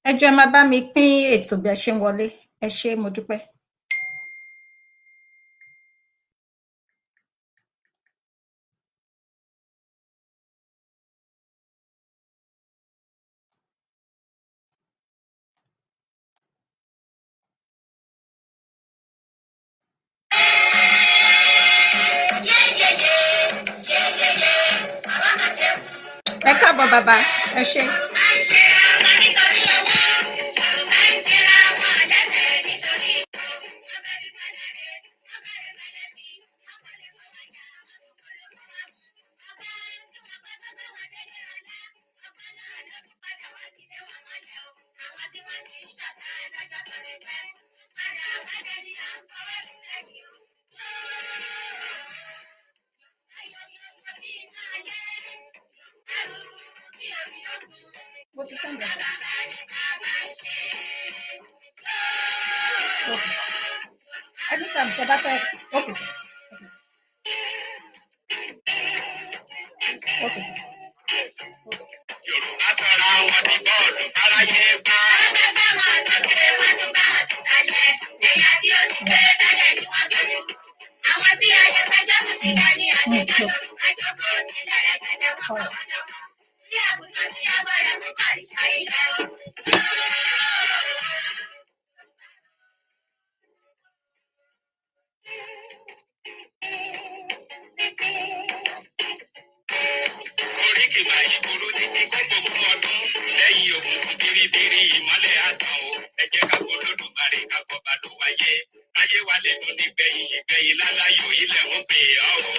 Ẹ jọ̀ọ́ ẹ máa bá mi pín ètò bí ẹ ṣe ń wọlé. Ẹ ṣé, mo dúpẹ́. Ẹ káàbọ̀ bàbá, ẹ ṣé. Mo ti sẹ́ńdẹ̀ sí. Okay. Anytime tẹ́ bá fẹ́. Okay, sir. Okay, sir. Àtọ̀rọ̀ àwọn ti bọ́ọ̀lù aráyé gbá. Ẹ̀yà tí ó ti gbé dálẹ̀ ni wọ́n gbé. Àwọn tí ayé fẹjọ́ sùn ti dá ní àdéjọ́ Yorùbá jókòó sílẹ̀ rẹ̀gẹ̀dẹ̀ wọn kọ́ wọn lọ́wọ́. Bí àgùntàn tí a bá rẹ̀ kó parí ṣayé lẹ́wọ̀. Oríkì máa yí burú títí gbogbo fún ọdún. Lẹ́yìn òkùnkùn biribiri ìmọ́lẹ̀ àtàn o. Ẹ jẹ́ ká kó lódùmarè ká kọ́ bá ló wáyé. Ayé wa lè dùn nígbẹ̀yìn ìgbẹ̀yìn láláyò ilẹ̀ ń pè ọ́ o.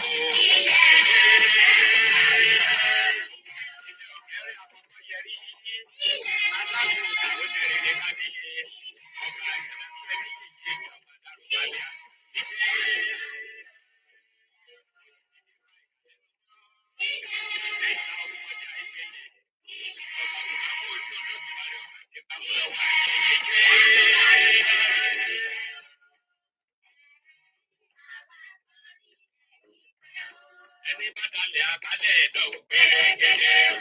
Ẹni bá dalẹ̀ abalẹ̀ ẹ̀dọ̀ gbẹ̀rẹ̀gẹ̀dẹ̀.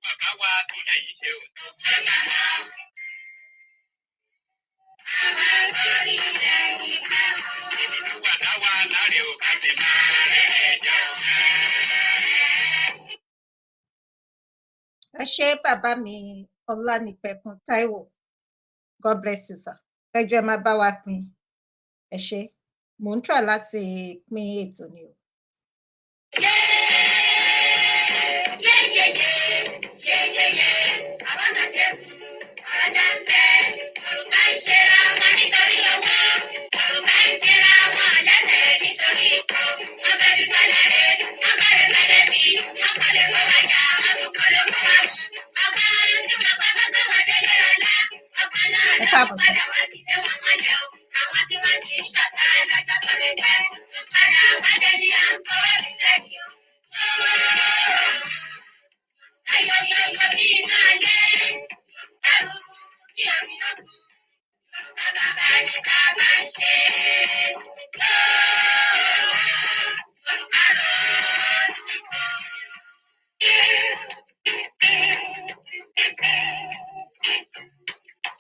Bàbá wa tó lẹ́yìn ṣe ò tó gbẹ́ náà. Ìdùnnú wà láwa láre ò ká ti máa rẹ̀ jẹ́ òun. Ẹ ṣé bàbá mi Ọlánìpẹ̀kun Táíwò. God bless you, sir. Ẹ jọ̀ọ́ ẹ máa bá wa pín. Ẹ ṣé. Mò ń try láti pín ètò ni o. Ẹ káàbọ̀ sir.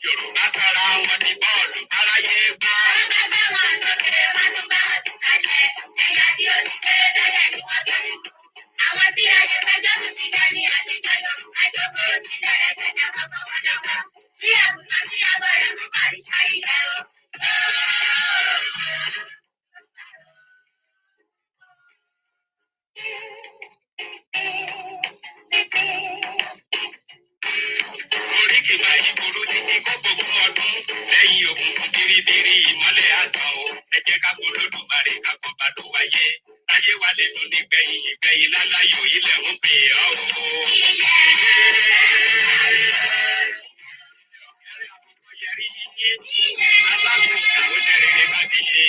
Yorùbá tọrọ wọn ti bọ́ọ̀lù aráyé gbá. Ẹ̀yà tí ó ti gbé dálẹ̀ ni wọ́n gbé. Àwọn tí ayé fẹjọ́ sùn ti dá ní àdéjọ́ Yorùbá jókòó sílẹ̀ rẹ̀gẹ̀dẹ̀ wọn kọ́ wọn lọ́wọ́. Bí àgùntàn tí a bá rẹ̀ kó parí ṣayé lẹ́wọ̀. Oríkì máa yí burú títí gbogbo fún ọdún. Lẹ́yìn òkùnkùn biribiri ìmọ́lẹ̀ àtàn o. Ẹ jẹ́ ká kó lódùmarè ká kọ́ bá ló wáyé. Ayé wa lè dùn nígbẹ̀yìn ìgbẹ̀yìn láláyò ilẹ̀ ń pè ọ́ o. Yẹrí yíyí. Alákòó àwọn tẹ̀rẹ̀rẹ̀ bá ti ṣe.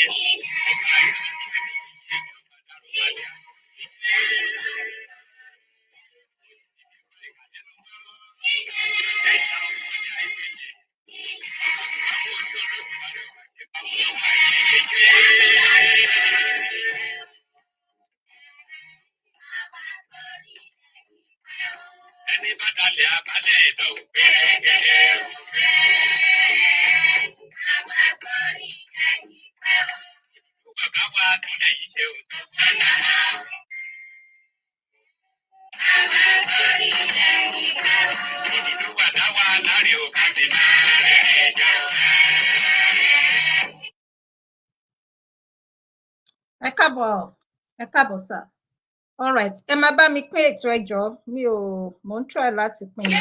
ẹni bá dalẹ̀ abalẹ̀ ẹ̀dọ̀ pẹ̀rẹ̀gẹ̀dẹ̀ òfẹ́. Àwọn akọrin ẹ̀yìn pẹ́ o. Bàbá wa tún lẹ́yìn ṣe òótọ́ padà náà. Àwọn akọrin ẹ̀yìn pẹ́ o. Ìdílé wà láwa láre ò bá ti máa rẹ̀ ẹ̀jẹ̀ òfẹ́. Ẹ káàbọ̀ sir. All right, ẹ máa bá mi pín ètò ẹjọ́, mo ń try láti pín.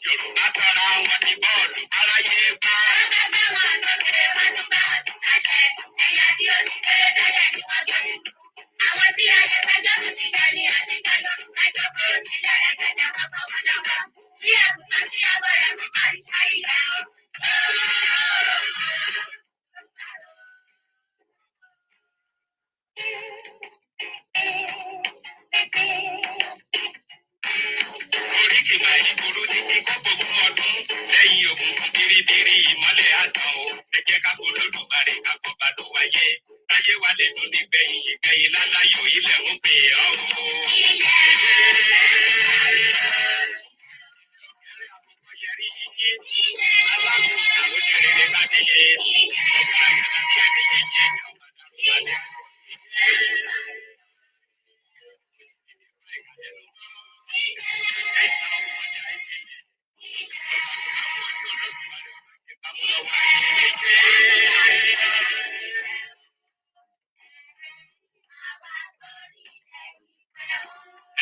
Yorùbá tọ́ra wọn ti bọ́ọ̀lù aráyé gbá. Ẹ̀yà tí ó ti kéré tẹ́lẹ̀ ni wọ́n gbé. Àwọn tí ayé fẹjọ́ tún ti jẹ́ ní àtijọ́ ẹjọ́ kó tilẹ̀ ẹ̀jẹ̀ wọn bọ̀ wọ́n lọ́wọ́. Bí àgùntàn tí ọgbọ́ rẹ̀ kó má rí ṣáyé o. Oríkì máa yí burú títí kó gbogbo ọdún lẹ́yìn òkùnkùn biribiri ìmọ́lẹ̀ àtàn o. Ẹ jẹ́ ká kó lódùmarè ká kọ́ bá tó wáyé. Ayé wa lè dùn nígbẹ̀yìn ìgbẹ̀yìn láláyò ilẹ̀ ń pè ọ́ o. Yẹrí yíyí, aláwọ̀ àwọn jẹrẹrẹ bá ti ṣe. Ọ̀gá àgbà bí ẹni yẹ̀yẹ́ ìjọba dàrú.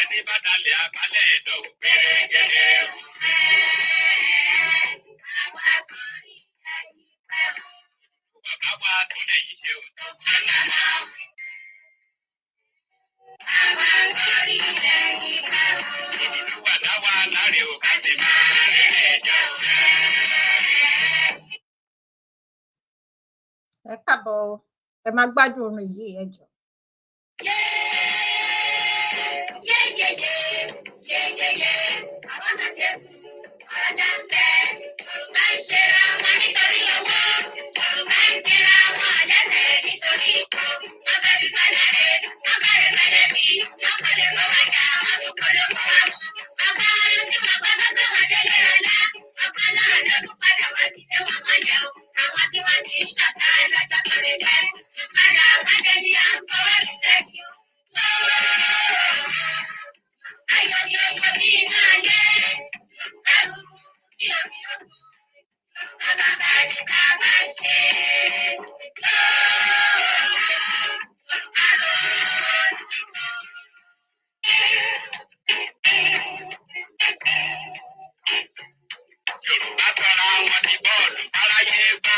Ẹni bá dalẹ̀ abalẹ̀ ẹ̀dọ̀ pẹ̀rẹ̀gẹ̀dẹ̀ òfẹ́. Àwọn akọrin ẹ̀yìn pẹ́ o. Bàbá wa tún lẹ́yìn ṣe òótọ́ padà náà. Àwọn akọrin ẹ̀yìn pẹ́ o. Ìdílé wà láwa láre ò bá ti máa rẹ̀ ẹ̀jẹ̀ òfẹ́. Ẹ káàbọ̀, ẹ máa gbádùn orin yìí ẹ jọ̀ọ́. Yorùbá tọ́ra wọn ti bọ́ọ̀lù aráyé gbá.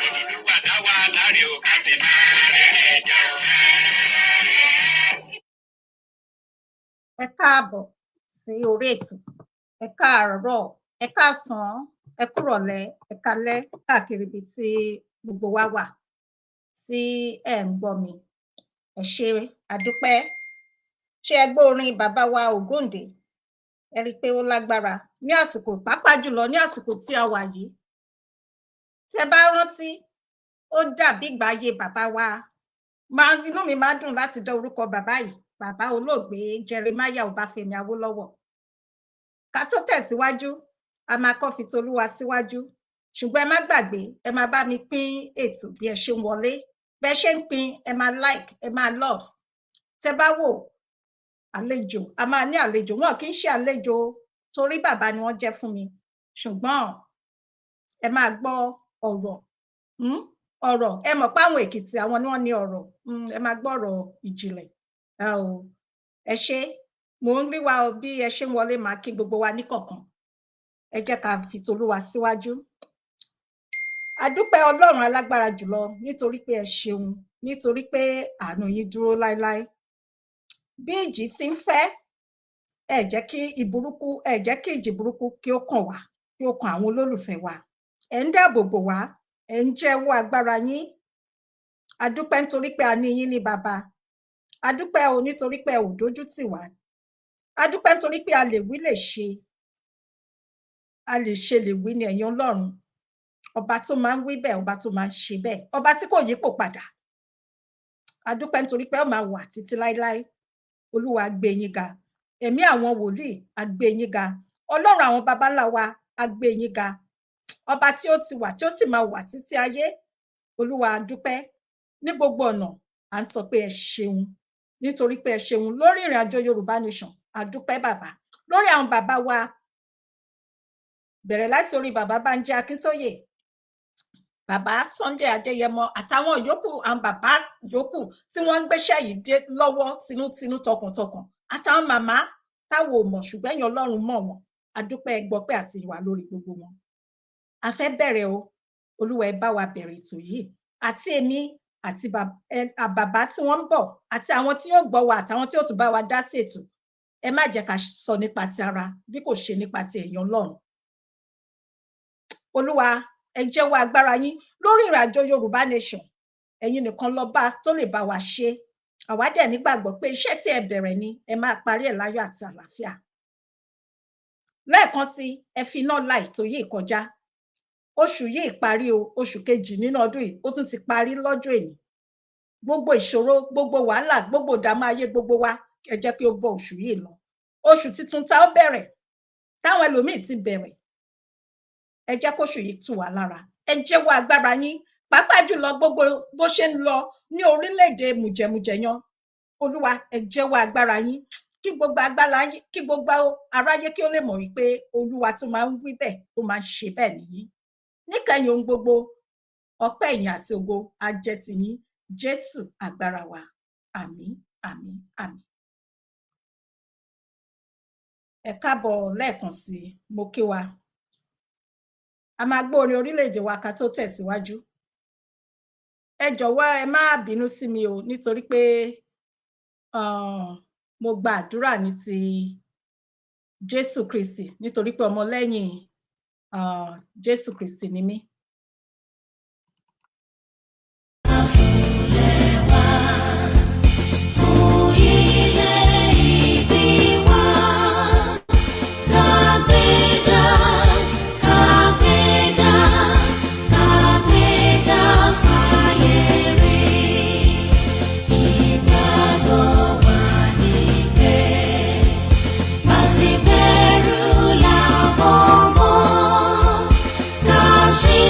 Olùdúwà dáwà láre o ká sì máa rere jẹ́ o. Ẹ káàbọ̀ sí orí ètò. Ẹ káàárọ̀, ẹ káàsán, ẹ kúrọ̀lẹ́, ẹ káalẹ́ káàkiri ibi tí gbogbo wa wà tí ẹ ń gbọ́ mi. Ẹ ṣé àdúpẹ́. Ṣé ẹ gbọ́ orin bàbá wa Ògúndé? Ẹ rí i pé ó lágbára ní àsìkò, pàápàá jùlọ ní àsìkò tí a wà yìí. Tẹ́ bá rántí, ó dàbí ìgbà ayé bàbá wa. Inú mi máa ń dùn láti dá orúkọ bàbá yìí, bàbá olóògbé Jeremiah Ọbáfẹ́mi Awólọ́wọ̀. Ká tó tẹ̀síwájú, a máa kọ́ fi tolúwa síwájú. Ṣùgbọ́n ẹ má gbàgbé, ẹ máa bá mi pín ètò bí ẹ ṣe ń wọlé. Bẹ́ ṣe ń pín, ẹ máa like, ẹ máa love. Tẹ́ bá wò àlejò, a máa ní àlejò. Wọn kì í ṣe àlejò torí bàbá ni wọ́n jẹ́ fún mi. Ṣùgbọ́n ẹ máa gbọ́ ọ̀rọ̀. Ọ̀rọ̀, ẹ mọ̀ pé àwọn Èkìtì àwọn ni wọ́n ní ọ̀rọ̀. Ẹ máa gbọ́ ọ̀rọ̀ ìjìnlẹ̀. Ẹ ṣé, mò ń rí wa bí ẹ ṣe ń wọlé, máa kí gbogbo wa níkọ̀ọ̀kan. Ẹ jẹ́ ká fi tolúwa síwájú. A dúpẹ́ Ọlọ́run alágbára jùlọ nítorí pé ẹ ṣeun, nítorí pé àánú yín dúró láéláé. Bí ìjì ti ń fẹ́, ẹ jẹ́ kí ìjì burúkú kí ó kàn wá, kí ó kàn àwọn olólùfẹ́ wa. Ẹ ń dáàbò bò wá, ẹ ń jẹ́wọ́ agbára yín. A dúpẹ́ nítorí pé a ní yín ní bàbá. A dúpẹ́ o nítorí pé ẹ ò dójú tì wá. A dúpẹ́ nítorí pé a lè wí lè ṣe. A lè ṣe lè wí ní ẹ̀yin Ọlọ́run. Ọba tó máa ń wí bẹ́ẹ̀, ọba tó máa ń ṣe bẹ́ẹ̀, ọba tí kò yípo padà. A dúpẹ́ nítorí pé ó máa wà títí láéláé. Olúwa gbé yín ga. Ẹ̀mí àwọn wòlíì á gbé yín ga. Ọlọ́run àwọn baba ńlá wa á gbé yín ga. Ọba tí ó ti wà tí ó sì máa wà títí ayé. Olúwa a dúpẹ́. Ní gbogbo ọ̀nà à ń sọ pé ẹ ṣeun, nítorí pé ẹ ṣeun lórí ìrìn àjò Yorùbá Nation. A dúpẹ́ bàbá lórí àwọn bàbá wa, bẹ̀rẹ̀ láti orí bàbá Bánjí Akíntóyè, bàbá Sunday Adéyẹmọ àtàwọn yòókù, àwọn bàbá yòókù tí wọ́n ń gbéṣẹ́ yìí dé lọ́wọ́ tinútinú tọkàntọkàn, àtàwọn màmá táwọn ò mọ̀ ṣùgbọ́n ẹ̀yin Ọlọ́run mọ̀ wọ́n. A dúpẹ́ gbọpẹ́ àti ìwà lórí gbogbo wọn. A fẹ́ bẹ̀rẹ̀ o, Olúwa ẹ bá wa bẹ̀rẹ̀ ètò yìí, àti èmi àti bàbá tí wọ́n ń bọ̀ àti àwọn tí yóò gbọ́ wa àtàwọn tí yóò tún bá wa dá sí ètò. Ẹ má jẹ́ ká sọ nípa ti ara bí kò ṣe nípa ti ẹ̀yin Ọlọ́run. Olúwa ẹ jẹ́wọ́ agbára yín lórí ìrìn àjò Yorùbá Nation. Ẹ̀yin nìkan lọ́ba tó lè bá wa ṣe. Àwa dẹ̀ nígbàgbọ́ pé iṣẹ́ tí ẹ bẹ̀rẹ̀ ni ẹ máa parí ẹ̀ láyọ̀ àti àlàáfíà. Lẹ́ẹ̀kan sí, ẹ fi iná la ètò yìí kọjá. Oṣù yìí parí o, oṣù kejì nínú ọdún yìí, ó tún ti parí lọ́jọ́ èní. Gbogbo ìṣòro, gbogbo wàhálà, gbogbo ìdààmú ayé gbogbo wa, ẹ jẹ́ kí ó bọ́ oṣù yìí lọ. Oṣù tuntun tá ó bẹ̀rẹ̀, táwọn ẹlòmíì ti bẹ̀rẹ̀. Ẹ jẹ́ kóṣù yìí tù wá lára. Ẹ jẹ́wọ́ agbára yín, pàápàá jùlọ gbogbo bó ṣe ń lọ ní orílẹ̀-èdè mùjẹ̀mùjẹ̀ yan. Olúwa ẹ jẹ́wọ́ agbára yín, kí gbogbo agbára yín, kí gbogbo aráyé kí ó lè mọ̀ wípé Olúwa tó máa ń wí bẹ́ẹ̀, tó máa ń ṣe bẹ́ẹ̀ nìyí. Níkẹyìn ohun gbogbo, ọpẹ́ ìyìn àti ògo á jẹ́ ti yín, Jésù agbára wa. Àmín, àmín, àmín. Ẹ káàbọ̀ lẹ́ẹ̀kan sí, mo kí wa. A máa gbọ́ orin orílẹ̀-èdè wa ká tó tẹ̀síwájú. Ẹ jọ̀wọ́ ẹ má bínú sí mi o, nítorí pé mo gba àdúrà ní ti Jésù Kristi, nítorí pé ọmọlẹ́yìn Jésù Kristi ni mí. She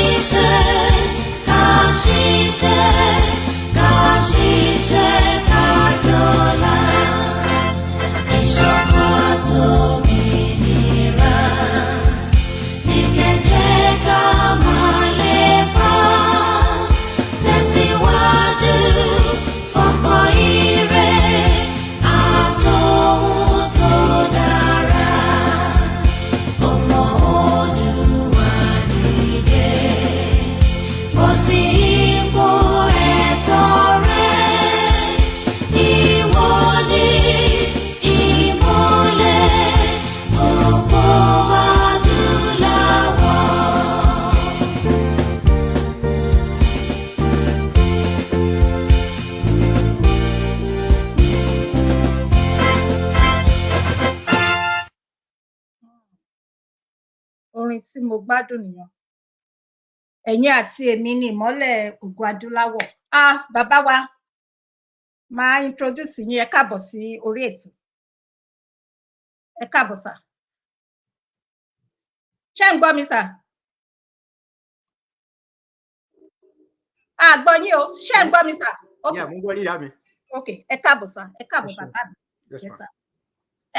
tí mo gbádùn nìyẹn ẹ̀yin àti èmi ní ìmọ́lẹ̀ ògo adúláwọ̀ bàbá wa máa introduce yín ẹ káàbọ̀ sí orí ètò ẹ káàbọ̀ sà ṣé ń gbọ́ mi sà gbọ́ yín o ṣé ń gbọ́ mi sà mo gbọ́ yín ìyá mi ok ẹ káàbọ̀ sà ẹ káàbọ̀ bàbá mi yes sir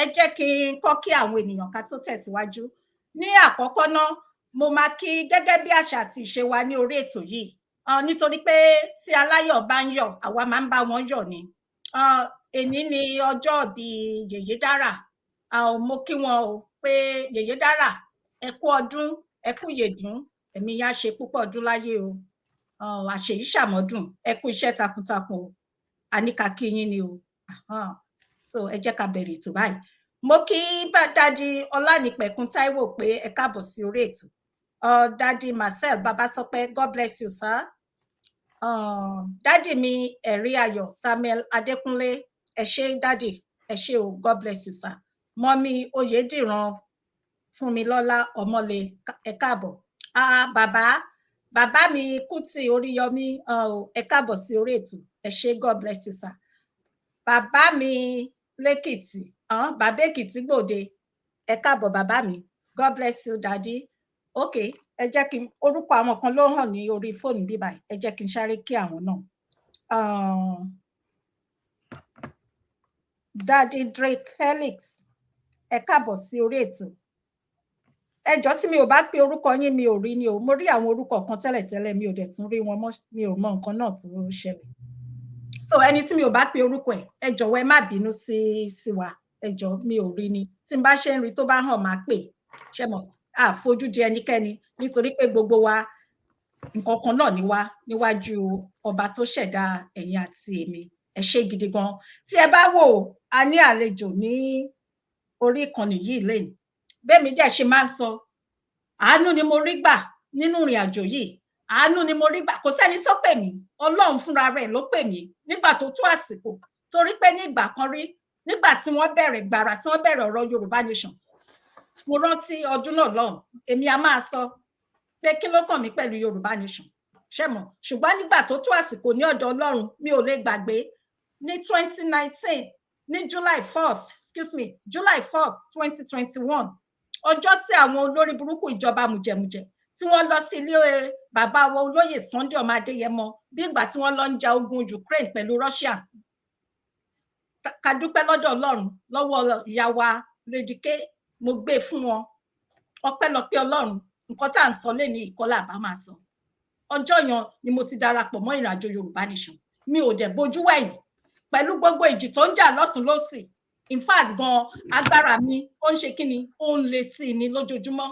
ẹ jẹ́ kí n kọ́ kí àwọn ènìyàn ká tó tẹ̀síwájú ní àkọ́kọ́ náà mo máa kí gẹ́gẹ́ bí àṣà àti ìṣe wa ní orí ètò yìí nítorí pé tí aláyọ̀ bá ń yọ̀ àwa máa ń bá wọn yọ̀ ni èní ni ọjọ́ ìbí Yèyé Dára mo kí wọn o pé Yèyé Dára ẹ kú ọdún ẹ kú yèdún ẹ̀mí yá ṣe púpọ̀ ọdún láyé o àṣèyí ṣàmọ́dún ẹ kú iṣẹ́ takuntakun o àníkà kí yín ni o so ẹ jẹ́ ká bẹ̀rẹ̀ ètò báyìí mo kí dádì Ọlánìpẹ̀kun Táíwò pé ẹ káàbọ̀ sí orí ètò dádì Marcel Babátọ́pẹ́ God bless you sir dádì mi ẹ̀rí ayọ̀ Samuel Adékúnlé ẹ ṣé dádì ẹ ṣé o God bless you sir mọ́mí Oyèdìran Fúnmilọ́lá Ọmọlé ẹ káàbọ̀ bàbá mi Kútì Oríyọmí ẹ káàbọ̀ sí orí ètò ẹ ṣé God bless you sir bàbá mi lẹ́kìtì bàbá Èkìtì Gbòde ẹ káàbọ̀ bàbá mi God bless you daddy ok ẹ jẹ́ kí n orúkọ àwọn kan ló hàn ní orí fóònù bíbá ẹ jẹ́ kí n sáré kí àwọn náà daddy Drake Felix ẹ káàbọ̀ sí orí ètò ẹ jọ̀ọ́ tí mi ò bá pe orúkọ yín mi ò rí ni o mo rí àwọn orúkọ kan tẹ́lẹ̀tẹ́lẹ̀ mi ò dẹ̀ tún rí wọn mọ́ mi ò mọ nǹkan náà tó ṣẹlẹ̀ so ẹni tí mi ò bá pe orúkọ ẹ jọ̀wọ́ ẹ má bínú sí wa ẹ jọ̀ọ́ mi ò rí ni tí n bá ṣe ń rí tó bá hàn máa pè ṣe mọ̀ àfojú di ẹnikẹ́ni nítorí pé gbogbo wa nǹkan kan náà ni wá níwájú ọba tó ṣẹ̀dá ẹ̀yin àti èmi ẹ ṣé gidi gan tí ẹ bá wò a ní àlejò ní orí ìkànnì yìí lẹ́yìn bẹ́ẹ̀mi dẹ̀ ṣe máa ń sọ àánú ni mo rí gbà nínú ìrìn àjò yìí àánú ni mo rí gbà kò sẹ́ni sọ pè mí Ọlọ́run fúnra rẹ̀ ló pè mí nígbà tó tó àsìkò torí pé ní ìgbà kan rí nígbà tí wọ́n bẹ̀rẹ̀ gbàrà tí wọ́n bẹ̀rẹ̀ ọ̀rọ̀ Yorùbá Nation mo rántí ọdún náà lọ́hùn èmi a máa sọ pé kí ló kàn mí pẹ̀lú Yorùbá Nation ṣé mọ̀ ṣùgbọ́n nígbà tó tó àsìkò ní ọ̀dọ̀ Ọlọ́run mi ò lè gbàgbé ní 2019 ní July 1st 2021 ọjọ́ tí àwọn olórí burúkú ìjọba mùjẹ̀mùjẹ̀ tí wọ́n lọ sí ilé bàbá wa olóyè Sunday ọmọ Adéyẹmọ bí ìgbà tí wọ́n lọ ń ja ogun Ukraine pẹ̀lú Russia ká dúpẹ́ lọ́dọ̀ Ọlọ́run lọ́wọ́ ìyá wa Lady K mo gbé fún wọn ọpẹ́lọpẹ́ Ọlọ́run nǹkan tá à ń sọ lẹ́ni ìkọlà bá máa sọ ọjọ́ yẹn ni mo ti darapọ̀ mọ́ ìrìnàjò Yorùbá Nation mi ò dẹ̀ bojú wẹ̀yìn pẹ̀lú gbogbo ìjì tó ń jà lọ́tún lósì in fact gan agbára mi ó ń ṣe kí ni ó ń le sí i ní lójoojúmọ́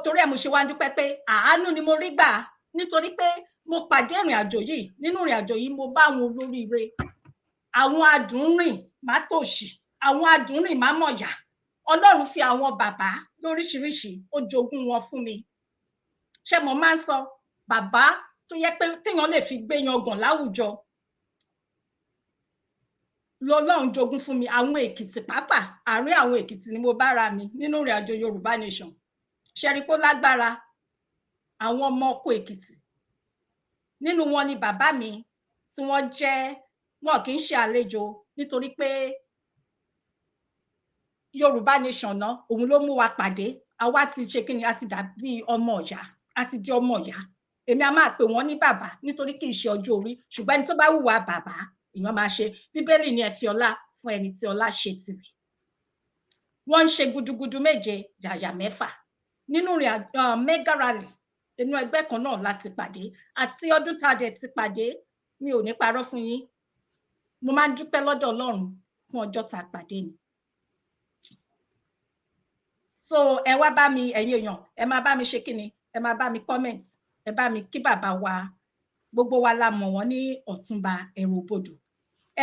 torí ẹ̀ mo ṣe wá dúpẹ́ pé àánú ni mo rí gbà nítorí pé mo pàdé ìrìn àjò yìí nínú ìrìn àjò yìí mo bá àwọn olóríire àwọn adùnrìn má tòṣì àwọn adùnrìn má mọ̀yà Ọlọ́run fi àwọn bàbá lóríṣiríṣi ó jogún wọn fún mi ṣé mo máa ń sọ bàbá tó yẹ pé téèyàn lè fi gbé yangàn láwùjọ lọ́lọ́run jogún fún mi àwọn Èkìtì pápá àárín àwọn Èkìtì ni mo bára mi nínú ìrìn àjò Yorùbá Nation ṣẹ́rípó lágbára àwọn ọmọ ọkọ Èkìtì nínú wọn ni bàbá mi tí wọ́n jẹ́ wọn kì í ṣe àlejò nítorí pé Yorùbá Nation náà òun ló mú wa pàdé àwa ti ṣe kí ni a ti dàbí ọmọ ọ̀yá a ti di ọmọ ọ̀yá èmi a máa pè wọ́n ní bàbá nítorí kì í ṣe ọjọ́ orí ṣùgbọ́n ẹni tó bá hùwà bàbá èèyàn máa ṣe Bíbélì ni ẹ fi ọlá fún ẹni tí ọlá ṣe tìrì wọ́n ń ṣe gudugudu méje yàyà mẹ́fà nínú mega rally inú ẹgbẹ́ kan náà láti pàdé àti ọdún tá a dẹ̀ ti pàdé mi ò ní parọ́ fún yín mo máa ń dúpẹ́ lọ́dọ̀ Ọlọ́run fún ọjọ́ tá a pàdé ni so ẹ wá bá mi ẹ̀yin èèyàn ẹ máa bá mi ṣe kí ni ẹ máa bá mi comment ẹ bá mi kí bàbá wa gbogbo wa la mọ̀ wọ́n ní Ọ̀túnba Ẹ̀rù-Òbodò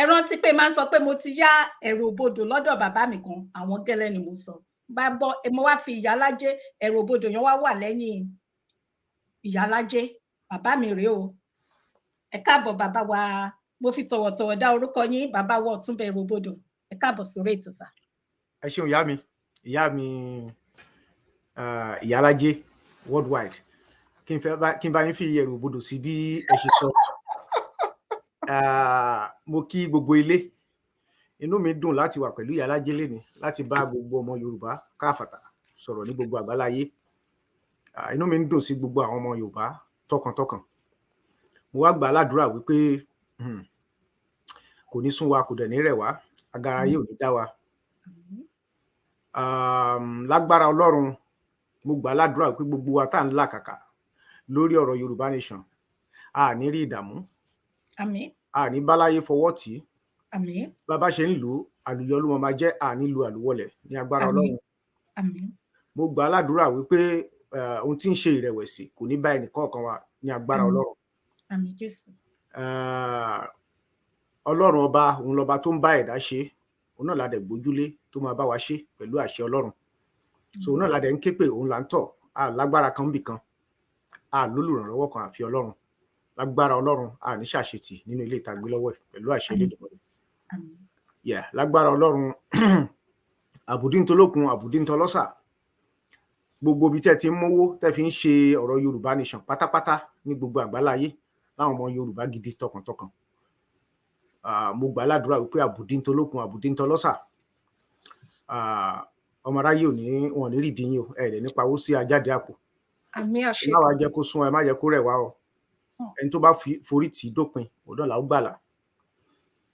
ẹ rántí pé máa ń sọ pé mo ti yá Ẹ̀rù-Òbodò lọ́dọ̀ bàbá mi kan àwọn gẹ́lẹ́ ni mo sọ bá gbọ́ mo wá fi Ìyálájé Ẹ̀rù-Òbodò yẹn wá wà lẹ́yìn Ìyálájé bàbá mi rèé o ẹ káàbọ̀ bàbá wa mo fi tọ̀wọ̀tọ̀wọ̀ dá orúkọ yín bàbá wa Ọ̀túnba Ẹ̀rù-Òbodò ẹ káàbọ̀ sórí ètò sà. ẹ ṣeun ìyá mi Ìyálájé worldwide kí n bá yín fi ẹ̀rù bodò sí bí ẹ ṣe sọ. Mo kí gbogbo ilé, inú mi dùn láti wà pẹ̀lú Ìyálájé lénìí láti bá gbogbo ọmọ Yorùbá káàfàtà sọ̀rọ̀ ní gbogbo àgbáláyé. Inú mi ń dùn sí gbogbo àwọn ọmọ Yorùbá tọkàntọkàn. Mo wá gbà ládùúrà wípé kò ní sún wa, kò dẹ̀ ní rẹ̀ wá, agara ayé ò ní dá wa. Lágbára Ọlọ́run, mo gbà ládùúrà wípé gbogbo wa tá à ń làkàkà lórí ọ̀rọ̀ Yorùbá nation, a ní rí ìdààmú, àmín, a ní báláyé fọwọ́ tì í, àmín, bàbá ṣe ń lò ó àlùyọ ló máa jẹ́, a ní lu àlùwọlẹ̀ ní agbára Ọlọ́run. àmín, mo gbà ládùúrà wípé ohun tí ń ṣe ìrẹ̀wẹ̀sì kò ní bá ẹnìkọ̀ọ̀kan wa ní agbára Ọlọ́run. àmín Jésù. Ọlọ́run ọba òun lọba tó ń bá ẹ̀dá ṣe, òun náà la dẹ̀ gbójúlé tó máa bá wa ṣe pẹ̀lú àṣẹ Ọlọ́run. So òun náà la dẹ̀ ń ké pè, òun là ń tọ̀, a lágbára kan bì kan, a lólùrànlọ́wọ́ kan àfi Ọlọ́run. Lágbára Ọlọ́run a ní ṣàṣetì nínú ilé ìtagbé lọ́wọ́ ẹ̀ pẹ̀lú àṣẹ Elédùmarè. Lágbára Ọlọ́run àbùdíntolókun àbùdíntọlọ́sà, gbogbo ibi tẹ́ ti ń mówó tẹ́ fi ń ṣe ọ̀rọ̀ Yorùbá nation pátápátá ní gbogbo àgbáláyé láwọn ọmọ Yorùbá gidi tọkàntọkàn, mo gbà ládùúrà wípé àbùdíntolókun àbùdíntọlọ́sà, ọmọ aráyé wọn ò ní rí dín yín o, ẹ̀rẹ̀ nípa owó sí ajáde àpò. Àmín àṣẹ. Ẹ má wá jẹ́ kó sún ẹ má jẹ́ kó rẹ̀ wá o. Ẹni tó bá forí tì í dópin òdò là ó gbàlà,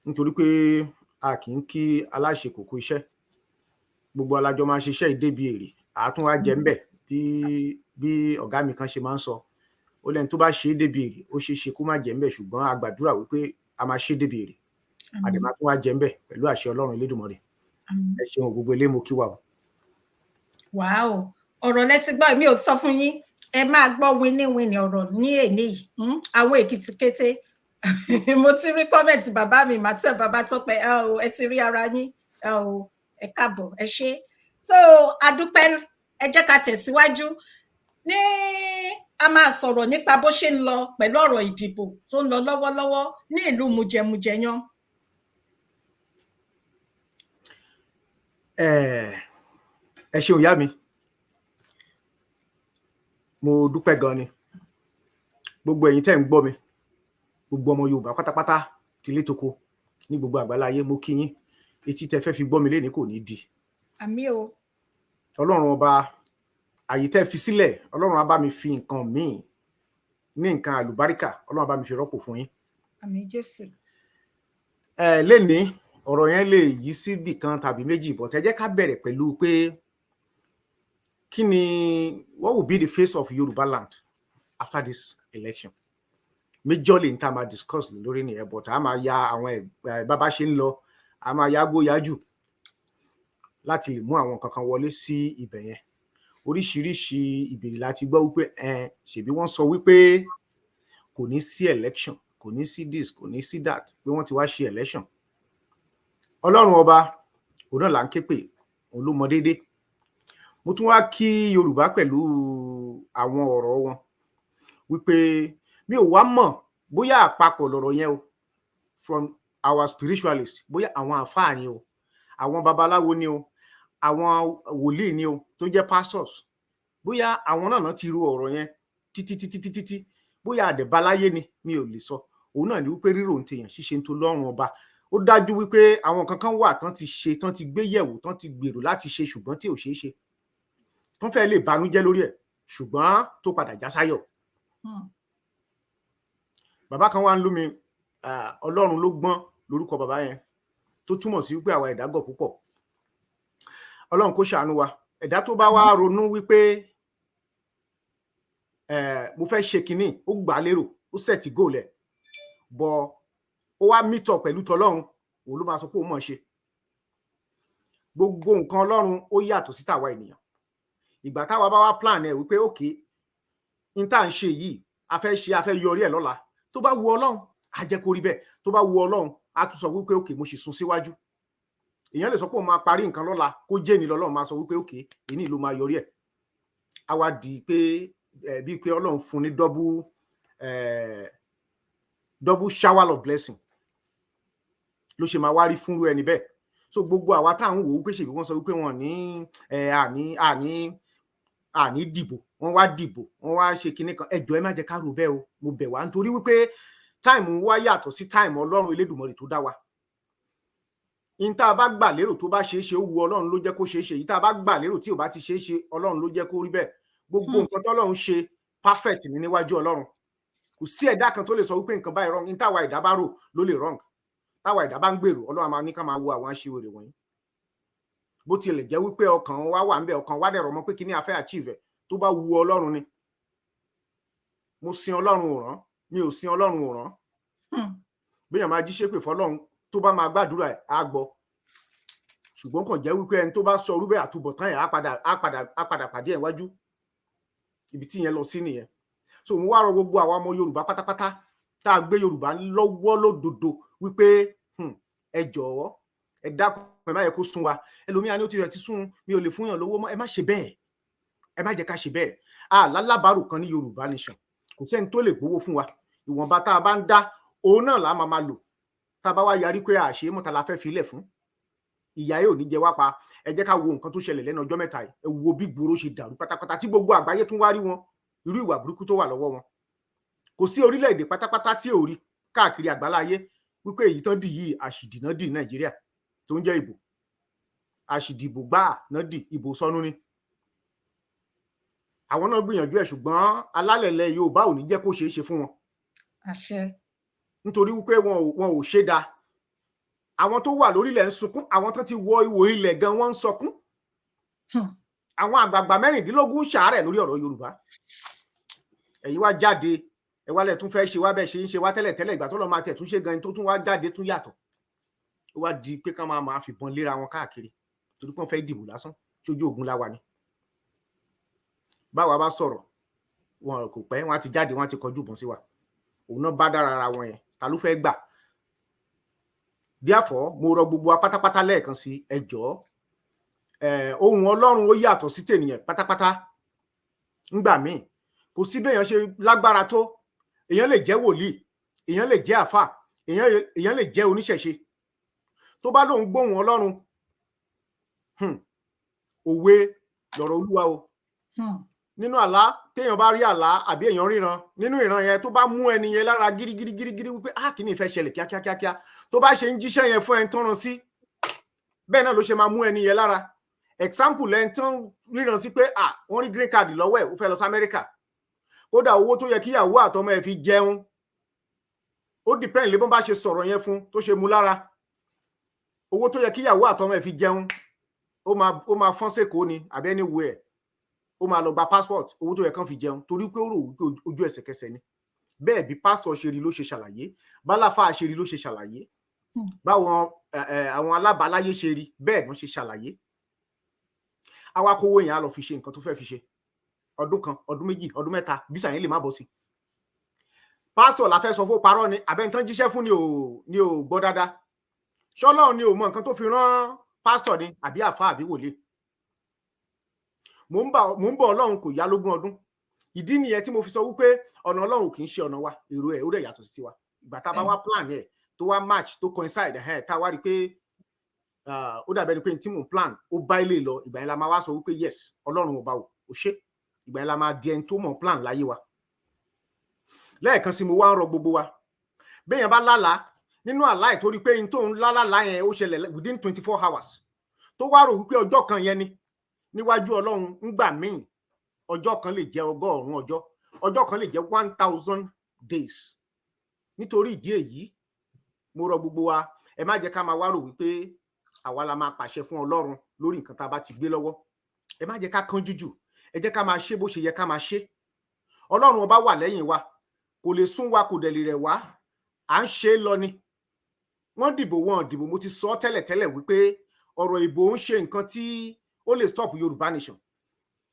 nítorí pé a kì í kí aláṣẹ kòkó iṣẹ́, gbogbo alájọ máa ń ṣiṣẹ́ ìdébi èrè, àátún wá jẹ ńbẹ̀ bí ọ̀gá mi kan ṣe máa ń sọ, ó lẹ́ni tó bá ṣe é débi èrè ó ṣeé ṣe kó má jẹ ńbẹ̀, ṣùgbọ́n a gbàdúrà wípé a máa ṣe é débi èrè, a dẹ̀ máa tún wá jẹ ńbẹ̀ pẹ̀lú àṣẹ Ọlọ́run Elédùmarè. Ẹ ṣeun gbogbo ilé, mo kí wa o. Wàá o, ọ̀rọ̀ lẹ́tí gbọ́, mi ò sọ fún yín, ẹ máa gbọ́ wíníwíní ọ̀rọ̀ ní èní yìí. Àwọn èkìtì kété mo ti rí kọ́mẹ̀ntì bàbá mi Marcel Babatope, ẹ ti rí ara yín, ẹ káàbọ̀, ẹ ṣé. So adúpẹ́, ẹ jẹ́ ká tẹ̀síwájú ní a máa sọ̀rọ̀ nípa bó ṣe ń lọ pẹ̀lú ọ̀rọ̀ ìdìbò tó ń lọ lọ́wọ́lọ́wọ́ ní ìlú Mùjẹmùjẹyàn. Ẹ ṣeun ìyá mi, mo dúpẹ́ gan ni. Gbogbo ẹ̀yin tẹ́ ń gbọ́ mi, gbogbo ọmọ Yorùbá pátápátá tilé toko ní gbogbo àgbáláyé, mo kí yín. Etí tẹ́ fẹ́ fi gbọ́ mi lénìí kò ní di. Àmín o. Ọlọ́run ọba, àyè tẹ́ fi sílẹ̀, Ọlọ́run á bá mi fi nǹkan míì ní nǹkan àlùbáríkà, Ọlọ́run á bá mi fi rọ́pò fún yín. Àmín Jésù. Lénìí ọ̀rọ̀ yẹn lè yí síbì kan tàbí méjì, but ẹ jẹ́ ká bẹ̀rẹ̀ pẹ̀lú pé kí ni what will be the face of Yoruba land after this election? Majorly n tá máa discuss lórí nìyẹn, but a máa ya àwọn bàbá ṣe ń lọ, a máa yágbó yájù láti lè mú àwọn kankan wọlé sí ibẹ̀ yẹn. Oríṣiríṣi ìbéèrè láti gbọ́ wípé ṣèbí wọ́n sọ wípé kò ní sí election, kò ní sí this, kò ní sí that, pé wọ́n ti wá ṣe election. Ọlọ́run ọba òun náà là ń ké pè, òun ló mọ déédé. Mo tún wá kí Yorùbá pẹ̀lú àwọn ọ̀rọ̀ wọn wípé mi ò wá mọ̀ bóyá àpapọ̀ lọ̀rọ̀ yẹn o, from our spiritualist, bóyá àwọn àfáà ni o, àwọn babaláwo ni o, àwọn wòlíì ni o tó jẹ́ pastors, bóyá àwọn náà ti ru ọ̀rọ̀ yẹn títí, bóyá àdẹ̀báláyé ni mi ò lè sọ. Òun náà ni wípé rírò ń tèèyàn, ṣíṣe ń tó lọ́rùn ọba. Ó dájú wípé àwọn kankan wà tán ti ṣe, tán ti gbé yẹ̀wò, tán ti gbèrò láti ṣe, ṣùgbọ́n tí ò ṣeé ṣe, tán fẹ́ lè banújẹ́ lórí ẹ̀, ṣùgbọ́n tó padà já sáyọ̀. Bàbá kan wá ń lú mi, Ọlọ́run ló gbọ́n lórúkọ bàbá yẹn, tó túmọ̀ sí wípé àwa ẹ̀dá gọ̀ púpọ̀. Ọlọ́run kó ṣàánú wa. Ẹ̀dá tó bá wá ronú wípé mo fẹ́ ṣe kinní, ó gbà lérò, ó sẹ̀tì góòlẹ̀, bọ̀ ó wá meet up pẹ̀lú tọlọ́run, òun ló máa sọ pé òun mọ̀ ṣe. Gbogbo nǹkan Ọlọ́run ó yàtọ̀ sí tàwa ènìyàn. Ìgbà táwa bá wá plan ẹ̀ wípé okay, in tá ń ṣe yìí, a fẹ́ yọrí ẹ̀ lọ́la, tó bá wu Ọlọ́run á jẹ́ kó rí bẹ́ẹ̀, tó bá wu Ọlọ́run á tún sọ wípé okay, mo sì sún síwájú. Èèyàn lè sọ pé òun máa parí nǹkan lọ́la, kó jẹ́ ni lọ́lọ́run máa sọ wípé okay, èyí ló máa yọrí ẹ̀. Á wá di pé bíi pé Ọlọ́run fún ní double shower of blessing ló ṣe máa wá rí fúnrú ẹni bẹ́ẹ̀. So gbogbo àwa táwọn wò wípé ṣèbí wọ́n sọ wípé wọ́n ní àní dìbò wọ́n wá dìbò wọ́n wá ṣe kinní kan ẹ jọ̀ọ́ ẹ má jẹ́ ká rò bẹ́ẹ̀ o mo bẹ̀ wá nítorí wípé táìmù wa yàtọ̀ sí táìmù Ọlọ́run Elédùmarè tó dá wa in tá a bá gbà lérò tó bá ṣeé ṣe ó wu Ọlọ́run ló jẹ́ kó ṣeé ṣe yìí tá a bá gbà lérò tí ò bá ti ṣeé ṣe Ọlọ́run ló jẹ́ kó rí bẹ́ẹ̀ gbogbo nǹkan tọ́lọ́run ṣe perfect ní níwájú Ọlọ́run kò sí ẹ̀dá kan tó lè sọ wípé nǹkan báyìí wrong in táwa ẹ̀dá bá rò ló lè wrong táwa ẹ̀dá bá ń gbèrò Ọlọ́run máa ní ká máa wo àwọn aṣiwèrè wọ̀nyí bó tilẹ̀ jẹ́ wípé ọkàn wa wà ń bẹ ọkàn wa dẹ̀rọ̀ mọ́ pé kí ni a fẹ́ achieve ẹ̀ tó bá wu Ọlọ́run ni mo sin Ọlọ́run òràn mi ò sin Ọlọ́run òràn béèyàn máa jí ṣépè fọ́lọ́run tó bá máa gbàdúrà ẹ̀ á gbọ́ ṣùgbọ́n kàn jẹ́ wípé ẹni tó bá sọ orúbẹ̀ àtúbọ̀tán ẹ̀ á padà pàdé ẹ̀ wájú ibi tí yẹn lọ sí nìyẹn so mo wá rọ gbogbo àwọn ọmọ Yorùbá pátápátá tá a gbé Yorùbá lọ́wọ́ lódodo wípé ẹ jọ̀ọ́ ẹ dákun ẹ má yẹ kó sún wa ẹlòmíà ni ó ti rẹ̀ ti sún mi ò lè fún yàn lówó mọ́ ẹ má ṣe bẹ́ẹ̀ ẹ má jẹ́ ká ṣe bẹ́ẹ̀ lálábàárù kan ní Yorùbá nation kò sẹ́ni tó lè gbowó fún wa ìwọ̀nba tá a bá ń dá òun náà là máa lò tá a bá wá yarí pé àṣé mọ́ta la fẹ́ filẹ̀ fún ìyá yóò ní jẹ wá pa ẹ jẹ́ ká wo nǹkan tó ṣẹlẹ̀ lẹ́nu ọjọ́ mẹ́ta ẹ wo bí gbòòrò ṣe dàrú pátápátá tí gbogbo àgbáyé tún wá rí wọn irú ìwà burúkú tó wà lọ́wọ́ wọn kò sí orílẹ̀-èdè pátápátá tí ò rí káàkiri àgbáláyé wípé èyí tán dì yìí àṣìdìná dì Nàìjíríà tó ń jẹ́ ìbò àṣìdìbò gbáà náà dì ìbò sọnù ni àwọn náà gbìyànjú ẹ̀ ṣùgbọ́n alálẹ̀lẹ̀ Yorùbá ò ní jẹ́ kó ṣeé ṣe fún wọn àṣẹ nítorí wípé wọn ò ṣe dáa àwọn tó wà lórílẹ̀ ń sunkún àwọn tó ti wọ ìwò ilẹ̀ gan wọ́n ń sọkún àwọn àgbààgbà 16 ṣàárẹ̀ lórí ọ̀rọ̀ Yorùbá ẹ̀yin wá jáde ẹ wálẹ̀ tún fẹ́ ṣe wá bẹ́ẹ̀ ṣe ń ṣe wá tẹ́lẹ̀ ìgbà tó lọ máa tẹ̀ tún ṣe gan tó tún wá jáde tún yàtọ̀ ó wá di pé kán máa fìbọn léra wọn káàkiri torí pé wọ́n fẹ́ dìbò lásán sójú ogun láwa ni báwa bá sọ̀rọ̀ wọn kò pẹ́ wọn á ti jáde wọn á ti kọjú ìbọn sí wa òun náà bá dára ara wọn yẹn ta ló fẹ́ gbà therefore mo rọ gbogbo wa pátápátá lẹ́ẹ̀kan sí ẹ jọ̀ọ́ ohun Ọlọ́run ó yàtọ̀ sí tènìyàn pátápátá ńgbà míì kò sí béèyàn ṣe lágbára tó èèyàn lè jẹ́ wòlíì èèyàn lè jẹ́ àfà èèyàn lè jẹ́ oníṣẹ̀ṣe tó bá lóun gbóhùn Ọlọ́run òwe lọ̀rọ̀ Olúwa o nínú àlá téèyàn bá rí àlá àbí èèyàn ríran nínú ìran yẹn tó bá mú ẹni yẹn lára gírígírí wípé kí ni ìfẹ́ ṣẹlẹ̀ kíákíá tó bá ṣe ń jíṣẹ́ yẹn fún ẹni tó rán sí bẹ́ẹ̀ náà ló ṣe máa mú ẹni yẹn lára example ẹni tó ń ríran sí pé wọ́n rí green card lọ́wọ́ ẹ̀ ó fẹ́ lọ sí Amẹ́ríkà kódà owó tó yẹ kíyàwó àtọmọ ẹ̀ fi jẹun ó depend lé bọ́n bá ṣe sọ̀rọ̀ yẹn fún tó ṣe mú lára owó tó yẹ kíyàwó àtọmọ ẹ̀ fi jẹun ó máa fọ́n sèkó ni àbí anywhere ó máa lọ gba passport owó tó yẹ kán fi jẹun torí pé ó rò wípé ojú ẹsẹ̀kẹsẹ̀ ni bẹ́ẹ̀ bí pásítọ̀ ṣe rí ló ṣe ṣàlàyé bálàfà ṣe rí ló ṣe ṣàlàyé báwọn àwọn alábàáláyé ṣe rí bẹ́ẹ̀ ló ṣe ṣàlàyé awakowó yẹn á lọ fi ṣe nǹkan tó fẹ́ fi ṣe ọdún kan ọdún méjì ọdún mẹ́ta visa yẹn lè má bọ́ sí pásítọ̀ la fẹ́ sọ fún parọ́ ni àbẹ́ntán jíṣẹ́ fún ni ò gbọ́ dáadáa ṣọ́lọ́run ni ò mọ nǹkan tó fi rán pásítọ̀ ni àbí àfà àbí wòlíì mo ń bọ̀ Ọlọ́run kò yá lógún ọdún ìdí nìyẹn tí mo fi sọ wípé ọ̀nà Ọlọ́run kì í ṣe ọ̀nà wa èrò ẹ̀ ó dẹ̀ yàtọ̀ sí wa ìgbà tá a bá wá plan ẹ̀ tó wá match tó coincide tá a wá rí i pé ó dàbẹ́ ni pé tí mò ń plan ó bá ilé lọ ìgbà yẹn la máa wá sọ wípé yes Ọlọ́run ọba ò ṣe ìgbà yẹn la máa di ẹni tó mọ̀ plan láyé wa lẹ́ẹ̀kan sí mo wá ń rọ gbogbo wa béèyàn bá lálàá nínú àlá ẹ̀ torí pé n tó ń lálàá yẹn ó ṣẹlẹ̀ within 24 hours tó wá rò wípé ọjọ́ kan yẹn ni níwájú Ọlọ́run ńgbà míì ọjọ́ kan lè jẹ́ 100 ọjọ́ kan lè jẹ́ 1000 days nítorí ìdí èyí mo rọ gbogbo wa ẹ má jẹ́ ká máa wá rò wípé àwa la máa pàṣẹ fún Ọlọ́run lórí nǹkan tá a bá ti gbé lọ́wọ́ ẹ má jẹ́ ká kánjú jù ẹ jẹ́ ká máa ṣe bó ṣe yẹ ká máa ṣe Ọlọ́run ọba wà lẹ́yìn wa kò lè sún wa kò dẹ̀ lè rẹ̀ wá à ń ṣe é lọ ni wọ́n dìbò wọn dìbò mo ti sọ tẹ́lẹ̀tẹ́lẹ̀ wípé ọ̀rọ̀ ìbò ń ṣe nǹkan tí ó lè stop Yorùbá nation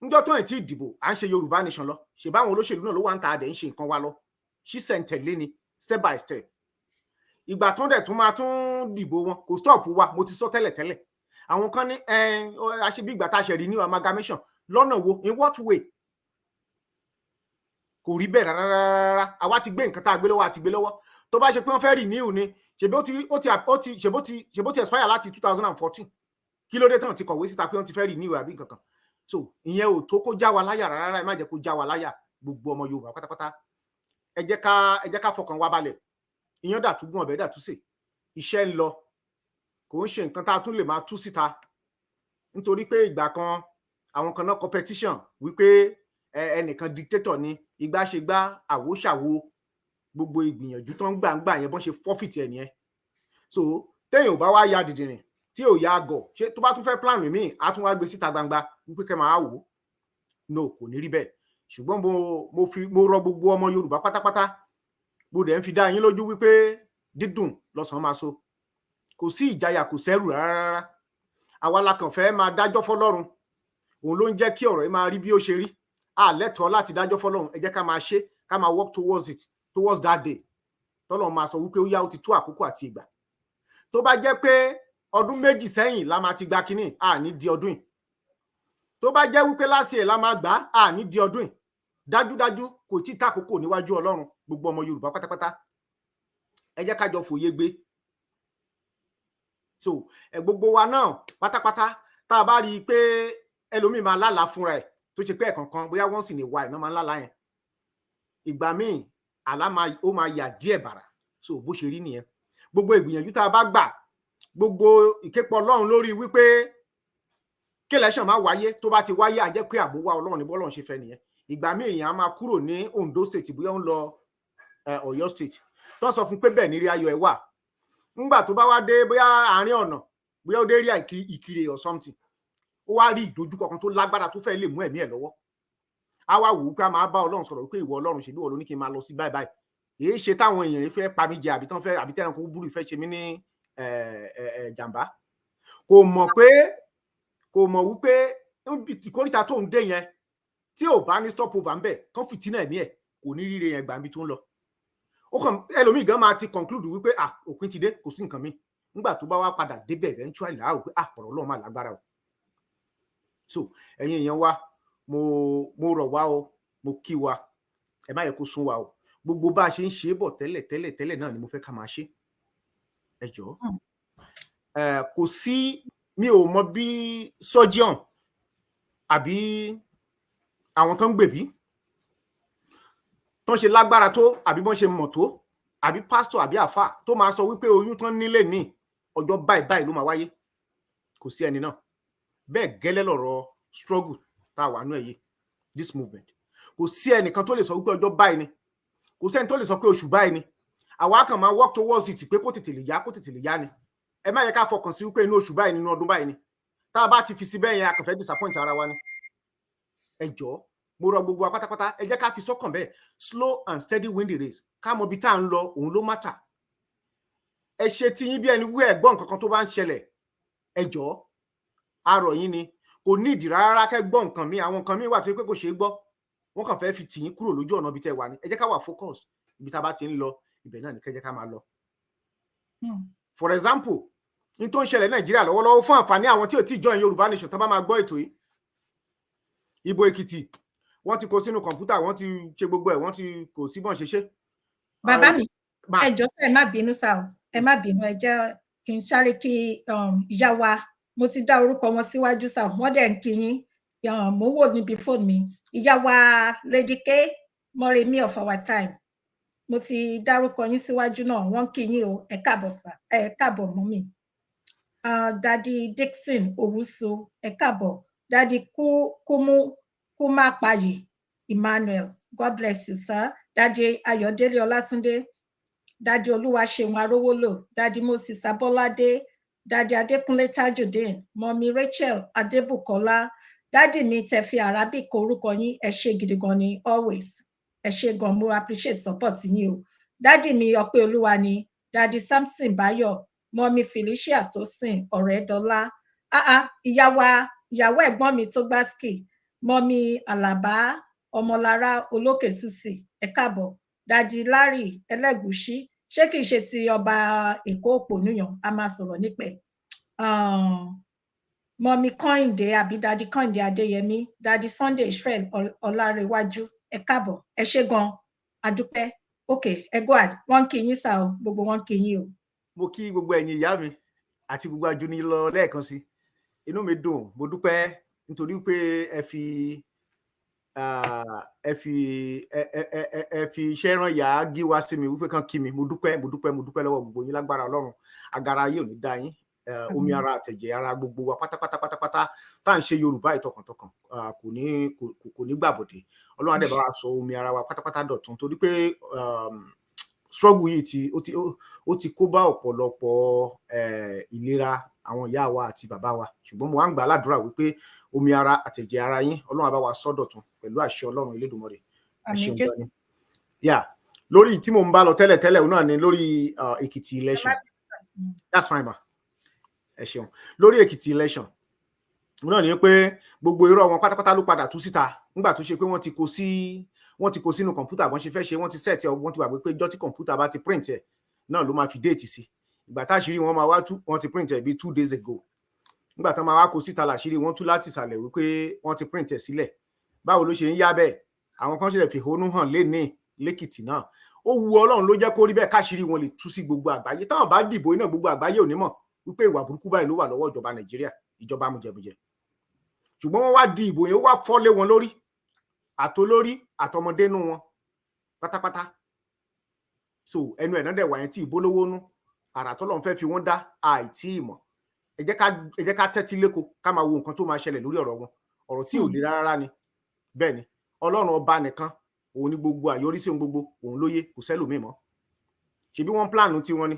níjọ́ tó ẹ̀ tí ìdìbò à ń ṣe Yorùbá nation lọ ṣe báwọn olóṣèlú náà ló wà ń ta àdẹ̀ ń ṣe nǹkan wa lọ ṣísẹ̀ntẹ̀lé ni step by step ìgbà tó ń dẹ̀ tún máa tún dìbò wọn kò stop wa mo ti sọ tẹ́lẹ̀tẹ́lẹ̀ àwọn kan ní àṣebí ìgbà tá a ṣe renew amalgamation lọ́nà wo in what way kò rí bẹ́ẹ̀ rárá àwa ti gbé nǹkan tá a gbé lọ́wọ́ àti gbé lọ́wọ́ tó bá ṣe pé wọ́n fẹ́ renew ni ṣebó ti expire láti 2014 kí ló dé tán ti kọ̀wé síta pé wọ́n ti fẹ́ renew àbí nǹkan kan so ìyẹn ò tó kó já wa láyà rárá, ẹ má jẹ́ kó já wa láyà gbogbo ọmọ Yorùbá pátápátá. Ẹ jẹ́ ká fọkàn wa balẹ̀. Iyán dàtúgùn ọbẹ̀ dàtúsè, iṣẹ́ ń lọ, kò ń ṣe nǹkan tá a tún lè máa tú síta nítorí pé ìgbà kan àwọn kan náà competition wípé ẹnìkan dictator ni, igbá ṣe gbá, àwo ṣàwo, gbogbo ìgbìyànjú tó ń gbà yẹn bọ́n ṣe forfeit ẹ̀ nìyẹn. So téèyàn ò bá wá ya dìdìrìn tí ò ya àgọ̀, ṣé tó bá tún fẹ́ plan míì á tún wá gbé síta gbangba wípé kẹ́ máa wò ó? No, kò ní rí bẹ́ẹ̀. Ṣùgbọ́n mo rọ gbogbo ọmọ Yorùbá pátápátá, mo dẹ̀ ń fi dá yín lójú wípé dídùn lọ́sàn máa so. Kò sí ìjayà, kò sẹ́rù rárá. Àwa la kàn fẹ́ máa dájọ́ fọ́lọ́run, òun ló ń jẹ́ kí ọ̀rọ̀ yìí máa rí bí ó ṣe rí. A lẹ́tọ̀ọ́ láti dájọ́ fọ́lọ́run, ẹ jẹ́ ká máa ṣe, ká máa work towards it, towards that day tọ́lọ́run máa sọ wípé ó yá, ó ti tó àkókò àti ìgbà. Tó bá jẹ́ pé ọdún 2 sẹ́yìn la máa ti gba kínní, a ní di ọdún yìí. Tó bá jẹ́ wípé last year la máa gbà, a ní di ọdún yìí. Dájúdájú kò tí ì tàkókò níwájú Ọlọ́run, gbogbo ọmọ Yorùbá pátápátá. Ẹ jẹ́ ká jọ fòye gbé. So gbogbo wa náà pátápátá tá a bá rí i pé ẹlòmíì máa lálàá fúnra ẹ̀ tó ṣe pé ẹ̀kọ̀ọ̀kan bóyá wọ́n sì ní wà iná máa ń lálàá yẹn. Ìgbà míì àlá ó máa yà díẹ̀ bàrà. So bó ṣe rí nìyẹn. Gbogbo ìgbìyànjú tá a bá gbà, gbogbo ìképọ̀ Ọlọ́run lórí wípé kí election máa wáyé, tó bá ti wáyé á jẹ́ pé àmúwá Ọlọ́run ní bọ́lọ́run ṣe fẹ́ nìyẹn. Ìgbà míì èèyàn á máa kúrò ní Ondo state bóyá ó ń lọ Ọ̀yọ́ state tó sọ fún pé bẹ́ẹ̀ ní rí ayọ̀ ẹ̀ wà. Ńgbà tó bá wá dé bóyá àárín ọ̀nà, bóyá ó dé rí Ìkirè or something, ó wá rí ìdojúkọ kan tó lágbára tó fẹ́ lè mú ẹ̀mí ẹ̀ lọ́wọ́. Á wá wò ó pé a máa bá Ọlọ́run sọ̀rọ̀ wípé ìwọ Ọlọ́run, ṣèbí ìwọ ló ní kí n máa lọ sí báyìí báyìí. Èé ṣe táwọn èèyàn fẹ́ pa mí jẹ àbí tẹ́ran kó burú ìfẹ́ ṣe mí ní jàǹbá. Kò mọ̀ wípé ìkórìtà tó ń dé yẹn tí ò bá ní stop over ń bẹ̀ kán fìtínà ẹ̀mí ẹ̀, kò ní ríre yẹn gbà níbi tó ń lọ. Ó kàn ẹlòmíì gan máa ti conclude wípé òpin ti dé, kò sí nǹkan mi. Nígbà tó bá wá padà débẹ̀ eventually á wò pé ọ̀rọ̀ Ọlọ́run máa lágbára o. So ẹ̀yin èèyàn wa, mo rọ̀ wá o, mo kí wa, ẹ má yẹ kó sún wa o. Gbogbo bá a ṣe ń ṣe é bọ̀ tẹ́lẹ̀ náà ni mo fẹ́ ká máa ṣe. Ẹ jọ̀ọ́. Kò sí, mi ò mọ bí surgeon àbí àwọn tó ń gbèbí tó ń ṣe lágbára tó, àbí bọ́n ṣe mọ̀ tó, àbí pastor àbí àfà tó máa sọ wípé oyún tán nílé ní ọjọ́ báyìí ló máa wáyé. Kò sí ẹni náà. Bẹ́ẹ̀ gẹ́lẹ́ lọ̀rọ̀ struggle tá a wà nú ẹ̀yẹ, this movement. Kò sí ẹnìkan tó lè sọ wípé ọjọ́ báyìí ni. Kò sẹ́ni tó lè sọ pé oṣù báyìí ni. Àwa kàn máa work towards it pé kó tètè lè yá ni. Ẹ má yẹ ká fọkàn sí wípé inú oṣù báyìí nínú ọdún báyìí ni. Tá a bá ti fi sí bẹ́ẹ̀ yẹn, a kàn fẹ́ disappoint ara wa ni. Ẹ jọ̀ọ́, mo rọ gbogbo wa pátápátá, ẹ jẹ́ ká fi sọ́kàn bẹ́ẹ̀, slow and steady win the race. Ká mọ ibi tá à ń lọ, òun ló matter. Ẹ ṣe tí yín bí ẹni wí ẹ̀ gbọ́ nǹkan kan tó bá ń ṣẹlẹ̀. Ẹ jọ̀ọ́, a rọ̀ yín ni, kò ní ìdí rárá kẹ́ gbọ́ nǹkan mi. Àwọn nǹkan mi wà tó yẹ pé kò ṣeé gbọ́. Wọ́n kàn fẹ́ fi tì yín kúrò lójú ọ̀nà ibi tẹ́ wà ní. Ẹ jẹ́ ká wà focus. Ibi tá a bá ti ń lọ, ibẹ̀ náà ni kẹ́ jẹ́ ká máa lọ. For example, ní tó ń ṣẹlẹ̀ Nàìjíríà lọ́wọ́lọ́wọ́ fún àǹfààní àwọn tí ò tí join Yorùbá Nation tán bá máa gbọ́ ètò yìí. Ìbò Èkìtì, wọ́n ti kó sínú kọ̀ǹpútà, wọ́n ti ṣe gbogbo ẹ̀, wọ́n ti kò sí bọ́n ṣe ṣe. Bàbá mi, ẹ jọ̀ọ́ sẹ́, ẹ má bínú sá o, ẹ má bínú, ẹ jẹ́ kí n sáré kí ìyá wa, mo ti dá orúkọ wọn síwájú sá, wọ́n dẹ̀ ń kí yín, mo wò níbi fóònù mi. Ìyá wa Lady K Moremi of our time, mo ti dárúkọ yín síwájú náà, wọ́n kí yín o, ẹ káàbọ̀ sá, ẹ káàbọ̀ mọ́mì. Daddy Dixon Owusu, ẹ káàbọ̀. Daddy Kumapayi Emmanuel, God bless you, sir. Daddy Ayọ̀délé Ọlátúndé, Daddy Olúwaṣeun Arówólò, Daddy Moses Abọ́ládé, Daddy Adékúnlé Tajudeen, Mommy Rachel Adébùkọ́lá, Daddy mi tẹ́ fi Arabic orúkọ yín, ẹ ṣé gidi gan ni always. Ẹ ṣé gan, mo appreciate support yín o. Daddy mi Ọpẹ́ Olúwa ni, Daddy Samson Báyọ̀, Mommy Felicia Tosin Ọ̀rẹ́dọ́lá. Ìyàwó ẹ̀gbọ́n mi tó gbá ski, Mommy Àlàbá Ọmọlára Olókè Susi, ẹ káàbọ̀. Daddy Larry Ẹlẹ́gùṣí, ṣé kìí ṣe ti ọba Èkó Òpònúyàn, a máa sọ̀rọ̀ nípẹ̀. Mommy Kọ́hìndé àbí Daddy Kọ́hìndé Adéyẹmí, Daddy Sunday Israel Ọlárẹ̀wájú, ẹ káàbọ̀, ẹ ṣé gan, adúpẹ́. Ok, ẹ go ahead, wọ́n kí yín sá o, gbogbo wọn kí yín o. Mo kí gbogbo ẹ̀yin ìyá mi àti gbogbo ajúni lọ lẹ́ẹ̀kan sí. Inú mi dùn, mo dúpẹ́ nítorí pé ẹ fi iṣẹ́ rán yà á gí wá sí mi wípé kàn kí mi. Mo dúpẹ́ lọ́wọ́ gbogbo yín lágbára Ọlọ́run. Agara ayé ò ní dá yín. Omi ara àtẹ̀jẹ̀ ara gbogbo wa pátápátá tá à ń ṣe Yorùbá ìtọkàntọkàn kò ní gbàbọ̀dé. Ọlọ́run á dẹ̀ bá wa sọ omi ara wa pátápátá dọ̀tun, torí pé struggle yìí ó ti kó bá ọ̀pọ̀lọpọ̀ ìlera àwọn ìyá wa àti bàbá wa, ṣùgbọ́n mo wá ń gbà ládùúrà wípé omi ara àtẹ̀jẹ̀ ara yín Ọlọ́run á bá wa sọ dọ̀tun pẹ̀lú àṣẹ Ọlọ́run Elédùmarè. Ẹ ṣeun gan ni. Lórí tí mo ń bá lọ tẹ́lẹ̀ òun náà ni lórí Èkìtì election. That's fine ma. Ẹ ṣeun. Lórí Èkìtì election náà ni pé gbogbo irọ́ wọn pátápátá ló padà tú síta nígbà tó ṣe pé wọ́n ti kó sínú kọ̀ǹpútà bọ́n ṣe fẹ́ ṣe, wọ́n ti set wọ́n ti gbàgbé pé ọjọ́ tí kọ̀ǹpútà bá ti print ẹ̀ náà ló máa fi déètì sí. Ìgbà táṣírí wọn máa wá tú, wọ́n ti print ẹ̀ bí 2 days ago. Nígbà tán máa wá kó síta làṣírí wọ́n tú láti ìsàlẹ̀ wípé wọ́n ti print ẹ̀ sílẹ̀. Báwo ló ṣe ń yá bẹ́ẹ̀? Àwọn kan ṣẹlẹ̀ fìhónú hàn lénìí lẹ́kìtì náà. Ó wu Ọlọ́run ló jẹ́ kó rí bẹ́ẹ̀ káṣírí wọn lè tú sí gbogbo àgbáyé. Táwọn bá dìbò iná gbogbo àgbáyé ò ní mọ̀ wípé ìwà burúkú báyìí ló wà lọ́wọ́ ìjọba Nàìjíríà, ìjọba mujẹmujẹ. Ṣùgbọ́n wọ́n wá di ìbò yẹn, ó wá fọ́lé wọn lórí, àtolórí àtọmọdé nú wọn pátápátá. So ẹnu ẹ̀ náà dẹ̀ wà yẹn tí ìbólówó nú, àrà tọ́lọ́run fẹ́ fi wọ́n dá àìtí ìmọ̀. Ẹ jẹ́ ká tẹ́tí léko ká máa wo nǹkan tó máa ṣẹlẹ̀ lórí ọ̀rọ̀ wọn. Ọ̀rọ̀ tí ò le rárá ni. Bẹ́ẹ̀ ni Ọlọ́run ọba nìkan òun ni gbogbo àyọrísí ohun gbogbo, òun lóye, kò sẹ́lòmíì mọ́. Ṣebí wọ́n pláànù tí wọ́n ni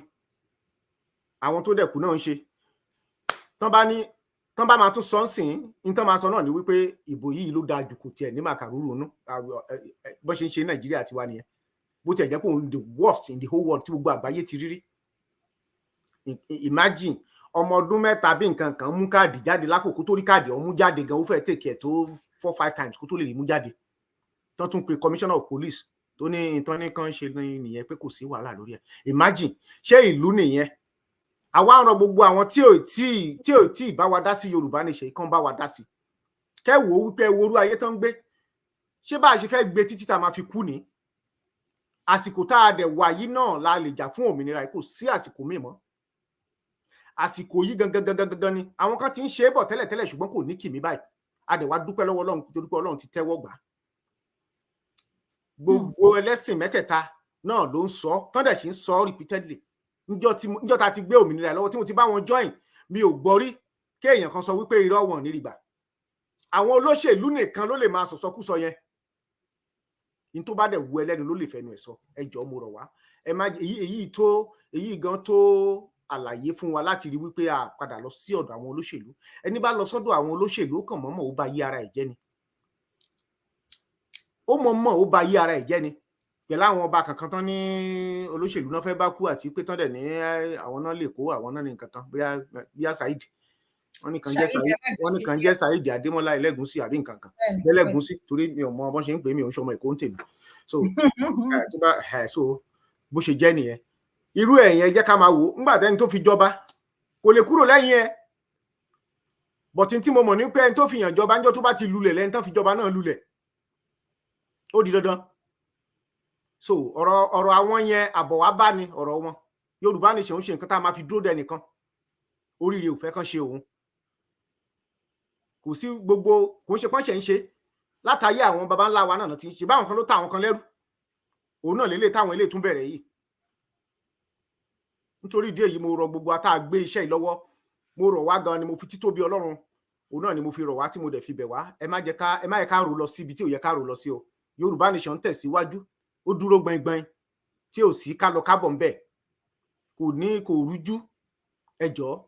àwọn tó dẹ̀kú náà ń ṣe. Tán bá máa tún sọ ń sìn ní tán máa sọ náà ni wípé ìbò yìí ló dáa jù, kò tiẹ̀ ní màkàrúrù nú bó ṣe ń ṣe Nàìjíríà tiwa nìyẹn. Bó tiẹ̀ jẹ́ pé òun the worst in the whole world tí gbogbo àgbáyé ti rírí. Imagine ọmọ ọdún mẹ́ta bí nǹkan kan mú káàdì jáde lákòókò tó rí káàdì ọ̀hún mú jáde gan, ó fẹ́ take ẹ̀ tó 4-5 times kó tó lè rí mú jáde. Tán tún pe commissioner of police tó ní ìtàn ní kan ṣe nìyẹn pé kò sí wàhálà lórí ẹ̀. Imagine ṣé ìlú nìyẹn? Àwa ń rọ gbogbo àwọn tí ò tí bá wa dá sí Yorùbá Nation kan bá wa dá sí. Kẹ́ wò ó wípé worú ayé tán gbé. Ṣé bá a ṣe fẹ́ gbé títí tá máa fi kú ni? Àsìkò tá a dẹ̀ wà yìí náà la lè jà fún òmìnira, kò sí àsìkò míì mọ́. Àsìkò yìí gangan ni àwọn kan ti ń ṣe é bọ̀ tẹ́lẹ̀ ṣùgbọ́n kò ní kìmí báyìí. A dẹ̀ wá dúpẹ́ lọ́wọ́ Ọlọ́run torí pé Ọlọ́run ti tẹ́wọ́ gbà. Gbogbo ẹlẹ́sìn mẹ́tẹ̀ẹ̀ta náà ló ń sọ, tán dẹ̀ sì ń sọ repeatedly. Níjọ́ ta ti gbé òmìnira lọ́wọ́ tí mo ti bá wọn join, mi ò gbọ́ rí kéèyàn kan sọ wípé irọ́ wọn ní rìgbà. Àwọn olóṣèlú nìkan ló lè máa sọ̀sọ́kúsọ yẹn. In tó bá dẹ̀ wu ẹlẹ́nu ló lè fẹnu ẹ̀ sọ. Ẹ jọ̀ọ́ mo rọ̀ wá. Ẹ má èyí gan tó àlàyé fún wa láti rí wípé a padà lọ sí ọ̀dọ̀ àwọn olóṣèlú. Ẹni bá lọ sọ́dọ̀ àwọn olóṣèlú ó kàn mọ̀ọ́mọ̀ ó bá yí ara ẹ̀ jẹ́ ni. Ó mọ̀ọ́mọ̀ ó bá yí ara ẹ̀ jẹ́ ni. Pẹ̀lú àwọn ọba kankan tán ní olóṣèlú náà fẹ́ bá kú àti pé tán dẹ̀ ní àwọn náà lè kó àwọn náà ní nǹkan kan bóyá Saheed. Wọ́n ní kan jẹ́ Saheed Adémọ́lá Ẹlẹ́gùúsí àbí nǹkan kan. Ẹlẹ́gùúsí torí mi ò mọ bọ́n ṣe ń pè mí ò ń ṣọmọ Èkó ń tèmi. So bó ṣe jẹ́ nìyẹn. Irú ẹ̀yẹn jẹ́ ká máa wò nígbà tẹ́ni tó fi jọba kò lè kúrò lẹ́yìn ẹ̀. Bọ̀tí tí mo mọ̀ ní pé ẹni tó fi yàn jọba níjọ́ tó bá ti lulẹ̀ lẹ́ni tán fi jọba náà lulẹ̀. Ó di dandan. So ọ̀rọ̀ àwọn yẹn àbọ̀ wá bá ní ọ̀rọ̀ wọn. Yorùbá Nation ń ṣe nǹkan tá a máa fi dúró dẹ nìkan. Oríire ò fẹ́ kán ṣe òun. Kò sí gbogbo kò ń ṣe pọ́nṣẹ̀ ń ṣe látàyé àwọn baba ńlá wa náà ti ń ṣe báwọn kan ló ta àwọn kan lẹ́rú. Òun náà lélẹ̀ táwọn eléyìí tún bẹ̀rẹ̀ yìí. Nítorí ìdí èyí mo rọ gbogbo wa tá a gbé iṣẹ́ yìí lọ́wọ́, mo rọ̀ wá gan ni mo fi títóbi Ọlọ́run òun náà ni mo fi rọ̀ wá tí mo dẹ̀ fi bẹ̀ wá. Ẹ má yẹ ká rò lọ síbi tí ò yẹ ká rò lọ sí o. Yorùbá Nation ń tẹ̀síwájú, ó dúró gbọ̀ngbọ̀n tí ò sí ká lọ kábọ̀ ń bẹ̀, kò rújú. Ẹ jọ̀ọ́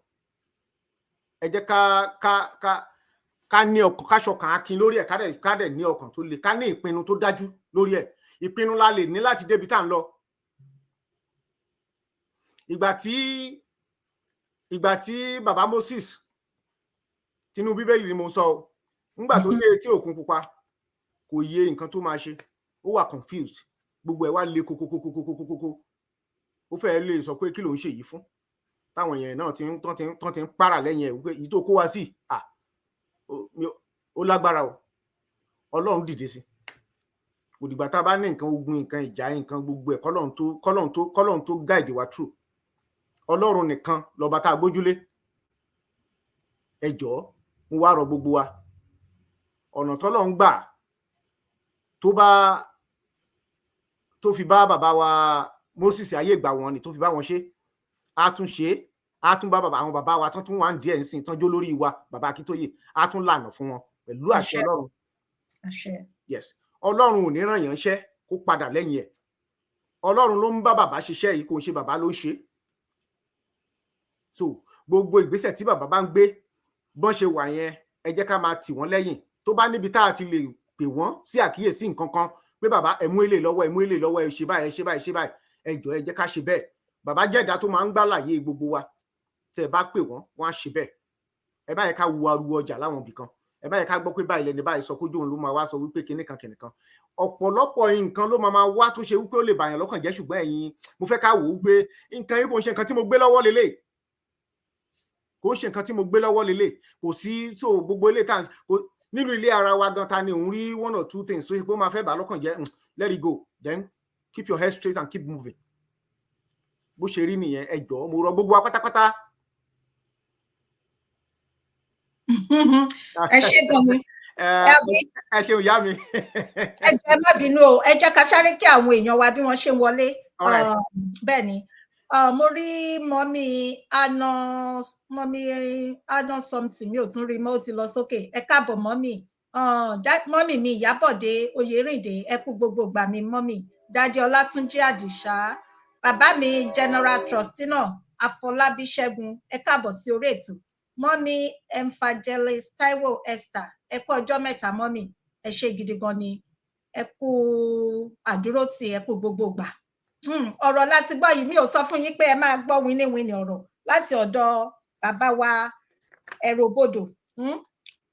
ẹ jẹ́ ká ní ọkàn, ká ṣọkàn akin lórí ẹ̀, ká dẹ̀ ní ọkàn tó le, ká ní ìpinnu tó dájú lórí ẹ̀. Ìpinnu la lè ní láti débi tá à ń lọ. Ìgbà tí bàbá Moses tinú Bíbélì ni mo sọ o, nígbà tó dé etí òkun pupa kò yé nǹkan tó máa ṣe, ó wà confused, gbogbo ẹ̀ wá le kókókókókókókó. Ó fẹ́ lè sọ pé kí ló ń ṣe yìí fún, táwọn èèyàn náà tán ti ń pààrà lẹ́yìn ẹ̀ wípé èyí tó kó wá sí ó lágbára o. Ọlọ́run dìde sí. Kò dìgbà tá a bá ní nǹkan ogun, nǹkan ìjà, nǹkan gbogbo ẹ̀ kọ́lọ́run tó guide wa through. Ọlọ́run nìkan lọ́ba tá a gbójúlé. Ẹ jọ̀ọ́ mo wá rọ gbogbo wa ọ̀nà tọ́lọ́run gbà tó fi bá bàbá wa Moses ayé ìgbà wọn ni tó fi bá wọn ṣe á tún ṣe á tún bá àwọn bàbá wa tán tún wà ń díẹ̀ ńsìn tán jó lórí wa bàbá Akíntóyè á tún lànà fún wọn pẹ̀lú àṣẹ Ọlọ́run. Yes, Ọlọ́run ò ní ràn yàn ṣẹ́ kó padà lẹ́yìn ẹ̀. Ọlọ́run ló ń bá bàbá ṣiṣẹ́ yìí, kò ń ṣe bàbá ló ń ṣe. So gbogbo ìgbésẹ̀ tí bàbá bá ń gbé bọ́n ṣe wà yẹn, ẹ jẹ́ ká máa tì wọ́n lẹ́yìn. Tó bá níbi tá a ti lè pè wọ́n sí àkíyèsí nǹkan kan pé bàbá ẹ mú èlé lọ́wọ́, ẹ mú èlé lọ́wọ́, ẹ ṣe báyìí, ẹ ṣe báyìí, ṣe báyìí, ẹ jọ̀ọ́ ẹ jẹ́ ká ṣe bẹ́ẹ̀. Bàbá jẹ́dá tó máa ń gbàlàyé gbogbo wa. Tẹ́ ẹ bá pè wọ́n, wọ́n á ṣe bẹ́ẹ̀. Ẹ bá yẹ ká wo ariwo ọjà láwọn ibì kan. Ẹ bá yẹ ká gbọ́ pé báyìí lẹni báyìí sọ kójú òun ló máa wá sọ wípé kinní kan kìnìkan. Ọ̀pọ̀lọpọ̀ nǹkan ló máa wá tó ṣe wípé ó lè bàyàn lọ́kàn jẹ́, ṣùgbọ́n ẹ̀yin mo fẹ́ ká wò ó pé nǹkan yìí kò ń ṣe nǹkan tí mo gbé lọ́wọ́ lélẹ̀. Kò ń ṣe nǹkan tí mo gbé lọ́wọ́ lélẹ̀. Kò sí so gbogbo ilé tá nínú ilé ara wa gan ta ni òun rí one or two things so pé ó máa fẹ́ bà lọ́kàn jẹ́, let it go, then keep your head straight and keep moving. Bó ṣe rí nìyẹn, ẹ jọ̀ọ́ mo rọ gbogbo wa pátápátá. Ẹ ṣé gan ni. Ẹ ṣeun ìyá mi. Ẹ jẹ́ má bínú o, ẹ jẹ́ ká sáré kí àwọn èèyàn wa bí wọ́n ṣe ń wọlé. Bẹ́ẹ̀ ni mo rí mọ́mí aná something mi ò tún rí mọ́, ó ti lọ sókè. Ẹ káàbọ̀ mọ́mí. Mọ́mí mi Ìyábọ̀dé Oyèrìndé, ẹ kú gbogbo ìgbà mi mọ́mí. Dádì Ọlátúnjí Àdìsá, bàbá mi General Trustina Afọlábí Ṣẹ́gun, ẹ káàbọ̀ sí orí ètò. Mọ́mí Evangelist Taiwo Esther, ẹ kú ọjọ́ mẹ́ta mọ́mí, ẹ ṣé gidi gan ni, ẹ kú àdúrótì, ẹ kú gbogbo ìgbà. Ọ̀rọ̀ láti gbọ́ yìí, mi ò sọ fún yín pé ẹ máa gbọ́ wíníwíní ọ̀rọ̀ láti ọ̀dọ̀ bàbá wa Ẹ̀rọ̀bodò.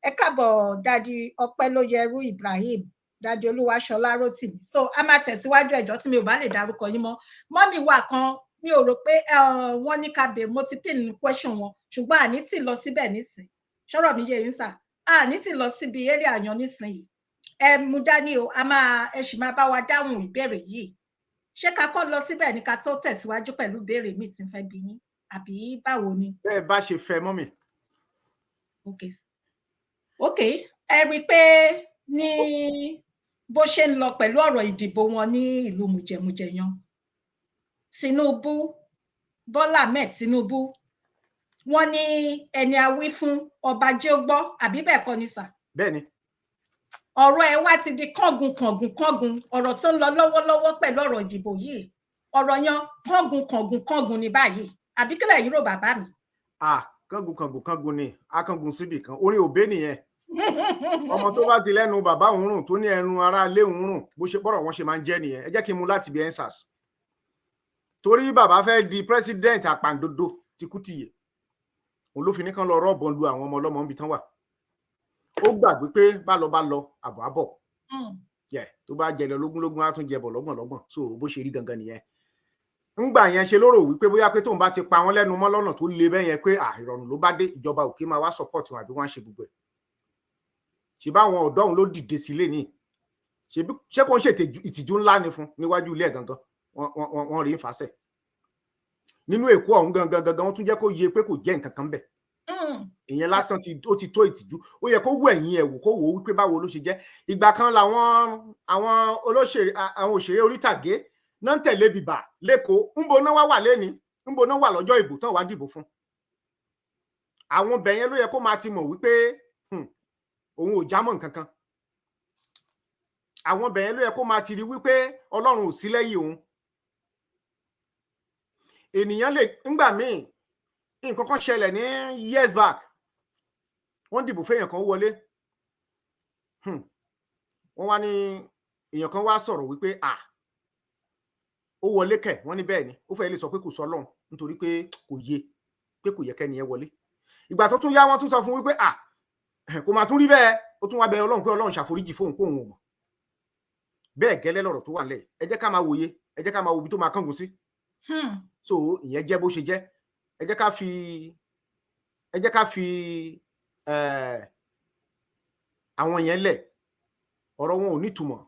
Ẹ káàbọ̀ dádì Ọpẹ́lóyẹrú Ibrahim, dádì Olúwaṣọlá Rótìmí. So a máa tẹ̀síwájú ẹjọ́ tí mi ò bá lè dárúkọ yín mọ́. Mọ́mí wa kan mi ò rò pé wọ́n ní ká bèèrè, mo ti pin question wọn, ṣùgbọ́n àní tí lọ síbẹ̀ nísìn. Ṣọ́rọ̀ mi yé yín sà, àní tí lọ síbi eré àyàn nísìnyí. Ẹ mú dání o, ẹ sì máa bá wa dáhùn ìbéèrè yìí. Ṣé ká kọ́ lọ síbẹ̀ ní ká tó tẹ̀síwájú pẹ̀lú ìbéèrè mi tí ń fẹ́ bi yín, àbí báwo ni? Bẹ́ẹ̀ bá ṣe fẹ́ mọ́mì. Ok, ẹ rí i pé ní bó ṣe ń lọ pẹ̀lú ọ̀rọ̀ ìdìbò wọn ní ìlú mùjẹ̀mùjẹ̀ yan. Tinubu, Bọ́lá Ahmed Tinubu, wọ́n ní ẹni a wí fún ọba jẹ́ ó gbọ́, àbí bẹ́ẹ̀ kọ́ ni sà? Bẹ́ẹ̀ni. Ọ̀rọ̀ ẹ wá ti di kángun ọ̀rọ̀ tó ń lọ lọ́wọ́lọ́wọ́ pẹ̀lú ọ̀rọ̀ ìdìbò yìí. Ọ̀rọ̀ yan kángun ni báyìí. Àbí kílẹ̀ yìí rò bàbá mi? Kángun ni, akángun síbì kan. Orin òbé nìyẹn. Ọmọ tó bá ti lẹ́nu bàbá òun rùn tó ní ẹnu ará ilé òun rùn, bó ṣe bọ́rọ̀ wọn ṣe máa ń jẹ́ nìyẹn. Ẹ jẹ́ kí n mú láti bí ensars. Torí bàbá fẹ́ di president àpàǹdodo ti Kútìyè, òun ló fi ní kán lọ rọ́ọ̀bọ̀n lu àwọn ọmọ ọlọ́mọ níbi tán wà. Ó gbàgbé pé bá lọ àbọ̀ àbọ̀. Tó bá jẹlẹ lógúnlógún á tún jẹbọ̀ lọ́gbọ̀n. So bó ṣe rí gangan nìyẹn. Ńgbà yẹn ṣe lóró wípé bóyá pé tóun bá ti pa wọ́n lẹ́nu mọ́ lọ́nà tó le bẹ́ẹ̀ yẹn pé ìrọ̀rùn ló bá dé, ìjọba òkè máa wá support wọn àbí wọ́n á ṣe gbogbo ẹ̀. Ṣé báwọn ọ̀dọ́ òun ló dìde sílé ní? Ṣé kò ń ṣe ìtìjú ńlá ni fún níwájú ilé ẹ̀ gangan? Wọ́n rí ń fàṣẹ. Nínú Èkó ọ̀hún gangan wọ́n tún jẹ́ kó yé pé kò jẹ́ nǹkan kan bẹ̀. Ìyẹn lásán ó ti tó ìtìjú. Ó yẹ kó wú ẹ̀yìn ẹ̀ wò kó wò ó wípé báwo ló ṣe jẹ́. Ìgbà kan làwọn òṣèré orítàgé náà ń tẹ̀lé bìbà lẹ́kọ̀ọ́. Ńbo náà wà lẹ́ni, ńbo náà wà lọ́jọ́ ìbò tán wá dìbò fún. Àwọn bẹ̀ yẹn ló yẹ kó máa ti mọ̀ wípé òun ò jámọ́ nǹkan kan. Àwọn bẹ̀ yẹn ló yẹ kó máa ti rí wípé Ọlọ́run ò sí lẹ́yìn òun. Ènìyàn lè ńgbà míì nǹkan kan ṣẹlẹ̀ ní years back, wọ́n dìbò fẹ́yàn kan wọlé, wọ́n wá ní èèyàn kan wá sọ̀rọ̀ wípé ó wọlé kẹ̀, wọ́n ní bẹ́ẹ̀ ni, ó fẹ́ lè sọ pé kò sọ Ọlọ́run nítorí pé kò yé pé kò yẹ kẹ́ni ẹ wọlé. Ìgbà tó tún yá wọ́n tún sọ fún wípé kò máa tún rí bẹ́ẹ̀, ó tún wá bẹ Ọlọ́run pé Ọlọ́run ṣàforíjì fóun kóun ò mọ̀. Bẹ́ẹ̀ gẹ́lẹ́ lọ̀rọ̀ tó wà nílẹ̀. Ẹ jẹ́ ká máa wòye, ẹ jẹ́ ká máa wo ibi tó máa kángun sí. So ìyẹn jẹ́ bó ṣe jẹ́. Ẹ jẹ́ ká fi àwọn yẹn lẹ̀, ọ̀rọ̀ wọn ò nítumọ̀.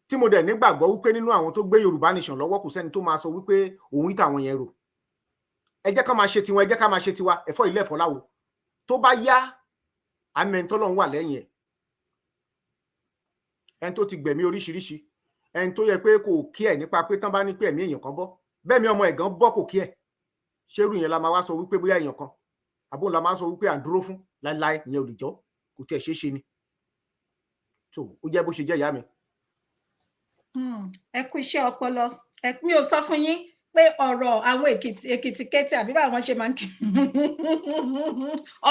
Tí mo dẹ̀ nígbàgbọ́ wípé nínú àwọn tó gbé Yorùbá Nation lọ́wọ́ kò sẹ́ni tó máa sọ wípé òun rí tàwọn yẹn rò. Ẹ jẹ́ ká máa ṣe tiwọn, ẹ jẹ́ ká máa ṣe tiwa, ẹ̀fọ́ ilé ẹ̀fọ́ láwo. Tó bá yá, àmín tọ́lọ́run wà lẹ́yìn ẹ̀. ẹni tó ti gbẹ̀mí oríṣiríṣi, ẹni tó yẹ pé kò kí ẹ̀ nípa pé tán bá ní pé ẹ̀mí èèyàn kan bọ́, bẹ́ẹ̀ mi ọmọ ẹ̀gán bọ́ kò kí ẹ̀, ṣérú yẹn la máa wá sọ wípé bóyá èèyàn kan àbóhùn la máa sọ wípé à ń dúró fún láéláé, ìyẹn ò lè jọ, kò tiẹ̀ ṣeé ṣe ni. So ó jẹ́ bó ṣe jẹ́ ìyá mi. Ẹ kú iṣẹ́ ọpọlọ, mi ò sọ fún yín pé ọ̀rọ̀ àwọn èkìtì kété àbí báwọn ṣe máa ń kí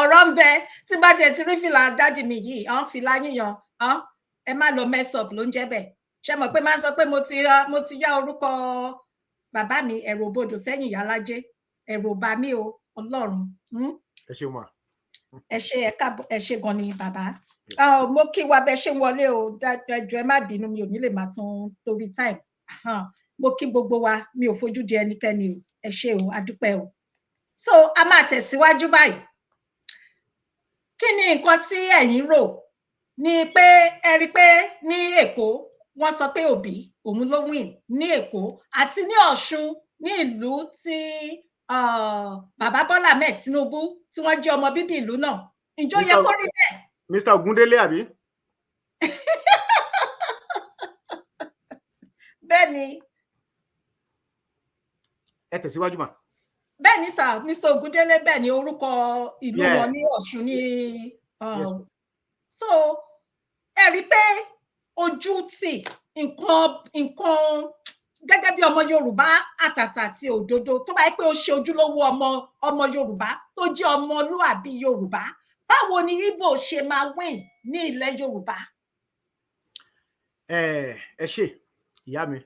ọ̀rọ̀ ń bẹ tí bá tiẹ̀ ti rí fìlà dádì mi yìí fìlà yíyan ẹ má lọ mess up ló ń jẹ́ bẹ́ẹ̀. Ṣé mọ̀ pé máa ń sọ pé mo ti yá orúkọ bàbá mi ẹ̀rù òbodò sẹ́yìn ìyálájé, ẹ̀rù ò bà mí o Ọlọ́run. Ẹ ṣe mà. Ẹ ṣe gan ni bàbá. Mo kí wa bẹ ṣe ń wọlé o, ẹjọ ẹ má bínú, mi ò ní lè máa tún torí time. Mo kí gbogbo wa, mi ò fojú di ẹnikẹ́ni o, ẹ ṣé o, adúpẹ́ o. So a máa tẹ̀síwájú báyìí. Kí ni nǹkan tí ẹ̀yin rò ni pé ẹ rí pé ní Èkó wọ́n sọ pé Òbí òun ló win ní Èkó àti ní Ọ̀ṣun, ní ìlú tí bàbá Bọ́lá Ahmed Tinubu tí wọ́n jẹ́ ọmọ bíbí ìlú náà. Ǹjọ́ yẹ kó rí bẹ́ẹ̀? Mr. Ogundele àbí? Bẹ́ẹ̀ni. Ẹ tẹ̀síwájú mà. Bẹ́ẹ̀ni sà, Mr. Ogundele bẹ́ẹ̀ ni orúkọ ìlú wọn ní Ọ̀ṣun ní. So ẹ rí pé ojú tì nǹkan gẹ́gẹ́ bí ọmọ Yorùbá àtàtà àti òdodo tó bá yẹ pé ó ṣe ojúlówó ọmọ Yorùbá tó jẹ́ ọmọlúàbí Yorùbá, báwo ni Igbo ṣe máa win ní ilẹ̀ Yorùbá? Ẹ ṣe ìyá mi,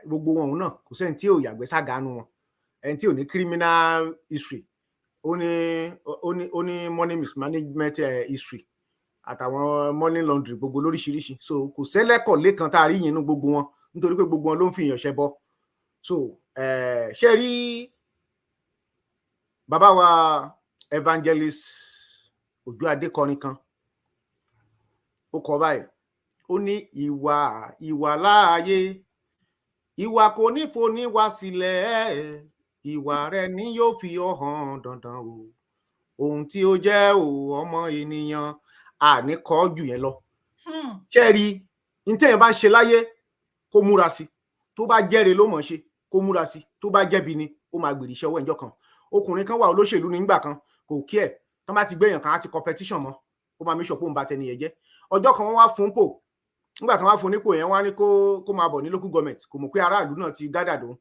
gbogbo wọn náà kò sẹ́ni tí ò yàgbẹ́ ságanu wọn, ẹni tí ò ní criminal history, ó ní money mismanagement history àtàwọn money laundry gbogbo lóríṣiríṣi. So kò sẹ́lẹ̀kọ̀ lẹ́kan tá a rí yìí nínú gbogbo wọn, nítorí pé gbogbo wọn ló ń fi èèyàn ṣẹbọ. So ṣe rí bàbá wa evangelist Òjó Adékọrin kan, ó kọ báyìí, ó ní ìwà láàyè, ìwà kò ní foni wá sílẹ̀, ìwà rẹ ni yóò fi ọ hàn dandan o, ohun tí ó jẹ́ ọmọ ènìyàn àní kọ́ jù yẹn lọ. Ṣé rí ní tẹ́yìn bá ń ṣe láyé kó múra sí, tó bá jẹ́re ló mọ̀ ṣe kó múra sí, tó bá jẹ́bi ni ó máa gbèrè iṣẹ́ ọwọ́ ìjọ kan. Ọkùnrin kan wà olóṣèlú nígbà kan, kò kí ẹ̀ tán bá ti gbé èèyàn kan á ti competition mọ́, ó máa make sure pé òun bá tẹni yẹn jẹ́. Ọjọ́ kan wọ́n wá fún pò, nígbà tí wọ́n wá fún nípò yẹn wọ́n á ní kó máa bọ̀ ní local government, kò mọ̀ pé aráàlú náà ti gádà dùn.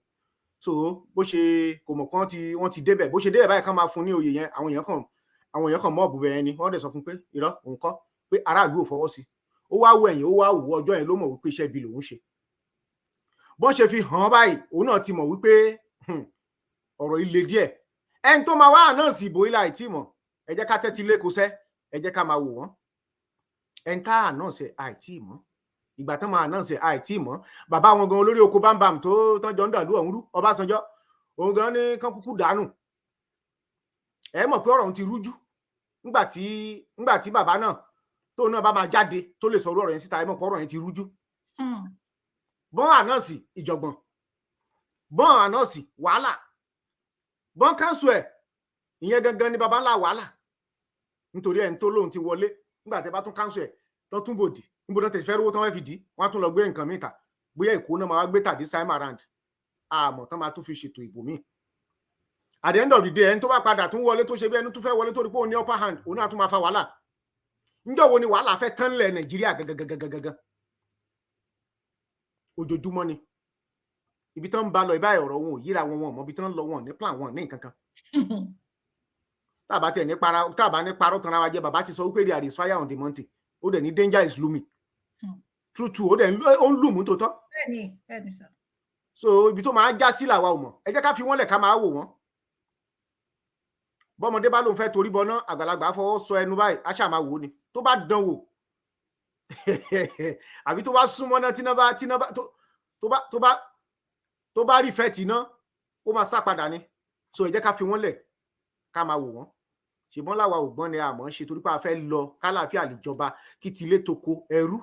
So bó ṣe kò mọ̀ pé wọ́n ti débẹ̀, bó ṣe débẹ̀ báyìí kan máa fún ní oyè yẹn, àwọn èèyàn kan mọ́ ọ̀bù bẹ̀yẹn ni wọ́n dẹ̀ sọ fún pé irọ́ òun kọ́, pé aráàlú ò fọwọ́ sí. Ó wá wo ẹ̀yìn, ó wá wò ọjọ́ yẹn ló mọ̀ wípé iṣẹ́ ibi lòun ṣe. Bọ́n ṣe fi hàn báyìí, òun náà ti mọ̀ wípé ọ̀rọ̀ ilé díẹ̀. Ẹni tó máa wá ànáàsì ìbò ilé àìtí mọ̀, ẹ jẹ́ ká tẹ́tí lé kosẹ́, ẹ jẹ́ ká máa wò wọ́n. Ẹni tá ànáàsì àìtí mọ̀, ìgbà tán máa ànáàsì àìtí mọ̀, bàbá wọn gan olórí oko bámbàm tó tán jọ ń dàlú ọ̀hún rú, Ọbásanjọ́, òun gan ní kán kúkú dànù. Ẹ mọ̀ pé ọ̀rọ̀ òun ti rújú nígbà tí bàbá náà tó náà bá máa jáde tó lè sọ̀rọ̀ ọ̀rọ̀ yẹn síta, ẹ mọ̀ pé ọ̀rọ̀ yẹn ti rújú. Bọ́n ànáàsì ìjọ̀gbọ̀n, bọ́n ànáàsì wàhálà, bọ́n káńsù ẹ̀, ìyẹn gangan ni bàbá ńlá wàhálà, nítorí ẹni tó lóun ti wọlé nígbà tẹ́ bá tún káńsù ẹ̀ tán tún bòdì, níbo náà tẹ̀sí fẹ́ rówó tán fẹ́ fi dì, wọ́n á tún lọ gbé nǹkan mìta, bóyá Èkó náà máa wá gbé tàdí time around, àmọ́ tán máa tún fi ṣètò ìbò míì. At the end of the day, ẹni tó bá padà tún wọlé tó ṣe bí ẹni tó fẹ́ wọlé tó rí pé òun ní upper hand, òun náà tún máa fa wàhálà. Ǹjọ́ wo ni wàhálà fẹ́ tán lẹ̀ Nàìjíríà gangan? Ojoojúmọ́ ni. Ibi tán ń bá lọ ìbáyìí ọ̀rọ̀ wọn ò yíra wọn mọ́, ibi tán ń lọ wọn ní plan wọn ní nǹkan kan. Tábà ní parọ́ tanra wa jẹ́, bàbá ti sọ wípé there is fire on the mountain, ó dẹ̀ ní danger is looming. True, ó dẹ̀ ń lùmú tó tọ́. Bẹ́ẹ̀ni sir. So ibi tó máa já sí làwa ò mọ̀, ẹ jẹ́ ká fi wọ́n lẹ̀ ká máa wò wọ́n. Bọ́mọdé bá lóun fẹ́ torí bọná, àgbàlagbà fọwọ́ sọ ẹnu báyìí, á ṣáà máa wò ni. Tó bá dán wò àbí tó bá súnmọ́ náà tó bá rí fẹ́ tì náà, ó máa sá padà ni. So ẹ jẹ́ ká fi wọ́n lẹ̀ ká máa wò wọ́n. Ṣèbọ́n láwa ò gbọ́n ni àmọ́ ṣe torí pé a fẹ́ lọ kálàáfíà lè jọba, kí tilé toko ẹrú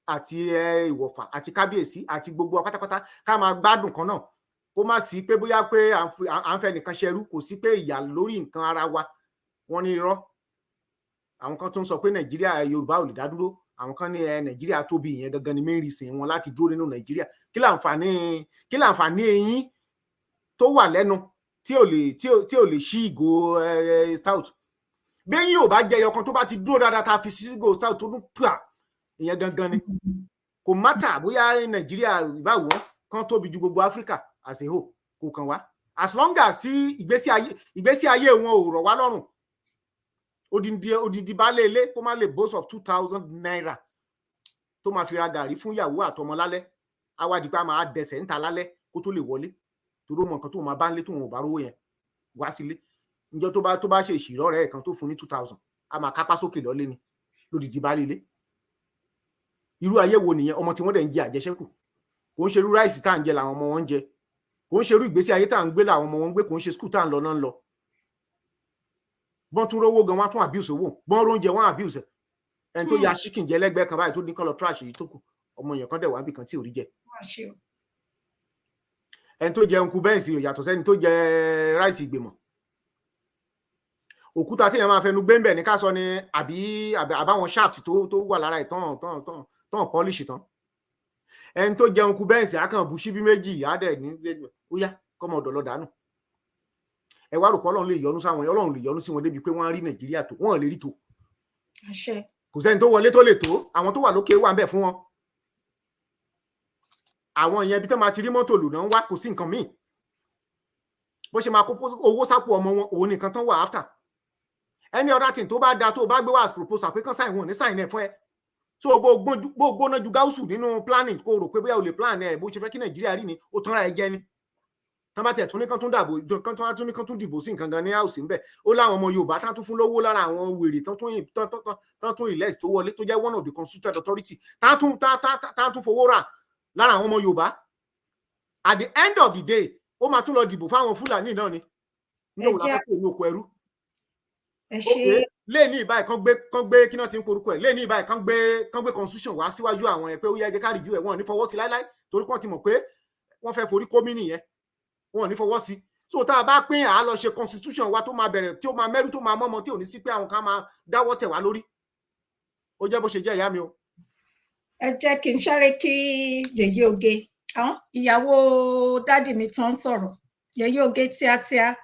àti ìwọ̀fà àti kábíyèsí àti gbogbo pátápátá ká máa gbádùn kan náà, kó má sí pé bóyá pé à ń fẹ́ nìkan ṣẹrú, kò sí pé ìyà lórí nǹkan ara wa. Wọ́n ní irọ́. Àwọn kan tó ń sọ pé Nàìjíríà Yorùbá ò lè dá dúró, àwọn kan ní Nàìjíríà tóbi, ìyẹn gangan ni main reason wọn láti dúró nínú Nàìjíríà. Kí láǹfààní eyín tó wà lẹ́nu tí ò lè ṣí ìgò stout? Bẹ́yìn ò bá jẹ ẹyọ kan tó bá ti dúró dáadáa tá a fi sí ìgò stout tó dún pà, ìyẹn gangan ni. Kò mátà bóyá Nàìjíríà ìbáwọ̀ kan tóbi ju gbogbo Áfíríkà as a whole, kò kàn wá. As long as sí ìgbésí ayé wọn ò rọ̀ wá lọ́rùn, odindi baálé ilé kó má lè boast of 2,000 naira tó máa fi ra gàrí fún ìyàwó àtọmọ lálẹ́, awádìí pé a máa dẹsẹ̀ níta lálẹ́ kó tó lè wọlé, torí ó mọ nǹkan tó máa bá ń lé tó wọn ò bá rówó yẹn wá sílé. Ǹjọ́ tó bá ṣe ìṣirò rẹ̀ kan tó fún ní 2,000, a máa kápá sókè lọ́lé ni lódìdí baálé ilé. Irú ayé wo nìyẹn? Ọmọ tí wọ́n dẹ̀ ń jẹ àjẹṣẹ́kù. Kò ń ṣe irú ráìsì tá à ń jẹ làwọn ọmọ wọn ń jẹ, kò ń ṣe irú ìgbésí ayé tá à ń gbé làwọn ọmọ wọn ń gbé, kò ń ṣe skul tá à ń lọ náà ń lọ. Bọ́n tún rówó gan wọ́n tún abuse owó, bọ́n róúnjẹ wọ́n abuse. Ẹni tó ya chicken jẹ lẹ́gbẹ̀ẹ́ kan báyìí tó ní kọ́lọ̀ trash yìí tó kù, ọmọ èèyàn kan dẹ̀ wá bí kan tí ò rí jẹ. Ẹni tó jẹ nkú bẹ́ǹsì ò yàtọ̀ sẹ́ni tó jẹ ráìsì ìgbìmọ̀. Òkúta tí èèyàn máa fẹnu gbé ń bẹ̀ ní ká sọ ni àbáwọn shaft tó wà lára ìtàn polish tán. Ẹni tó jẹ nkú bẹ́ǹsì á kàn bu síbí méjì á dẹ̀ ní ó yá kọ́mọ ọ̀dọ̀ lọ dànù. Ẹ wá rò pé Ọlọ́run lè yọ́nú sáwọn, Ọlọ́run lè yọ́nú sí wọn débi pé wọ́n á rí Nàìjíríà tó, wọ́n lè rí tó. Kò sẹ́ni tó wọlé tó lè tó, àwọn tó wà lókè wà ń bẹ̀ fún wọn. Àwọn ìyẹn ibi tó máa ti rí mọ́tò lò náà wá, kò sí nǹkan míì. Bó ṣe máa kó owó sápò ọmọ wọn, òun nìkan tán wà after. Any other thing tó bá da tó bá gbé wá as proposal pé kán sign wọn ní sign ẹ̀ fún ẹ. So bó gbóná ju gáúsù nínú planning kó rò pé bóyá o lè plan ẹ̀ bó ṣe fẹ́ kí Nàìjíríà rí ni, ó tán ra ẹ jẹ ni. Tán bá tẹ̀ tún ní kán tún dìbò sí nǹkan gan ní house ń bẹ̀. Ó láwọn ọmọ Yorùbá tán tún fún lówó lára àwọn wèrè tán tún elect tó wọlé tó jẹ́ one of the constituted authority tán tún fowó rà lára àwọn ọmọ Yorùbá. At the end of the day, ó máa tún lọ dìbò fáwọn Fúlàní náà ni. Ní òun lápapọ̀ òun oko ẹrú. Lé ní ìbáyìí kan gbé kí náà ti ń korúkọ ẹ̀. Lé ní ìbáyìí kan gbé constitution wá síwájú àwọn ẹ̀ pé ó yẹ jẹ́ ká review ẹ̀, wọ́n ní fọwọ́ sí láíláí torí wọ́n ti mọ̀ pé wọ́n fẹ́ forí kó mí nìyẹn. Wọ́n ní fọwọ́ sí. So tá a bá pín à lọ ṣe constitution wa tó máa bẹ̀rẹ̀ tí ó máa mẹ́rú tó máa mọ́mọ́ tí ò ní sí pé àwọn kan máa dáwọ́ tẹ̀ wá lórí. Ó jẹ́ bó ṣe jẹ́ ìyá mi o. Ẹ jẹ́ kí n sáré kí Yèyé Oge, ìyàwó dádì mi tán sọ̀rọ̀. Yèyé Oge tíátíá,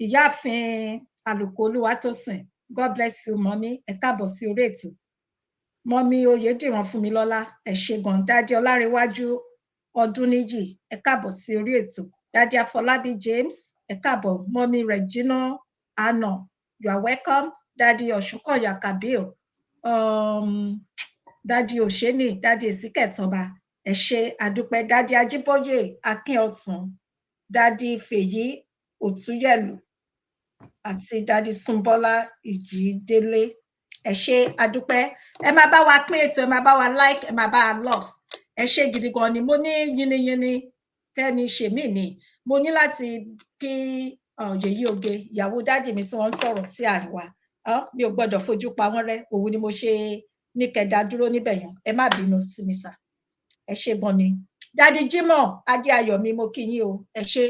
ìyáàfin Àlùkò Olúwatósìn, God bless you mọ́mí, ẹ káàbọ̀ sí orí ètò. Mọ́mí Oyèdìran Fúnmilọ́lá, ẹ ṣé gan. Dádì Ọlárewájú Ọdúnníyì, ẹ káàbọ̀ sí orí ètò. Dádì Afọlábí James, ẹ káàbọ̀. Mọ́mí Regina Anna, you are welcome. Dádì Ọ̀ṣunkànyà Kabir, dádì Òṣèní, dádì Èsìkẹ̀tọ́ba, ẹ ṣé àdúpẹ́. Dádì Ajíbóyè Akínọ̀sùn, dádì Fèyí Òtúyẹ̀lù àti dádì Súnbọ́lá Ìjídélé, ẹ ṣé àdúpẹ́. Ẹ máa bá wa pín ètò, ẹ máa bá wa like, ẹ máa bá wa love. Ẹ ṣé gidi gan ni. Mo ní yínníyínní kẹ́ni ṣèmí ni. Mo ní láti kí Yèyé Oge, ìyàwó dádì mi tí wọ́n ń sọ̀rọ̀ sí àríwá. Mi ò gbọ́dọ̀ fojú pa wọ́n rẹ́. Òun ni mo ṣe ní kẹ́dá dúró níbẹ̀ yẹn. Ẹ má bínú sí mi sà. Ẹ ṣé gan ni. Dádì Jimoh Adéayọ̀mí, mo kí yín o. Ẹ ṣé.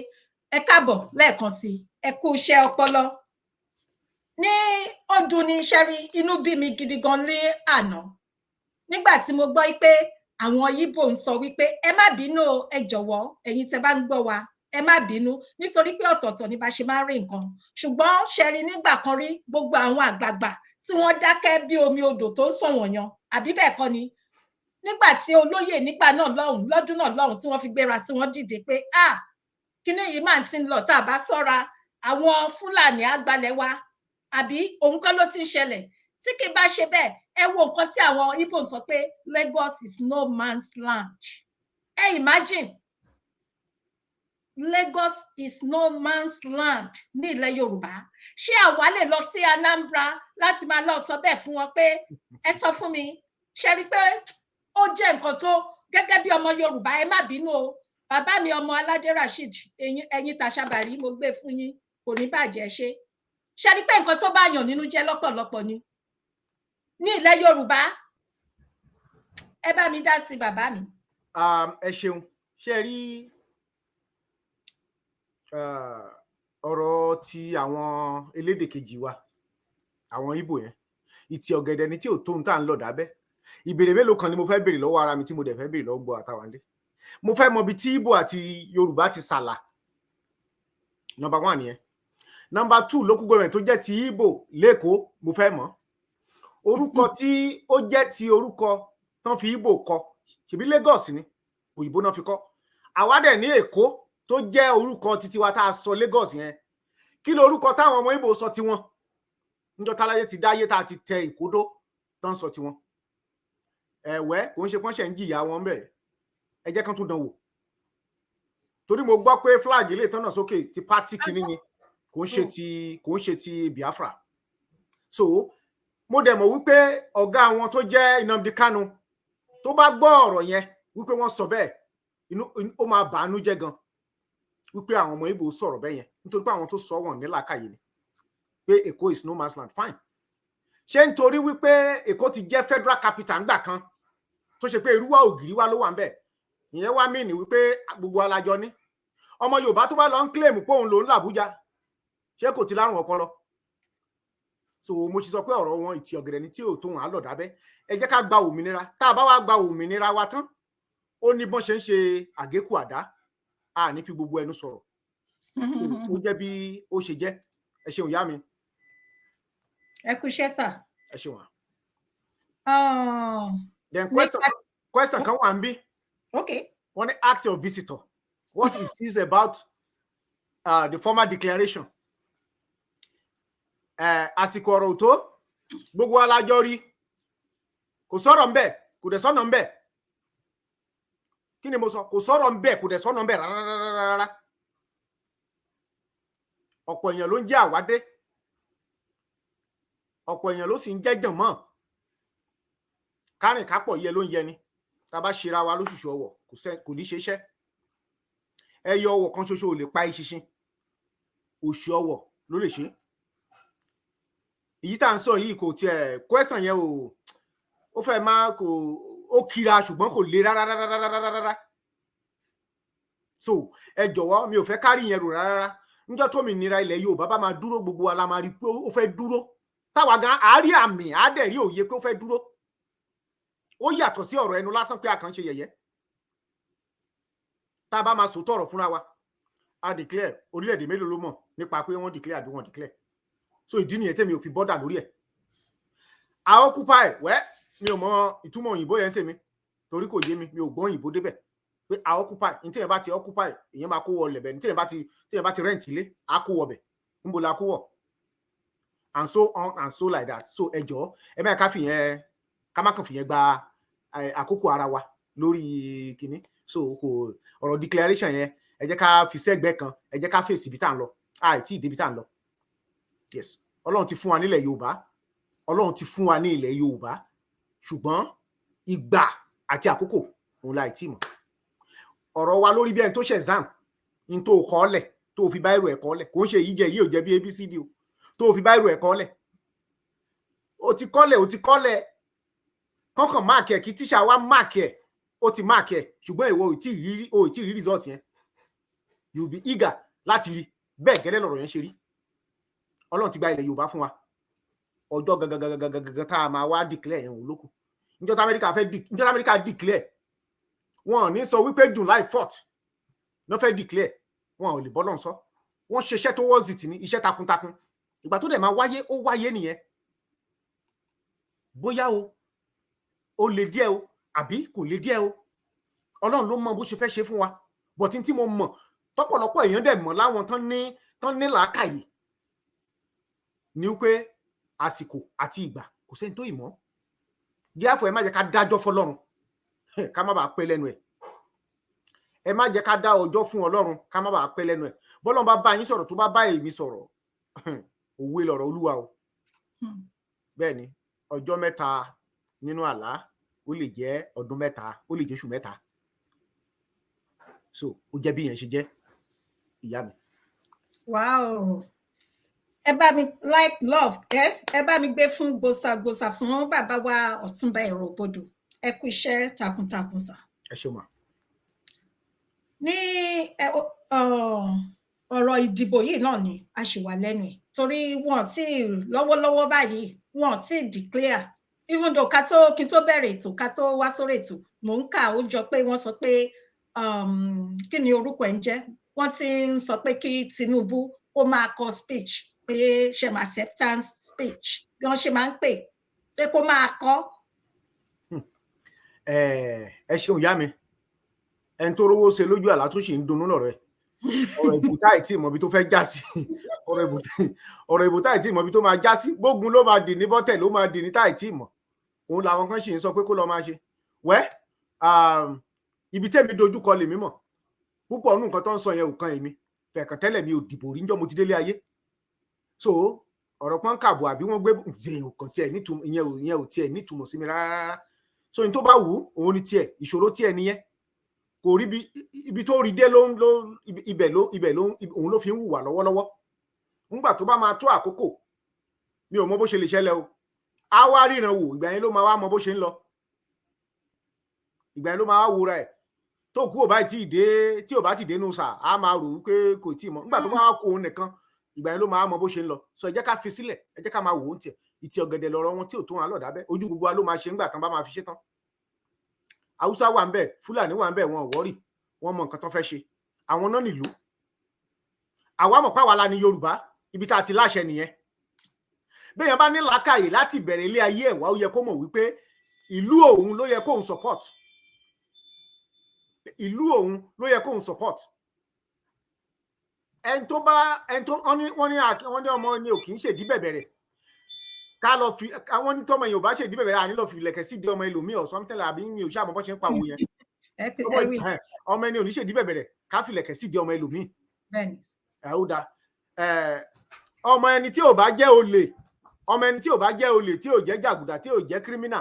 Ẹ káàbọ̀ lẹ́ẹ̀kan sí. Ẹ kú iṣẹ́ ọpọlọ. Ní ọdún ní ṣẹ́rí, inú bí mi gidi gan ní àná. Nígbà tí mo gbọ́ pé àwọn Yíbò ń sọ wípé ẹ má bínú o, ẹ jọ̀wọ́, ẹ̀yin tẹ́ bá ń gbọ́ wa, ẹ má bínú nítorí pé ọ̀tọ̀ọ̀tọ̀ ni bá ṣe máa ń rí nǹkan. Ṣùgbọ́n ṣẹ́rí nígbà kan rí gbogbo àwọn àgbààgbà tí wọ́n dákẹ́ bí omi odò tó ń sàn wọ̀nyàn, àbí bẹ́ẹ̀ kọ́ ni. Nígbà tí olóyè nígbà náà lọ́dún náà lọ́hùn tí wọ́n fi gbéra tí wọ́n dìde pé kíní yìí máa ti ń lọ tá a bá ṣọ́ra àwọn Fúlàní àgbàlẹ̀ wa, àbí òun kọ́ ló ti ń ṣẹlẹ̀. Tí kì í bá ṣe bẹ́ẹ̀, ẹ wo nǹkan tí àwọn Igbo sọ pé Lagos is no man's land. Ẹ imagine Lagos is no man's land ní ilẹ̀ Yorùbá. Ṣé àwa lè lọ sí Anambra láti máa lọ sọ bẹ́ẹ̀ fún wọn pé ẹ sọ fún mi, ṣe rí pé ó jẹ́ nǹkan tó gẹ́gẹ́ bí ọmọ Yorùbá, ẹ má bínú o. Bàbá mi ọmọ Aládé Rasheed, ẹ̀yin Tàṣàbàrí, mo gbé fún yín, kò ní bàjẹ́ ṣe. Ṣe rí pé nǹkan tó bá yàn nínú jẹ́ lọ́pọ̀lọpọ̀ ni. Ní ilẹ̀ Yorùbá, ẹ bá mi dá sí bàbá mi. Ẹ ṣeun. Ṣé rí ọ̀rọ̀ ti àwọn elédè kejì wa, àwọn Ìgbò yẹn, ìtì ọ̀gẹ̀dẹ̀ ni tí ò tó ń tà ń lọ dábẹ́. Ìbéèrè mélòó kan ni mo fẹ́ béèrè lọ́wọ́ ara mi tí mo dẹ̀ fẹ́ béèrè lọ́wọ́ gbọ́ àtàwálé. Mo fẹ́ mọ ibi tí Ìgbò àti Yorùbá ti sàlà. Number 1 nìyẹn. Number 2, local government tó jẹ́ ti Ìgbò lÉkòó mo fẹ́ mọ̀. Orúkọ tí ó jẹ́ ti orúkọ tán fi Ìgbò kọ, ṣebí Lagos ni, òyìnbó náà fi kọ. Àwa dẹ̀ ní Èkó tó jẹ́ orúkọ titi wa tá a sọ Lagos yẹn. Kí ló orúkọ táwọn ọmọ Ìgbò sọ tiwọn? Níjọ́ táláyé ti dáyé tá a ti tẹ ìkódó tán sọ tiwọn. Ẹ̀wẹ́ kò ń ṣe pọ́nṣẹ́ ń jìyà wọn bẹ́ẹ̀. Ẹ jẹ́ kán tún dán wò. Torí mo gbọ́ pé flag ilé tọ́nà sókè ti pátì kìíní ni, kò ń ṣe ti Biafra. So mo dẹ̀ mọ̀ wípé ọ̀gá wọn tó jẹ́ Nnamdi Kanu tó bá gbọ́ ọ̀rọ̀ yẹn wípé wọ́n sọ bẹ́ẹ̀, ó máa bàánú jẹ́ gan wípé àwọn ọmọ Ìgbò sọ̀rọ̀ bẹ́ẹ̀ yẹn, nítorí pé àwọn tó sọ wọ́n ní làákàyè ni pé Èkó is no man's land. Fine. Ṣé nítorí wípé Èkó ti jẹ́ federal capital ńgbà kan tó ṣe pé Ìrúwà Ògìrì wá ló wà ń bẹ̀, ìyẹn wá mí ní wípé gbogbo alájọ ní ọmọ Yorùbá tó bá lọ ń claim pé òun lòún l'Àbújá, ṣé kò ti lárùn ọpọlọ? So mo ti sọ pé ọ̀rọ̀ wọn ìtì ọ̀gẹ̀dẹ̀ ni tí ò tó wọn á lọ dábẹ́. Ẹ jẹ́ ká gba òmìnira. Tá a bá wá gba òmìnira wa tán, ó ní bọ́n ṣe ń ṣe àgékù àdá, a ní fi gbogbo ẹnu sọ̀rọ̀. So ó jẹ́ bí ó ṣe jẹ́. Ẹ ṣeun ìyá mi. Ẹ kú iṣẹ́ sà. Ẹ ṣeun. Then question kan wà ń bí. Okay. Wọ́n ní ask your visitor, what is this about the former declaration? Àsìkò ọ̀rọ̀ tó gbogbo alájọ rí, kò sọ̀rọ̀ ń bẹ̀, kò dẹ̀ sọ̀nà ń bẹ̀. Kí ni mo sọ? Kò sọ̀rọ̀ ń bẹ̀, kò dẹ̀ sọ̀nà ń bẹ̀ rárá. Ọ̀pọ̀ èèyàn ló ń jẹ́ àwádé, ọ̀pọ̀ èèyàn ló sì ń jẹ́ jànmọ́. Kárìn kápọ̀ yẹ ló ń yẹ ni. Tá bá ṣera wa lóṣùṣù ọwọ̀ kò ní ṣe iṣẹ́. Ẹyọ ọwọ̀ kan ṣoṣo ò lè pa ìṣinṣin, oṣù ọwọ̀ ló lè ṣe. Èyí tá ń sọ yìí kò tiẹ̀ question yẹn ó fẹ́ máa kò ó kira ṣùgbọ́n kò le rárá. So ẹ jọ̀wọ́ mi ò fẹ́ kárí yẹn rò rárá. Níjọ́ tó mìnira ilẹ̀ Yorùbá bá máa dúró, gbogbo wa la máa rí pé ó fẹ́ dúró. Táwa gan àárí àmì àádẹ́rí òye pé ó fẹ́ dúró. Ó yàtọ̀ sí ọ̀rọ̀ ẹnu lásán pé a kàn ṣe yẹ̀yẹ́. Tá bá máa sòótọ́ ọ̀rọ̀ fúnra wa, a declare orílẹ̀-èdè mélòó ló mọ̀ nípa pé wọ́n declare àbí wọ́n declare. So ìdí nìyẹn tèmi ò fi bọ́dà lórí ẹ̀. A occupy mi ò mọ ìtumọ̀ òyìnbó yẹn tèmi torí kò yé mi ò gbọ́ òyìnbó débẹ̀ pé a occupy ní tèyàn bá ti occupy èyàn máa kó wọ lẹ̀bẹ̀ ní tèyàn bá ti rent ilé á kó wọ bẹ̀ níbo la kó wọ̀ and so on and so like that. So ẹ jọ̀ọ́ ẹ bẹ́ẹ̀ ká má kàn fìyẹn gba àkókò ara wa lórí kìíní. So kò ọ̀rọ̀ declaration yẹn ẹ jẹ́ ká fi sẹ́gbẹ́ kan, ẹ jẹ́ ká fèsì ibi tá à ń lọ àìtí ìdébi tá à ń lọ. Yes, Ọlọ́run ti fún wa nílẹ̀ Yorùbá, Ọlọ́run ti fún wa ní ilẹ̀ Yorùbá, ṣùgbọ́n ìgbà àti àkókò òun láì tí mọ̀. Ọ̀rọ̀ wa lórí bí ẹni tó ṣe exam in tó kọ́lẹ̀ tó fi báírò ẹ̀ kọ́lẹ̀, kò ń ṣe yìí ò jẹ́ bí ABCD o, tó fi báírò ẹ̀ kọ́lẹ̀. O ti kọ́lẹ̀ kọ́kàn máàkì ẹ̀ kí tíṣà wá máàkì ẹ̀, ó ti máàkì ẹ̀, ṣùgbọ́n ìwọ ò tí rí result yẹn. You be eager láti rí, bẹ́ẹ̀ gẹ́lẹ́ lọ̀rọ̀ yẹn ṣe rí. Ọlọ́run ti gba ilẹ̀ Yorùbá fún wa. Ọjọ́ gangan tá a máa wá declare yẹn olóko. Níjọ́ tí Amẹ́ríkà declare, wọn ò ní sọ wípé July 4th ló fẹ́ declare, wọn ò lè bọ́ lọ́n sọ. Wọ́n ṣe iṣẹ́ tó wọ́ọ̀sì tì ní iṣẹ́ takuntakun. Ìgbà tó dẹ̀ máa wáyé, ó wáyé nìyẹn. Bóyá ó le díẹ̀ o, àbí kò le díẹ̀ o. Ọlọ́run ló mọ bó ṣe fẹ́ ṣe fún wa. But tí mo mọ̀, tọ́pọ̀lọpọ̀ èèyàn dẹ̀ mọ̀ láwọn tán ní làákàyè ní wípé àsìkò àti ìgbà kò sẹ́ni tó ìmọ̀. Díàfọ̀ ẹ má jẹ́ ká dájọ́ fọ́lọ́run ká má bàa pẹ́ lẹ́nu ẹ̀. Ẹ má jẹ́ ká dá ọjọ́ fún Ọlọ́run ká má bàa pẹ́ lẹ́nu ẹ̀. Bọ́lọ́run bá bá yín sọ̀rọ̀ tó bá bá èmi sọ̀rọ̀, òwe lọ̀rọ̀ Olúwa o. Bẹ́ẹ̀ ni, ọjọ́ mẹ́ta nínú àlá ó lè jẹ́ ọdún mẹ́ta, ó lè jẹ́ oṣù mẹ́ta. So ó jẹ́ bí yẹn ṣe jẹ́ ìyá mi. Wow. Ẹ bá mi like love ẹ bá mi gbé fún gbòsàgbòsà fún bàbá wa Ọ̀túnba Ìrọ̀bọdò. Ẹ kú iṣẹ́ takuntakun sà. Ẹ ṣé mà. Ní ọ̀rọ̀ ìdìbò yìí náà ni a ṣì wà lẹ́nu ẹ̀ torí wọn sì lọ́wọ́lọ́wọ́ báyìí wọn sì declare even though kí n tó bẹ̀rẹ̀ ètò ká tó wá sórí ètò mò ń kà ó jọ pé wọ́n sọ pé kí ni orúkọ ẹ̀ ń jẹ́ wọ́n ti ń sọ pé kí Tinubu kó máa kọ speech pé ṣe acceptance speech bí wọ́n ṣe máa ń pè pé kó máa kọ. ẹ ṣeun ìyá mi ẹni tó rówó ṣe lójú àlá tó sì ń dunnú lọ́rọ̀ ẹ̀ ọ̀rọ̀ ìbùtá ìtì ìmọ̀bí tó fẹ́ já sí ọ̀rọ̀ ìbùtá ìtì ìmọ̀bí tó máa já sí gbógun ló máa dì ní bọ́tẹ̀ ló máa dì ní táì tí ìmọ̀ òun làwọn kan sì ń sọ pé kó lọ máa ṣe wẹ́ ibi tẹ́mi dojúkọ lèmi mọ̀ púpọ̀ nù nǹkan tó ń sọ yẹn ò kan èmi fẹ̀kàn tẹ́lẹ̀ mi ò dìbò rí njọ́ mo ti délé ayé so ọ̀rọ̀ pọ́n kàbọ̀ àbí wọ́n gbé ìyẹn ò tiẹ̀ nítumọ̀ sí mi rárá so ní tó bá wù òun ni tiẹ̀ ìṣòro tiẹ̀ nìyẹn kò rí ibi tó rí dé ibẹ̀ ló òun ló fi ń hùwà lọ́wọ́lọ́wọ́ nígbà tó bá máa tó àkókò mi ò mọ bó ṣe lè ṣẹlẹ̀ o á wá ríran wò ìgbà yẹn ló máa wá mọ bó ṣe ń lọ ìgbà yẹn ló máa wá wúra ẹ̀ tó kú ò bá tí ò bá ti dénú sà á máa rò wípé kò tí ì mọ nígbà tó máa wá kó òun nìkan ìgbà yẹn ló máa mọ bó ṣe ń lọ sọ ẹ jẹ́ ká fi sílẹ̀ ẹ jẹ́ ká máa wò ó tiẹ̀ ìtì ọ̀gẹ̀dẹ̀ lọ́rọ̀ wọn tí ò tó wọn lọ́dàbẹ́ ojú gbogbo wa ló máa ṣe ńgbà tán bá máa fi ṣe tán Haúsá wà ń bẹ Fúlàní wà ń bẹ wọn ò wọ́rì wọn mọ nǹkan tó fẹ́ ṣe àwọn náà nílùú àwa mọ̀ pàwọ́ la ní Yorùbá ibi tá a ti láṣẹ nìyẹn béèyàn bá ní làákàyè láti bẹ̀rẹ̀ ilé ayé ẹ̀wá ó yẹ kó mọ̀ wípé ìlú òun ló yẹ kóun support ìlú òun ló yẹ kóun support ẹni tó wọ́n ní ọmọ ni ò kì í ṣèdí bẹ̀bẹ̀rẹ̀ ká lọ fi àwọn ní tọmọ Yorùbá ṣèdí bẹ̀bẹ̀rẹ̀ àní lọ fi ilẹ̀kẹ̀ sí di ọmọ ẹlòmíì ọ̀sán tẹ́lẹ̀ àbí mi ò ṣàmọ́ bọ́ ṣe ń pàwọ́ yẹn ọmọ ẹni ò ní ṣèdí bẹ̀bẹ̀rẹ̀ ká fi ilẹ̀kẹ̀ sí di ọmọ ẹlòmíì ẹ̀húdà ọmọ ẹni tí ò bá jẹ́ olè ọmọ ẹni tí ò bá jẹ́ olè tí ò jẹ́ jàgùdà tí ò jẹ́ kírímínà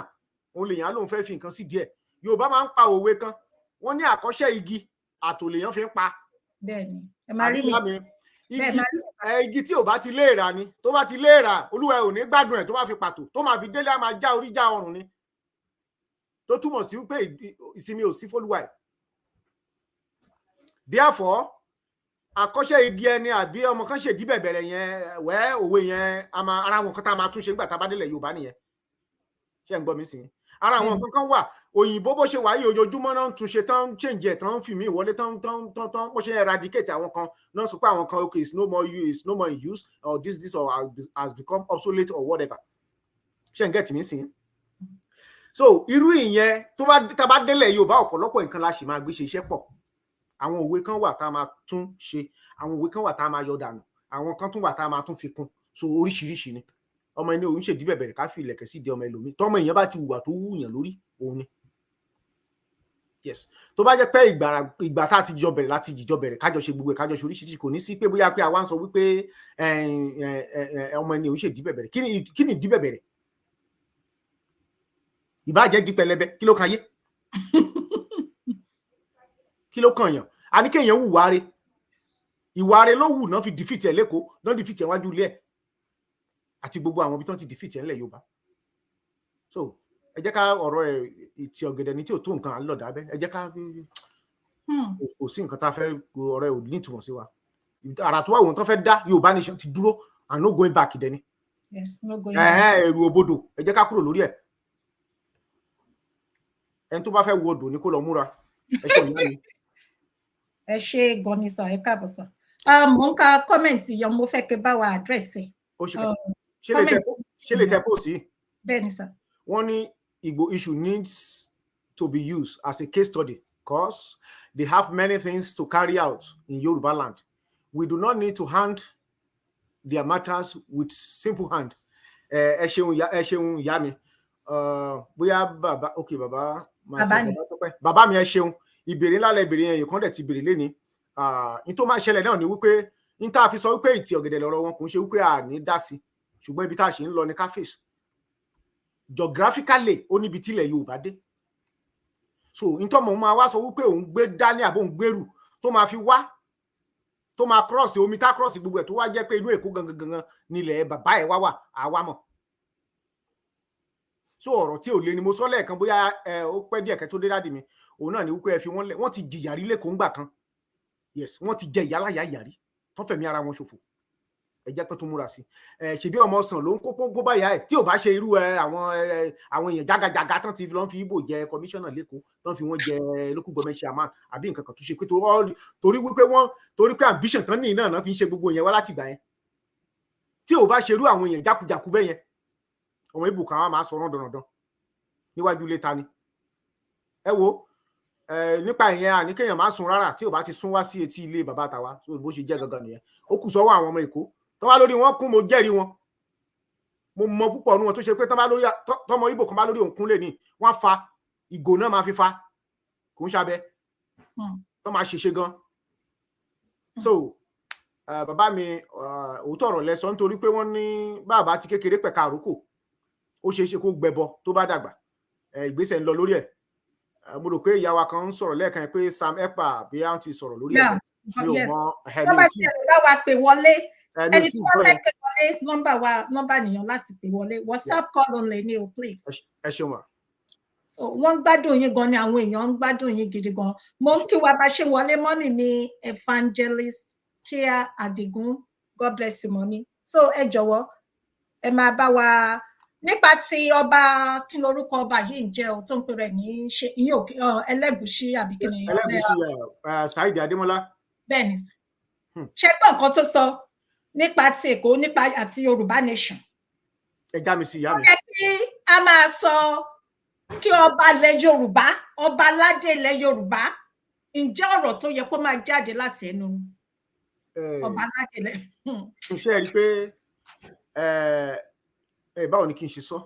òun lèèyàn lòun fẹ́ fi nǹkan sí díẹ̀ Yorùbá máa ń pa òwe kan wọ́n ní àkọ́ṣẹ́ igi àtòlèyàn fi ń pa ẹ máa rí mi igi tí ò bá ti léèrà ni tó bá ti léèrà olúwa ò ní gbádùn ẹ̀ tó bá fi pàtó tó máa fi délé á máa já orí já ọrùn ni tó túmọ̀ sí wípé ìsinmi ò sí fólúwa ẹ̀ therefore àkọ́ṣẹ́ igi ẹni àbí ọmọ kan ṣèdí bẹ̀bẹ̀rẹ̀ yẹn wẹ́ òwe yẹn ara wọn kan tá a máa tún ṣe nígbà tá a bá délẹ̀ Yorùbá nìyẹn ṣé ń gbọ́ mi sí ara àwọn nǹkan kan wà òyìnbó bó ṣe wáyé ojoojúmọ́ náà ń túnṣe tán change ẹ̀ tán fi mí ìwọlé tán bó ṣe eradicate àwọn kan náà sọ pé àwọn kan okay it's no more in use or this or has become obsolete or whatever ṣé ń get mi sí so irú ìyẹn tá a bá délẹ̀ Yorùbá ọ̀pọ̀lọpọ̀ nǹkan la ṣì máa gbé ṣe iṣẹ́ pọ̀ àwọn òwe kan wà tá a máa tún ṣe àwọn òwe kan wà tá a máa yọ dànù àwọn kan tún wà tá a máa tún fi kún so oríṣiríṣi ni ọmọ ẹni òun ṣèdí bẹ̀bẹ̀rẹ̀ ká fi ilẹ̀kẹ̀ sí di ọmọ ẹlòmíì tọmọ èèyàn bá ti hùwà tó wúyàn lórí òun ni yes tó bá jẹ́ pé ìgbà tá a ti jọ bẹ̀rẹ̀ láti jìjọ bẹ̀rẹ̀ kájọ ṣe gbogbo ẹ̀ kájọ ṣe oríṣiríṣi kò ní sí pé bóyá pé àwa ń sọ wípé ọmọ ẹni òun ṣèdí bẹ̀bẹ̀rẹ̀ kí ni ìdí bẹ̀bẹ̀rẹ̀ ìbájẹ́ di pẹlẹbẹ kí ló kan yé kí ló kàn yàn a ní kéèyàn hùwà rẹ̀ ìwà rẹ̀ ló hù náà fi defeat ẹ̀ lẹ́kọ̀ọ́ náà defeat ẹ̀ wájú ilé ẹ̀ àti gbogbo àwọn ibi tó ti defeat ẹ̀ ńlẹ̀ Yorùbá so ẹ jẹ́ ká ọ̀rọ̀ ẹ̀ ìtì ọ̀gẹ̀dẹ̀ ní tí ò tó nǹkan à ń lọ dábẹ́ ẹ jẹ́ ká kò sí nǹkan tá a fẹ́ ọ̀rọ̀ ẹ̀ ò ní ìtumọ̀ sí wa àrà tó wà wọ́n tó fẹ́ dá Yorùbá nation ti dúró and no going back dẹni ẹ̀rù òbodò ẹ jẹ́ ká kúrò lórí ẹ̀ ẹni tó bá fẹ́ wo odò ní kó lọ múra ẹ ṣe ìyá mi. ẹ ṣe gan-an sọ ẹ káàbọ̀ sọ mo ń ka kọ́mẹ̀ntì yan mo fẹ́ kẹ́ bá wa àdírẹ́sì. ṣe lè tẹ fóòsì. bẹ́ẹ̀ni sà. wọ́n ní Igbo issue needs to be used as a case study because they have many things to carry out in Yoruba land. We do not need to hand their matters with simple hand. ẹ ṣeun ìyá mi bóyá bàbá ok bàbá mi ẹ ṣeun ìbéèrè ńlá lẹ ìbéèrè yẹn kan dẹ̀ ti béèrè léni ní tó máa ṣẹlẹ̀ náà ni wípé ní tá a fi sọ wípé ìtì ọ̀gẹ̀dẹ̀ lọ́rọ̀ wọn kò ń ṣe wípé a ní dá sí ṣùgbọ́n ibi tá a ṣe ń lọ ní káfíìsì geographically ó níbi tílẹ̀ Yorùbá dé so nítorí mo máa wá sọ wípé òun gbé dání àbó òun gbèrú tó máa fi wá tó máa cross omi tá cross gbogbo ẹ̀ tó wá jẹ́ pé inú Èkó gangan nílẹ̀ bàbá ẹ̀ wá wà àwa mọ̀ so ọ̀rọ̀ tí ò lé ni mo sọ lẹ́ẹ̀kan bóyá ó pẹ́ díẹ̀ kẹ́ tó dé dáàdì mi òun náà ni wípé ẹ fi wọ́n lẹ̀ wọ́n ti jìyà rí lẹ́kọ̀ọ́ ńgbà kan yes wọ́n ti jẹ ìyáláyà ìyàrí tán fẹ̀mí ara wọn ṣòfò ẹ jẹ́ kó tún múra sí ṣèbí ọmọ sàn ló ń kó báyà ẹ̀ tí ò bá ṣe irú àwọn èèyàn jágajàga tán ti lọ́n fi Ìgbò jẹ kọmíṣánná lẹ́kọ̀ọ́ tán fi wọ́n jẹ local government chairman àbí nǹkan kan tó ṣe pé torí pé ambition tán ní náà fi ń ṣe gbogbo yẹn wá láti ìgbà yẹn tí ò bá ṣe irú àwọn èèyàn jákujàku bẹ́ẹ̀ yẹn ọmọ Ìgbò kan á máa sọ̀rọ̀ dandan níwájú ilé ta ni ẹ wo nípa ìyẹn àníkéèyàn máa sùn rárá tí ò bá ti sún wá sí etí ilé bàbá tàwa bó ṣe jẹ́ gangan nìyẹn ó kù sọ́wọ́ àwọn ọmọ Èkó tán bá lórí wọn kún mo jẹ́rìí wọn mo mọ púpọ̀ nínú wọn tó ṣe pé tọmọ Ìgbò kan bá lórí òǹkún lè ní wọ́n fa ìgò náà máa fi fa kò ń ṣabẹ tó máa ṣèṣe gan so bàbá mi òótọ́ ọ̀rọ̀ lẹ́sọ nítorí pé wọ́n ní bàbá ti kékeré pẹ̀ka àrókò ó ṣeé ṣe kó gbẹbọ tó bá dàgbà ìgbésẹ̀ ń lọ lórí ẹ̀ mo rò pé ìyá wa kan ń sọ̀rọ̀ lẹ́ẹ̀kan pé Sam Ekpa bí a ti sọ̀rọ̀ lórí ẹ̀ mi ò mọ tó bá ti ẹ̀rọ wa pè wọlé ẹni tí wọ́n fẹ́ pè wọlé nọ́mbà nìyàn láti pè wọlé WhatsApp call only ni o please. ẹ ṣeun wa. so wọ́n ń gbádùn yín gan ni àwọn èèyàn ń gbádùn yín gidi gan mo ń kí wa bá ṣe wọlé mọ́mì mi Evangelist Kia Adigun God bless you mọ́mì so ẹ jọ̀wọ́ ẹ máa bá wa nípa tí ọba kí lorúkọ ọba yìí ń jẹ́ ọ tó ń pè rẹ̀ ní ṣe ìyẹn òkè Ẹlẹ́gùṣí àbí kí ni Ẹlẹ́gùṣí Saidi Adémọ́lá. bẹ́ẹ̀ni ṣe gbọ́ nǹkan tó sọ nípa ti Èkó nípa àti Yorùbá nation. ẹ já mi sí ìyá mi. ó yẹ kí a máa sọ kí ọba ilẹ̀ Yorùbá ọba aládé ilẹ̀ Yorùbá ǹjẹ́ ọ̀rọ̀ tó yẹ kó máa jáde láti ẹnu ọba aládé ilẹ̀. ṣe rí i pé báwo ni kí n ṣe sọ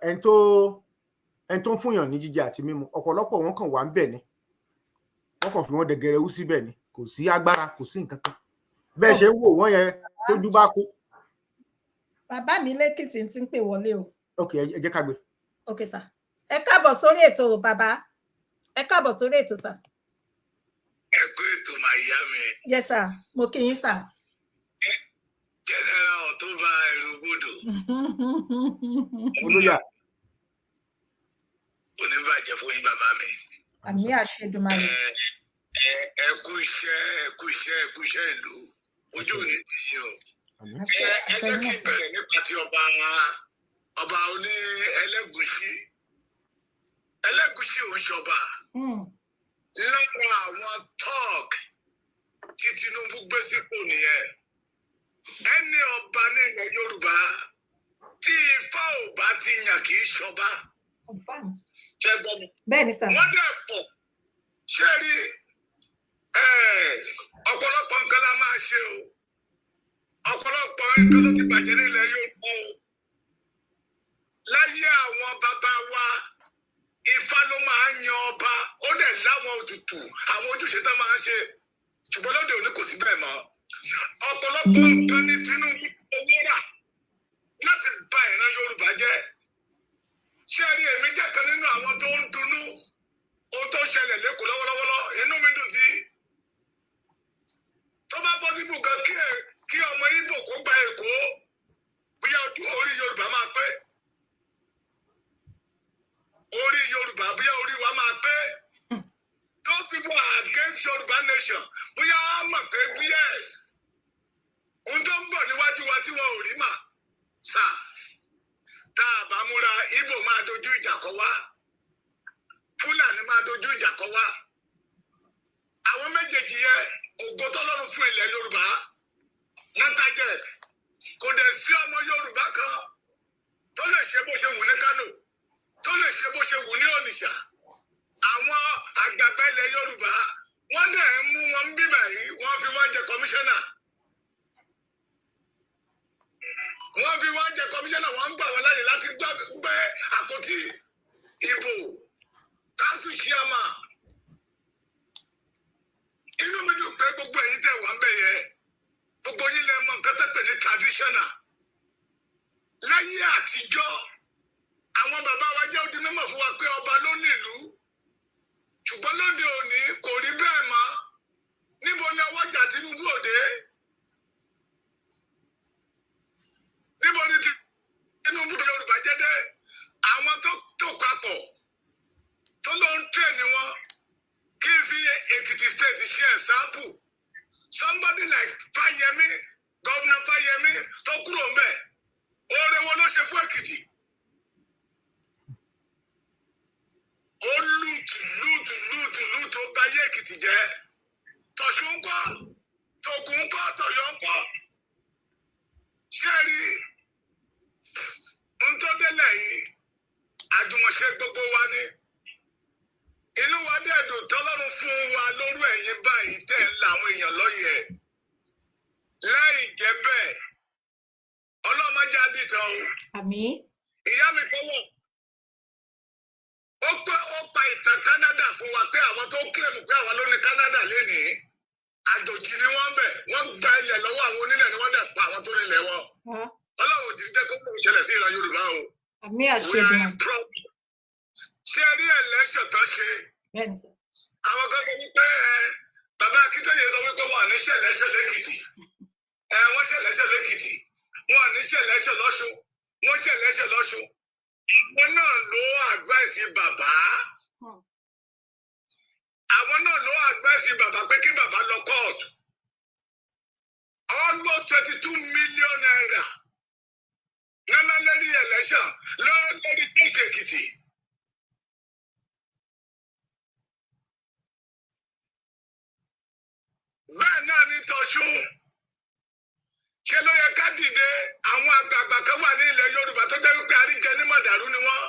ẹni tó ń fúnyàn ní jíjẹ àti mímu ọ̀pọ̀lọpọ̀ wọn kàn wá ń bẹ̀ ni wọ́n kàn fi wọ́n dẹgẹrẹ wú síbẹ̀ ni kò sí agbára kò sí nǹkan kan bẹ́ẹ̀ ṣe ń wò wọ́n yẹn tójú bá kú. bàbá mi lẹ́kìtì ti ń pè wọlé o. ok ẹ jẹ́ ká gbé. ok sir ẹ káàbọ̀ sórí ètò bàbá ẹ káàbọ̀ sórí ètò sir. ẹ kú ètò màá yá mi. yes sir mo kí yín sir. General Ọ̀túnba Ẹ̀rùgbòdò. olóyà. oníbàjẹ́ fún yín bàbá mi. àmì àṣẹdùmarè. ẹ kú iṣẹ́ ìlú ojú òní tì yín o. ẹ jẹ́ kí n bẹ̀rẹ̀ nípa ti ọba oní Ẹlẹ́gùṣí. Ẹlẹ́gùṣí ò ń ṣọba. lára àwọn talk tí Tinubu gbé sípò nìyẹn. ẹni ọba ní ilẹ̀ Yorùbá tí Ifá ò bá ti yàn kì í ṣọba. bẹ́ẹ̀ni sà. wọ́n dẹ̀ pọ̀ ṣé rí ọ̀pọ̀lọpọ̀ nǹkan la máa ṣe o ọ̀pọ̀lọpọ̀ nǹkan ló ti bàjẹ́ nílẹ̀ Yorùbá o láyé àwọn bàbá wa Ifá ló máa ń yan ọba ó dẹ̀ láwọn òtùtù àwọn ojúṣe tó máa ń ṣe ṣùgbọ́n lóde òní kò sí bẹ́ẹ̀ mọ́ ọ̀pọ̀lọpọ̀ nǹkan ní Tinubu owó rà láti bà ìran Yorùbá jẹ́ ṣé rí èmi jẹ́ kan nínú àwọn tó ń dunnú ohun tó ń ṣẹlẹ̀ lẹ́kọ̀ọ́ lọ́wọ́lọ́wọ́ inú mi dùn sí tó bá bọ́ síbù kan kí ọmọ Ìgbò kó gba Èkó bóyá orí Yorùbá máa pé orí Yorùbá bóyá orí wa máa pé those people are against Yorùbá nation bóyá wọ́n mọ̀ pé yes ohun tó ń bọ̀ níwájú wa tí wọn ò rí mà sà tá a bá múra Ìgbò máa dojú ìjà kọ wá Fúlàní máa dojú ìjà kọ wá àwọn méjèèjì yẹ ògo tọ́lọ́run fún ilẹ̀ Yorùbá nantajet kò dẹ̀ sí ọmọ Yorùbá kan tó lè ṣe bó ṣe wù ní Kánò tó lè ṣe bó ṣe wù ní Onitsha àwọn àgbàgbà ilẹ̀ Yorùbá wọ́n dẹ̀ ń mú wọn bíbà yìí wọ́n fi wọ́n jẹ kọmíṣánná wọ́n ń gbà wọ́n láyè láti gbé àpótí ìbò káńsù ṣíàmà inú mi dùn pé gbogbo ẹ̀yin tẹ́ wà ń bẹ̀ yẹ gbogbo yín lẹ mọ nǹkan tẹ́ pè ní traditional láyé àtijọ́ àwọn bàbá wa jẹ́ odi mímọ̀ fún wa pé ọba ló ní ìlú ṣùgbọ́n lóde òní kò rí bẹ́ẹ̀ mọ́ níbo ni ọwọ́jà Tinubu òde níbo ni Tinubu Yorùbá jẹ́ dé àwọn tó papọ̀ tó ló ń tẹ̀ ní wọn kí n fi Èkìtì state ṣe ẹ̀sáàpù àjùmọ̀ṣe gbogbo wa ni. Inú wa dẹ̀ dùn tọ́lọ́run fún wa lóru ẹ̀yin báyìí tẹ̀ ń la àwọn èèyàn lọ́yẹ̀. Láì jẹ́ bẹ́ẹ̀, ọlọ́mọdé àdìtàn o. Àmín. Ìyá mi tọ́wọ̀. Ó pa ìtàn Canada fún wa pé àwọn tó kílẹ̀mù pé àwọn ló ní Canada lénìí. Àjòjì ni wọ́n bẹ̀. Wọ́n gba ilẹ̀ lọ́wọ́ àwọn onílẹ̀ ni wọ́n dẹ̀ pa àwọn tó nílẹ̀ wọn. Ọlọ́run ò jí jẹ́ kó kò ṣẹlẹ̀ sí ìran Yorùbá o. Àmín àṣẹ We are ìdùnnú. in problem. Ṣé ẹ rí election tó ṣe? Bẹ́ẹ̀ni sir. Àwọn kan sọ wípé bàbá Akíntayé sọ wípé wọn ò ní ṣẹlẹ́ṣẹ̀ lẹ́kìtì. Wọ́n ṣẹlẹ́ṣẹ̀ lẹ́kìtì. Wọn ò ní ṣẹlẹ́ṣẹ̀ lọ́ṣun. Wọ́n ṣẹlẹ́ṣẹ̀ lọ́ṣun. Àwọn náà ló advice bàbá. Àwọn náà ló advice bàbá pé kí bàbá lọ court. Almost 22 million naira. Nana lórí election lórí tẹ̀sí Èkìtì. Bẹ́ẹ̀ náà ní tọ́ṣún. Ṣé ló yẹ ká dìde àwọn àgbààgbà kan wà ní ilẹ̀ Yorùbá tó jẹ́ wípé àríjẹ ní mọ̀dàrú ni wọ́n.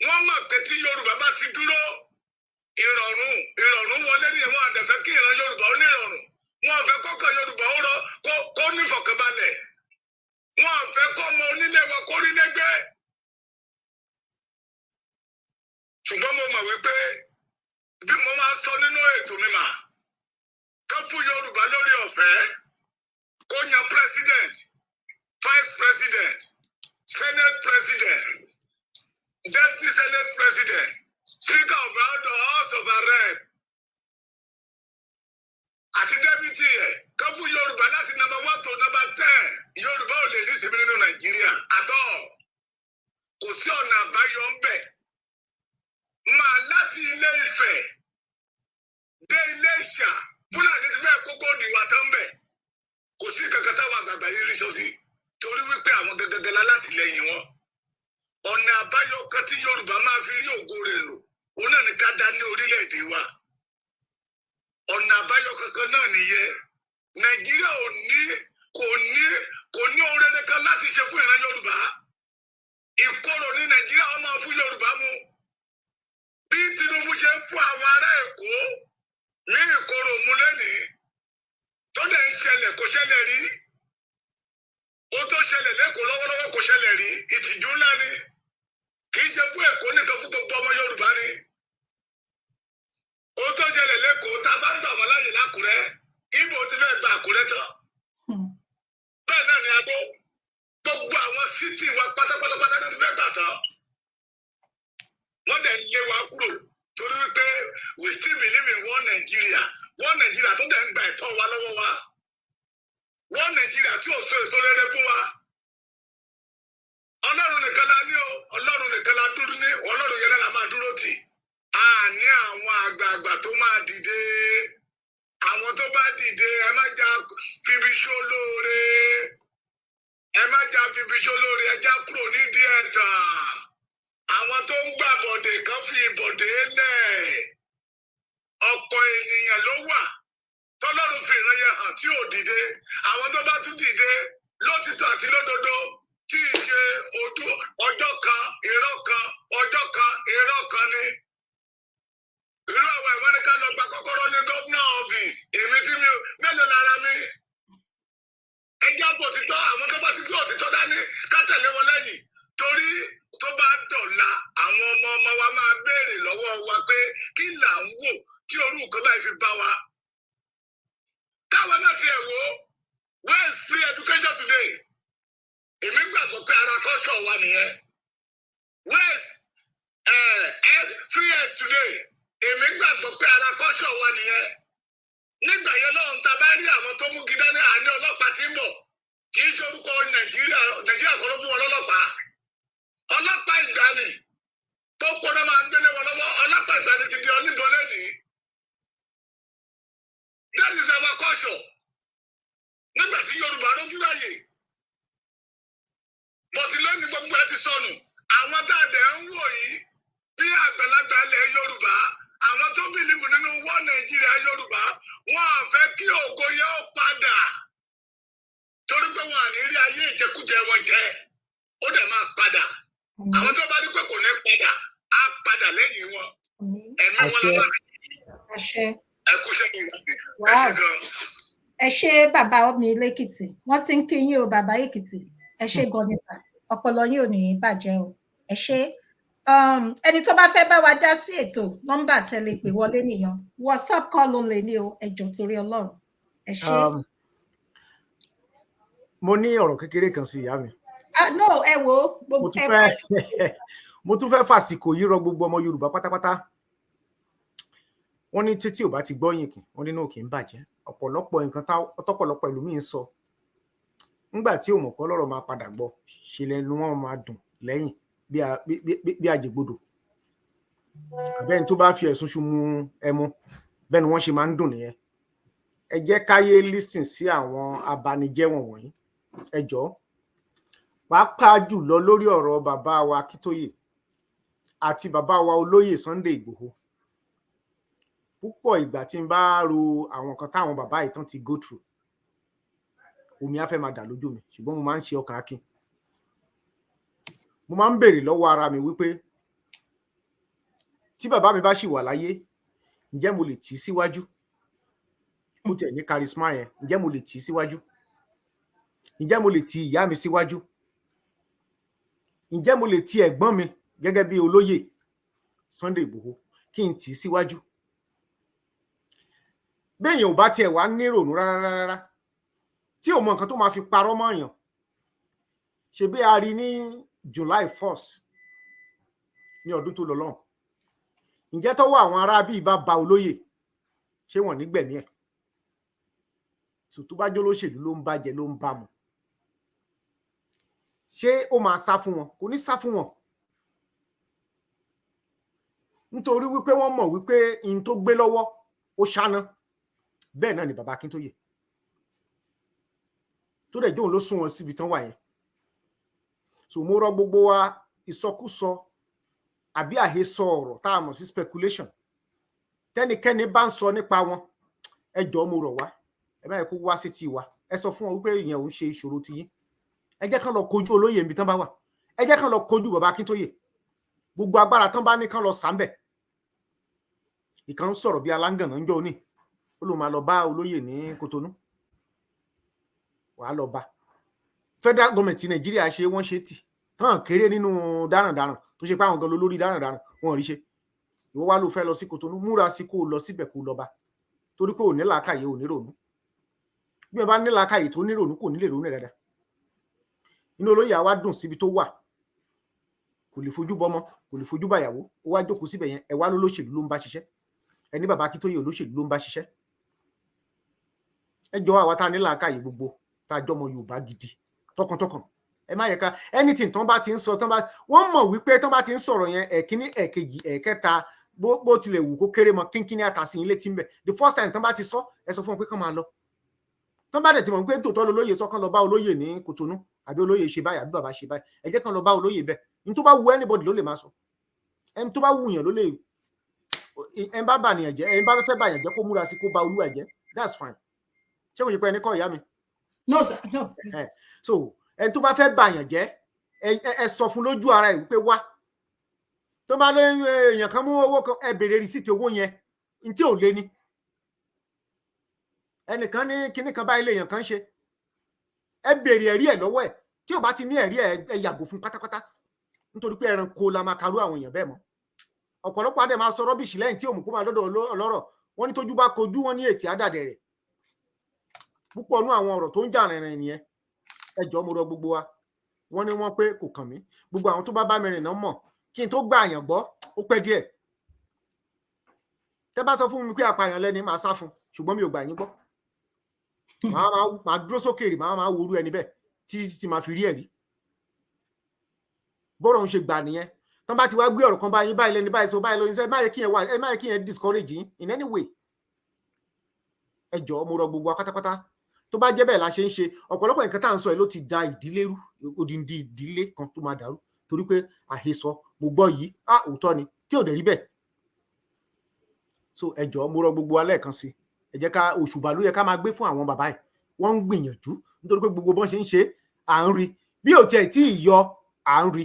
Wọ́n mọ̀ pé tí Yorùbá bá ti dúró ìrọ̀rùn wọlé ní ìwọ̀n àdẹ̀fẹ́ kí ìran Yorùbá ó ní ìrọ̀rùn. Wọ́n fẹ́ kọ́kọ́ Yorùbá ó rọ kó ní ìfọ̀kànbalẹ̀. Wọ́n fẹ́ kọ́ ọmọ onílé wa kó rí lẹ́gbẹ́. Ṣùgbọ́n mo mọ̀ wípé bí mo máa ń sọ nínú ètò mi mà, ká fún Yorùbá lórí ọ̀fẹ́ kó yan president, vice president, senate president, deputy senate president, speaker of the house of rep àti deputy ẹ̀ ká fún Yorùbá láti number 1 to number 10. Yorùbá ò lè ní ìsinmi nínú Nàìjíríà àtọ́. Kò sí ọ̀nà àbáyọ ń bẹ̀. Máa láti Ilé Ifẹ̀ dé Ilé Ìṣà, Fúlàní ti fẹ́ kókó dìwà tán bẹ̀. Kò sí kankan táwọn àgbààgbà yìí rí sọ́sí torí wípé àwọn gẹ́gẹ́ látìlẹ́yìn wọn. Ọ̀nà àbáyọ kan tí Yorùbá máa fi rí ògo rẹ̀ lò, òun náà ní ká dá ní orílẹ̀-èdè wa. Ọ̀nà àbáyọ kankan náà nìyẹn. Nàìjíríà kò ní ohun rere kan láti ṣe fún ìran Yorùbá. Ìkorò ní Nàìjíríà ó máa fún Yorùbá mu. Bí Tinubu ṣe ń fún àwọn ará Èkó ní ìkorò mu lẹ́nìí, tó dẹ̀ ń ṣẹlẹ̀ kò ṣẹlẹ̀ rí. Ó tó ṣẹlẹ̀ lẹ́kọ̀ọ́ lọ́wọ́lọ́wọ́ kò ṣẹlẹ̀ rí. Ìtìjú ńlá ni. Kì í ṣe fún Èkó nìkan, fún gbogbo ọmọ Yorùbá ni. Ó tó ṣẹlẹ̀ lẹ́kọ̀ọ́ tá a bá ń gbà wọ́n láyè lákùrẹ́, Ìgbò ti fẹ́ gba Àkúrẹ́ tán. Bẹ́ẹ̀ náà ni Adó. Gbogbo àwọn sítì wa pátápátá ló ti fẹ́ gbà tán. Wọ́n dẹ̀ lé wa kúrò torí wípé we still believe in one Nigeria. One Nigeria tó dẹ̀ ń gba ẹ̀tọ́ wa lọ́wọ́ wa. One Nigeria tí ò so èso rere fún wa. Ọlọ́run nìkan la ní o. Ọlọ́run nìkan la dúró ní. Ọlọ́run yẹn náà la máa dúró tì. A ní àwọn àgbààgbà tó máa dìde. Àwọn tó bá dìde ẹ má jà fibi ṣó lóore. Ẹ má jà fibi ṣó lóore. Ẹ já kúrò nídìí ẹ̀tàn. Àwọn tó ń gbà bọ̀dé kan fi ìbọ̀dé lẹ̀. Ọ̀pọ̀ ènìyàn ló wà tọ́lọ́run fi ìran yẹn hàn tí ò dìde. Àwọn tó bá tún dìde lótìtọ́ àti lódodo tí ì ṣe ọjọ́ kan irọ́ kan, ọjọ́ kan irọ́ kan ni. Irú àwọn ẹ̀wọ́n ní ká lọ gba kọ́kọ́rọ́ ní gómìnà ọ́fíìsì. Èmi tí mi ò mélòó lára mi. Ẹjẹ́ àpò òtítọ́ àwọn tó bá ti gbé òtítọ́ dání ká tẹ̀lé wọn lẹ́yìn. Torí tó bá dọ̀la àwọn ọmọ wa máa béèrè lọ́wọ́ wa pé kí là ń wò tí orú nǹkan báyìí fi bá wa. Káwọn náà tiẹ̀ wò ó, where is free education today? Èmi gbàgbọ́ pé ara kọ́sọ̀ wa nìyẹn. Where is free ed today? Èmi gbàgbọ́ pé ara kọ́sọ̀ wa nìyẹn. Nígbà yẹn lọ́hùn tá a bá rí àwọn tó mú gidá ní àní ọlọ́pàá tí ń bọ̀. Kì í ṣe orúkọ Nàìjíríà kọ́ ló fún wọn lọ́lọ́pàá. Ọlọ́pàá ìgbàanì tó kóná máa ń gbélé wọn lọ́wọ́. Ọlọ́pàá ìgbàanì ti di oníbọn lẹ́nìí. That is our culture. Nígbà tí Yorùbá lójú láyè. Bọ̀tí lónìí gbogbo ẹ ti sọnù. Àwọn tá a dẹ̀ ń wò yìí bí àgbàlagbà ilẹ̀ Yorùbá. Àwọn tó bìlìbù nínú wọ́n Nàìjíríà Yorùbá. Wọ́n á fẹ́ kí ògo yẹn ó padà. Torí pé wọn à ní rí ayé ìjẹkújẹ wọn jẹ. Ó dẹ̀ máa padà. àwọn tó bá ní pé kò ní padà á padà lẹ́yìn wọn ẹ̀mí wọn lọ́wọ́ àṣẹ ẹ kú sẹ́yìn ìgbàgbé ẹ ṣe gan. ẹ ṣé bàbá mi lẹ́kìtì wọ́n ti ń kí yín o bàbá èkìtì ẹ ṣé gan ni sà ọpọlọ yín ò ní bàjẹ́ o ẹ ṣé ẹni tó bá fẹ́ bá wa dá sí ètò nọ́mbà tẹ́lẹ̀ pé wọlé nìyẹn WhatsApp call only ní o ẹ jọ̀ọ́ torí Ọlọ́run ẹ ṣé. mo ní ọ̀rọ̀ kékeré kan sí ìyá mi. no ẹ wo gbogbo mo tún fẹ́ fàsìkò yìí rọ gbogbo ọmọ Yorùbá pátápátá wọ́n ní títí ò bá ti gbọ́yìn kì wọ́n nínú òkè ń bàjẹ́ ọ̀pọ̀lọpọ̀ nǹkan tọ́pọ̀lọpọ̀ ẹlòmíín sọ nígbà tí òmò kọ́ lọ́rọ̀ máa padà gbọ́ ṣe lẹ́nu wọn máa dùn lẹ́yìn bí àjẹgbodò àbẹ́ni tó bá fi ẹ̀sùn ṣu mu ẹmu bẹ́ẹ̀ ni wọ́n ṣe máa ń dùn nìyẹn ẹ jẹ́ káyé lísìn sí àwọn abanijẹ́ wọ̀nyí ẹ jọ̀ọ́ pàápàá jùlọ lórí ọ̀rọ̀ bàbá wa Akíntóyè àti bàbá wa olóyè Sunday Ìgbòho púpọ̀ ìgbà tí n bá ro àwọn kan táwọn bàbá ìtàn ti go through omi á fẹ́ máa dà lójú mi ṣùgbọ́n mo máa ń ṣe ọkàn akin mo máa ń béèrè lọ́wọ́ ara mi wípé tí bàbá mi bá ṣì wà láyé ǹjẹ́ mo lè tì í síwájú ó tiẹ̀ ní charisma yẹn ǹjẹ́ mo lè tì í síwájú ǹjẹ́ mo lè ti ìyá mi síwájú ǹjẹ́ mo lè ti ẹ̀gbọ́n mi gẹ́gẹ́ bí olóyè Sunday Ìgbòho kí n tì í síwájú béèyàn ò bá tiẹ̀ wá nírònú rárá tí ò mọ nǹkan tó máa fi parọ́ mọ́ èèyàn ṣebí a rí ní July 1st ní ọdún tó lọ lọ́hùn ǹjẹ́ tọ́wọ́ àwọn ará bíi bá ba olóyè ṣé wọ́n nígbẹ̀mí ẹ̀ tó bá jólóṣèlú ló ń bàjẹ́ ló ń bá mu ṣé ó máa sá fún wọn kò ní sá fún wọn nítorí wípé wọ́n mọ̀ wípé in tó gbé lọ́wọ́ ó ṣáná bẹ́ẹ̀ náà ni bàbá Akíntóyè tó dẹ̀ jóun ló sún wọn síbi tán wà yẹn so mo rọ gbogbo wa ìsọkúsọ àbí àhesọ ọ̀rọ̀ tá a mọ̀ sí speculation tẹ́nikẹ́ni bá ń sọ nípa wọn ẹ jọ̀ọ́ mo rọ̀ wá ẹ má yẹ kó wá sétí wa ẹ sọ fún wọn wípé ìyẹn ò ń ṣe ìṣòro tiyín ẹ jẹ́ kán lọ kojú olóyè níbi tán bá wà ẹ jẹ́ kán lọ kojú bàbá Akíntóyè gbogbo agbára tán bá ní kán lọ sàmbẹ̀ ìkan ń sọ̀rọ̀ bí aláǹgànà ń jọ ní ó ló máa lọ bá olóyè ní Kòtónú wàá lọ bá federal government Nàìjíríà ṣe wọ́n ṣe tì tán kéré nínú darandaran tó ṣe pé àwọn gan lórí darandaran wọn rí ṣe ìwọ wá ló fẹ́ lọ sí Kòtónú múra sí kó lọ síbẹ̀ kó lọ bá torí pé ò ní làákàyè ò ní rònú bí ẹ bá ní làákàyè tó ní rònú kò ní lè ronú dáadáa inú olóyè àwa dùn síbi tó wà kò lè fojú bọmọ kò lè fojú bàyàwó ó wá jókòó síbẹ̀ yẹn ẹ wá lólóṣèlú ló ń bá ṣiṣẹ́ ẹni bàbá Akíntóyè olóṣèlú ló ń bá ṣiṣẹ́ ẹ jọ àwa tá a ní làákàyè gbogbo tá a jọmọ Yorùbá gidi tọkàntọkàn ẹ má yẹ ká anything tán bá ti ń sọ tán bá wọ́n mọ̀ wípé tán bá ti ń sọ̀rọ̀ yẹn ẹ̀kíní ẹ̀kejì ẹ̀kẹta bó tilẹ̀ wù kó kéré mọ kínkínní àtàsí ilé tí ń bẹ the first time tán bá ti sọ ẹ sọ fún wọn pé kán máa lọ tán bá dẹ̀ ti mọ̀ pé tòótọ́ lolóyè sọ kán lọ bá olóyè ní Kòtónú àbí olóyè ṣe báyìí àbí bàbá ṣe báyìí ẹ jẹ́ kán lọ bá olóyè bẹ́ẹ̀ ní tó bá wù anybody ló lè máa sọ ẹni tó bá wù yàn ló lè ẹni bá bàyàn jẹ́ ẹni bá fẹ́ bàyàn jẹ́ kó múra sí kó ba olúwa jẹ́ that's fine ṣé kò ṣe pé ẹni kọ́ ìyá mi. no sir no. so ẹni tó bá fẹ́ bàyàn jẹ́ ẹ sọ fún lójú ara ẹ̀ wípé wá tó bá lé èèyàn kan mú owó kan ẹ béèrè rìsíìtì owó yẹn ní tí ò lé ní ẹnìkan ní kinní kan báyìí lèèyàn kan ṣe ẹ béèrè ẹ̀rí ẹ̀ lọ́wọ́ ẹ̀ tí ò bá ti ní ẹ̀rí ẹ̀ yàgò fún pátápátá nítorí pé ẹranko la máa karú àwọn èèyàn bẹ́ẹ̀ mọ́ ọ̀pọ̀lọpọ̀ adé máa sọ rọ́bìṣì lẹ́yìn tí òmùkú máa lọ́dọ̀ ọlọ́rọ̀ wọ́n ní tójú bá kojú wọ́n ní ètì àdàdẹ̀ rẹ̀ púpọ̀ nú àwọn ọ̀rọ̀ tó ń jà rìnrìn nìyẹn ẹ jọ̀ọ́ mo rọ gbogbo wa wọ́n ní wọ́n pé kò kàn mí gbogbo àwọn tó bá mi rìn náà mọ̀ kí n tó gba àyàn gbọ́ ó pẹ́ díẹ̀ tẹ́ bá sọ fún mi pé apààyàn lẹ́ni máa sá fún ṣùgbọ́n mi ò gbà yín gbọ́ máa dúró sókè rè máa worú ẹni bẹ́ẹ̀ títí tí máa fi rí ẹ̀rí bọ́rọ̀ ń ṣe gbà nìyẹn tán bá ti wá gbé ọ̀rọ̀ kan báyìí báyìí lẹ́ni báyìí sọ báyìí lóyún sẹ́ ẹ má yẹ kí yẹn discourage yín in any way ẹ jọ̀ọ́ mo rọ gbogbo wa pátápátá tó bá jẹ́ bẹ́ẹ̀ la ṣe ń ṣe ọ̀pọ̀lọpọ̀ nǹkan tá à ń sọ ẹ̀ ló ti da ìdílé rú odindi ìdílé kan tó máa dàrú torí pé àhesọ mo gbọ́ yìí òótọ́ ni tí ò dẹ̀ rí bẹ́ẹ̀ so ẹ jọ̀ọ́ mo rọ gbogbo wa lẹ́ẹ̀kan sí ẹ jẹ́ ká òṣùbà ló yẹ ká máa gbé fún àwọn bàbá ẹ̀ wọ́n ń gbìyànjú nítorí pé gbogbo bọ́n ṣe ń ṣe à ń rí bí ò tiẹ̀ tí ì yọ à ń rí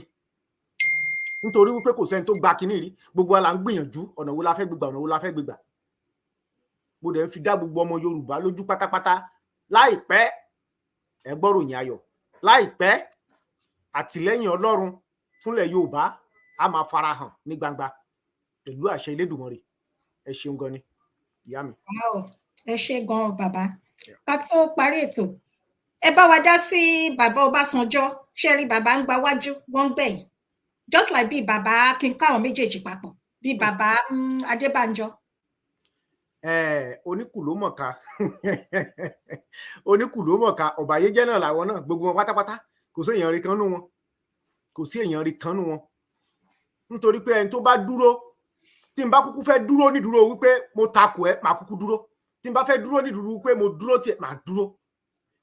nítorí wípé kò sẹ́ni tó gba kinní rí, gbogbo wa là ń gbìyànjú ọ̀nà wo la fẹ́ gbégbà, ọ̀nà wo la fẹ́ gbégbà. Mo dẹ̀ ń fi dá gbogbo ọmọ Yorùbá lójú pátápátá, láìpẹ́ ẹ gbọ́ ròyìn ayọ̀, láìpẹ́ àtìlẹ́yìn Ọlọ́run fúnlẹ̀ Yorùbá á máa farahàn ní gbangba pẹ̀lú àṣẹ Elédùmarè. Ẹ ṣeun gan ni ìyá mi. Ẹ ṣé gan bàbá. Ká tó parí ètò, ẹ bá wa dá sí bàbá Ọbásanjọ́. Ṣé rí bàbá ń gba wájú, wọ́n ń gbẹ̀yìn, just like bí bàbá kí n káwọn méjèèjì papọ̀, bí bàbá Adébánjọ. Oníkù ló mọ̀ká oníkù ló mọ̀ká, ọ̀bàyéjẹ́ náà làwọn náà, gbogbo wọn pátápátá, kò sí èèyàn rí kan nú wọn, kò sí èèyàn rí kan nú wọn. Nítorí pé ẹni tó bá dúró, tí n bá kúkú fẹ́ dúró nídúró wípé mo takò ẹ́, màá kúkú dúró. Tí n bá fẹ́ dúró nídúró wípé mo dúró tiẹ̀, màá dúró.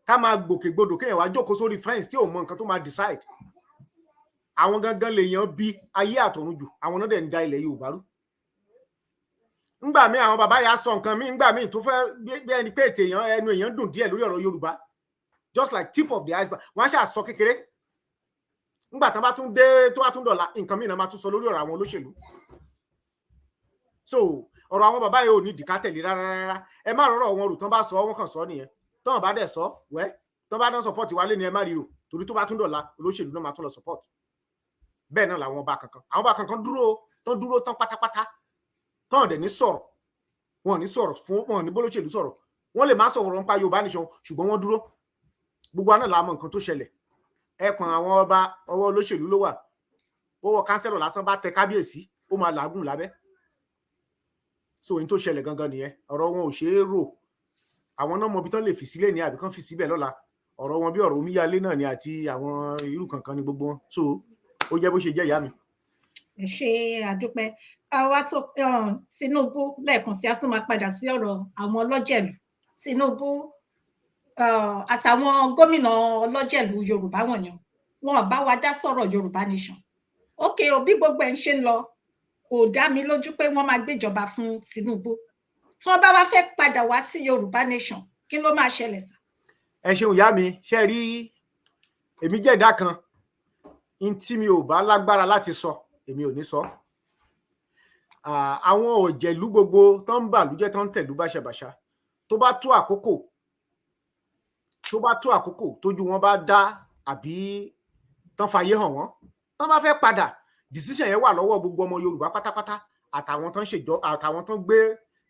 Ká máa gbòkègbodò kéèyàn wá jókòó sórí fence tí ò mọ nǹkan tó máa decide. Àwọn gangan lèèyàn bí ayé àtọ̀run jù, àwọn náà dẹ̀ ń da ilẹ̀ Yorùbá rú. Ngbà míì àwọn bàbá yà sọ nǹkan míì, ngbà míì tó fẹ́ bí ẹni pé ètè èèyàn, ẹnu èèyàn dùn díẹ̀ lórí ọ̀rọ̀ Yorùbá, just like tip of the iceberg. Wọ́n á ṣáà sọ kékeré. Ngbà tán bá tún dé, tó bá tún dọ̀la, nǹkan míì náà máa tún sọ lórí ọ̀rọ̀ àwọn olóṣèlú. So ọ̀rọ̀ àwọn bàbá yìí ò ní ìdíkà tẹ̀lé rárá. Ẹ má rọ̀rọ̀ wọn rò, tán bá sọ wọ́n kàn sọ nìyẹn. Tán bá dẹ̀ sọ wẹ́, tán bá dán support wálé ni ẹ má rí rò, torí tó bá tún dọ̀la olóṣèlú náà máa tún lọ support. Bẹ́ẹ̀ náà làwọn ọba kankan, àwọn ọba kankan dúró tán pátápátá, tán dẹ̀ ní sọ̀rọ̀, wọn ní sọ̀rọ̀ fún, wọn ní bólóṣèlú sọ̀rọ̀, wọn lè má sọ̀rọ̀ nípa Yorùbá nation, ṣùgbọ́n wọ́n dúró. Gbogbo wa náà la mọ̀ nǹkan tó ṣẹlẹ̀. Ẹ̀pọ̀n àwọn ọba ọwọ́ olóṣèlú ló wà. Owó kánsẹ́lọ̀ lásán bá tẹ kábíyèsí, ó máa làágùn lábẹ́. So ohun tó ṣẹlẹ̀ gangan nìyẹn. Ọ̀rọ̀ wọn ò ṣe é rò. Àwọn náà mọ ibi tán lè fi sílẹ̀ ní àbí kán fi síbẹ̀ lọ́la. Ọ̀rọ̀ wọn bí ọ̀rọ̀ omíyalé náà ni àti àwọn irú kankan ni gbogbo wọn. So ó jẹ́ bó ṣe jẹ́ ìyá mi. Ẹ ṣé àdúpẹ́. Àwa tó Tinubu lẹ́ẹ̀kan sí, a tún máa padà sí ọ̀rọ̀ àwọn ọlọ́jẹ̀lú. Tinubu àtàwọn gómìnà ọlọ́jẹ̀lú Yorùbá wọ̀nyẹn, wọn ò bá wa dá sọ̀rọ̀ Yorùbá nation. Okay, bí gbogbo ẹ̀ ń ṣe ń lọ, kò dá mi lójú pé wọ́n máa gbéjọba fún Tinubu. Tí wọ́n bá wá fẹ́ padà wá sí Yorùbá nation, kí ló máa ṣẹlẹ̀ sà? Ẹ ṣeun ìyá mi, ṣe rí èmi jẹ́ ẹ̀dá kan, in tí mi ò bá lágbára láti sọ, èmi ò ní sọ. Àwọn òjẹ̀lú gbogbo tán ń bàlújẹ́ tán ń tẹ̀lú báṣabàṣa, tó bá tó àkókò tójú wọn bá dá àbí tán fayé hàn wọ́n, tán bá fẹ́ padà, decision yẹn wà lọ́wọ́ gbogbo ọmọ Yorùbá pátápátá, àtàwọn tán ṣèjọ, àtàwọn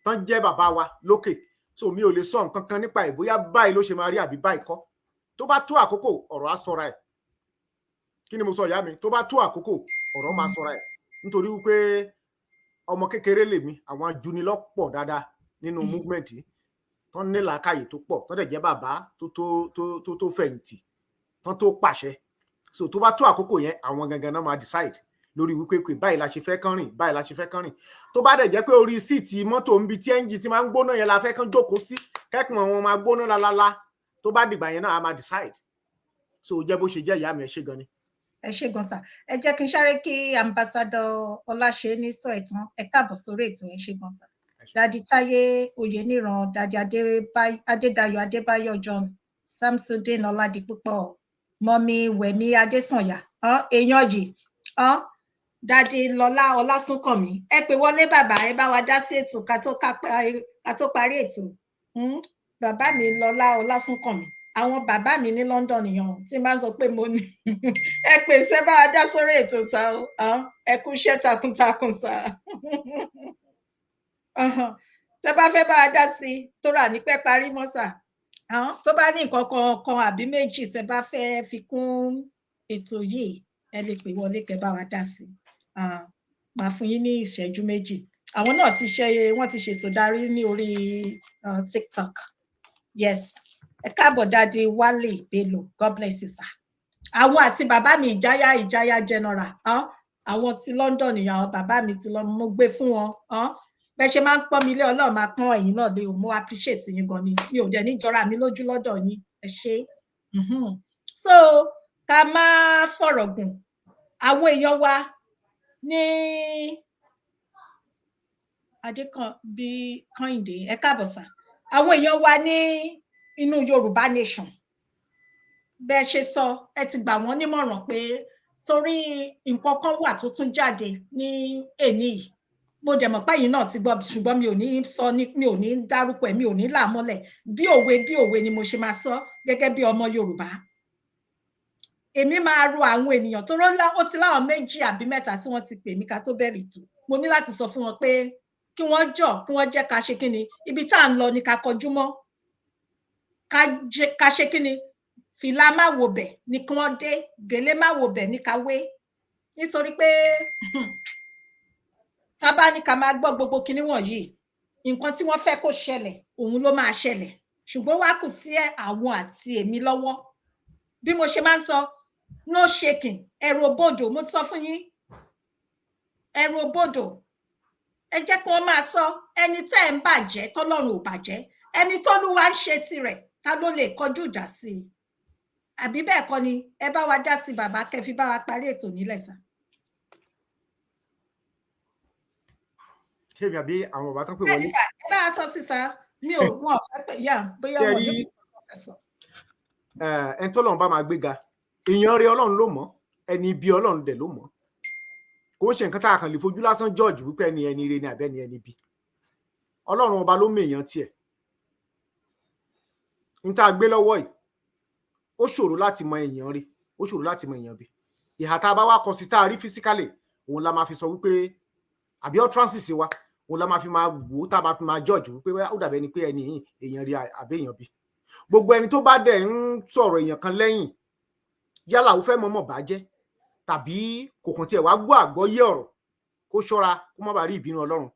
tán jẹ́ bàbá wa lókè. So mi ò lè sọ nǹkan kan nípa ẹ̀ bóyá báyìí ló ṣe máa rí àbí báyìí kọ́. Tó bá tó àkókò, ọ̀rọ̀ á sọra ẹ̀. Kí ni mo sọ ìyá mi? Tó bá tó àkókò, ọ̀rọ̀ máa sọra ẹ̀. Nítorí wípé ọmọ kékeré lèmi, àwọn ajúnilọ́pọ̀ dáadáa nínú movement yìí, tán ní làákàyè tó pọ̀, tán dẹ̀ jẹ́ bàbá tó fẹ̀yìntì, tán tó pàṣẹ. So tó bá tó àkókò yẹn, àwọn gangan náà máa decide lórí wípé pé báyìí la ṣe fẹ́ kán rìn, báyìí la ṣe fẹ́ kán rìn. Tó bá dẹ̀ jẹ́ pé orí síìtì mọ́tò ń bi tí ẹ́ńjì ti máa ń gbóná yẹn la fẹ́ kán jókòó sí, kẹ́kùn wọn máa gbóná lálálá, tó bá dìgbà yẹn náà a máa decide. So jẹ́ bó ṣe jẹ́ ìyá mi, ẹ ṣé gan ni. Ẹ ṣé gan sà. Ẹ jẹ́ kí n sáré kí ambassador Ọláṣẹ́ní sọ ìtàn. Ẹ káàbọ̀ sórí ètò. Ẹ ṣé gan sà. Dádì Táyé Oyèníran, Dádì Adédayọ̀ Adébáyọ̀ John, Samsudeen Ọládipúpọ̀, Mọ́mí Wẹ̀mí Adésànyà, èèyàn yìí, Dádì Lọlá Ọlásùnkànmí. Ẹ pè wọlé bàbá, ẹ bá wa dá sí ètò ká tó parí ètò. Bàbá mi Lọlá Ọlásùnkànmí. Àwọn bàbá mi ní London nìyẹn, tí máa ń sọ pé mo ní ẹ pèsè bá wa dá sórí ètò sá, ẹ kú iṣẹ́ takuntakun sá. Tẹ bá fẹ́ bá wa dá sí tó rà ní pẹ́ parí mọ́ sá, tó bá ní nǹkan kan àbí méjì tẹ bá fẹ́ fi kún ètò yìí, ẹ lè pè wọlé kẹ́ bá wa dá sí. Màá fún yín ní ìṣẹ́jú méjì. Àwọn náà wọ́n ti ṣètò darí ní orí TikTok. Yes. Ẹ káàbọ̀ Dádì Wálé Bello, God bless you sir. Àwọn àti bàbá mi Ìjáyà General, àwọn ti London nìyẹn, àwọn bàbá mi ti lọ, mo gbé fún wọn. Bẹ́ẹ̀ ṣe máa ń pọ́n mi lé, Ọlọ́run máa pọ́n ẹ̀yin náà lé o, mo appreciate yín gan ni, mi ò dẹ̀ ní jọra mi lójú lọ́dọ̀ yín, ẹ ṣé. So ká má fọ̀rọ̀ gùn, àwọn èèyàn wa ní Adékànbí Kẹ́hìndé, ẹ káàbọ̀ sà. Àwọn èèyàn wa ní inú Yorùbá nation, bẹ́ẹ̀ ṣe sọ, ẹ ti gbà wọ́n nímọ̀ràn pé torí nǹkan kan wà tó tún jáde ní èní yìí mo dẹ̀ mọ̀ pé yìí náà ti gbọ́ ṣùgbọ́n mi ò ní sọ mi ò ní dárúkọ ẹ̀ mi ò ní là mọ́lẹ̀ bí òwe ni mo ṣe máa sọ gẹ́gẹ́ bí ọmọ Yorùbá èmi máa ro àwọn ènìyàn tó rọ́lá ó ti láwọn 2 àbí 3 tí wọ́n ti pè mí ká tó bẹ̀rẹ̀ ètò mo ní láti sọ fún wọn pé kí wọ́n jẹ́ ká ṣe kíni ibi tá à ń lọ ni ká kọjú mọ́ ká ṣe kíni fìlà má wo bẹ̀ ni kí wọ́n dé gèlè má wo bẹ̀ ní ká wé nítorí pé tá bá ní ká máa gbọ́ gbogbo kinní wọ̀nyí nǹkan tí wọ́n fẹ́ kó ṣẹlẹ̀ òun ló máa ṣẹlẹ̀ ṣùgbọ́n wá kù sí àwọn àti èmi lọ́wọ́ bí mo ṣe máa ń sọ no shaking ẹ̀rù òbodò mo ti sọ fún yín ẹ̀rù òbodò ẹ jẹ́ kí wọ́n máa sọ ẹni tẹ́ ẹ̀ ń bàjẹ́ tọ́lọ́run ò bàjẹ́ ẹni tọ́lúwa ń ṣe tirẹ̀ ta ló lè kọjú ìjà sí i àbí bẹ́ẹ̀ kọ́ ni ẹ bá wa dá sí bàbá kẹfí bá wa parí ètò nílẹ̀ sá. ṣé mi àbí àwọn bàbá tán pè wọlé. ẹ bá a sọ sísá mi ò wọn fẹ́ pè yá bóyá wọn ní kò sọ. ẹni tó lọ́run bá máa gbéga èèyàn rẹ̀ Ọlọ́run ló mọ̀ ẹni ibi Ọlọ́run dẹ̀ ló mọ̀ kò ṣe nǹkan tá a kàn lè fojú lásán George wípé ẹni rẹ̀ ni àbẹ́ni ẹni bí Ọlọ́run ọba ló mèèyàn tiẹ̀ n tá a gbé lọ́wọ́ yìí ó ṣòro láti mọ èèyàn rí ó ṣòro láti mọ èèyàn bí ìhà tá a bá wá kọ sí tá a rí physically òun la máa fi sọ wípé àbí utterances wa òun la máa fi máa wò ó tá a máa fi máa George wípé ó dàbí ẹni pé ẹni èèyàn rí àbí èèyàn bí gbogbo ẹni tó bá dẹ̀ ń sọ̀rọ̀ èèyàn kan lẹ́yìn yálà ó fẹ́ mọ̀ọ́mọ̀ bàjẹ́ tàbí kò kàn tiẹ̀ wá gbọ́ àgbọ́yé ọ̀rọ̀ kó ṣọ́ra kó má bàa rí ìbínú Ọlọ́run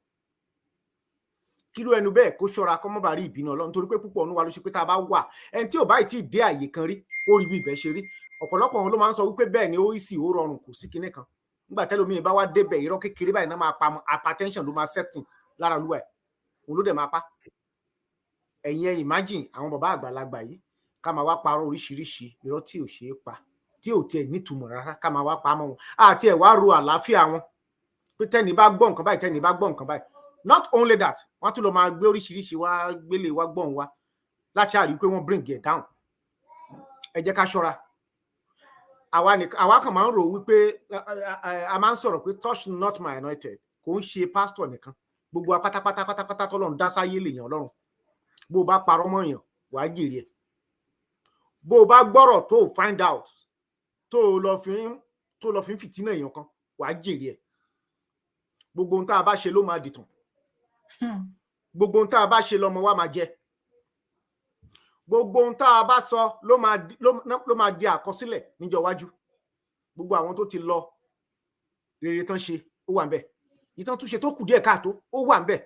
kírú ẹnu bẹ́ẹ̀ kó ṣọ́ra kó má bàa rí ìbínú Ọlọ́run torí pé púpọ̀ ọ̀nù wa ló ṣe pé tá a bá wà ẹni tí ò báyìí tí ì dé àyè kan rí ó rí bí ibẹ̀ ṣe rí ọ̀pọ̀lọpọ̀ wọn ló máa ń sọ wípé bẹ́ẹ̀ ni ó sì ó rọrùn kò sí kinní kan nígbà tẹ́lómìí bá wá débẹ̀ irọ́ kékeré báyìí náà máa pa hypertension ló máa setting lára olúwa ẹ̀ òun ló dẹ̀ máa pa ẹ̀yin ẹ̀ imagine àwọn bàbá àgbàlagbà yìí ká máa wá parọ́ oríṣiríṣi irọ́ tí ò ṣeé pa tí ò tiẹ̀ nítumọ̀ rárá ká máa wá pa mọ́ wọn àti ẹ̀ wá ro àlàáfíà wọn pé tẹ́ni bá gbọ́ nǹkan báyìí tẹ́ni bá gbọ́ nǹkan báyìí not only that wọ́n tún lọ máa gbé oríṣiríṣi wá gbélé wá gbọ́n wá láti àrí pé wọ́n bring it down ẹ jẹ́ ká ṣọ́ra àwa kan máa ń rò wípé a máa ń sọ̀rọ̀ pé touch not my anointed kò ń ṣe pastor nìkan gbogbo wa pátápátá tọ́lọ́run dá sáyé lèèyàn Ọlọ́run bó o bá parọ́ mọ́ èèyàn wàá jèrè ẹ̀ bó o bá gbọ́rọ̀ tó o find out tó lọ fi ń fìtínà èèyàn kan wàá jèrè ẹ̀ gbogbo ohun tá a bá ṣe ló máa dìtàn gbogbo ohun tá a bá ṣe lọmọ wa máa jẹ gbogbo ohun tá a bá sọ ló máa di àkọsílẹ̀ níjọ́ iwájú gbogbo àwọn tó ti lọ rere tán ṣe ó wà ńbẹ̀ ìtàn tún ṣe tó kù díẹ̀ káàtó ó wà ńbẹ̀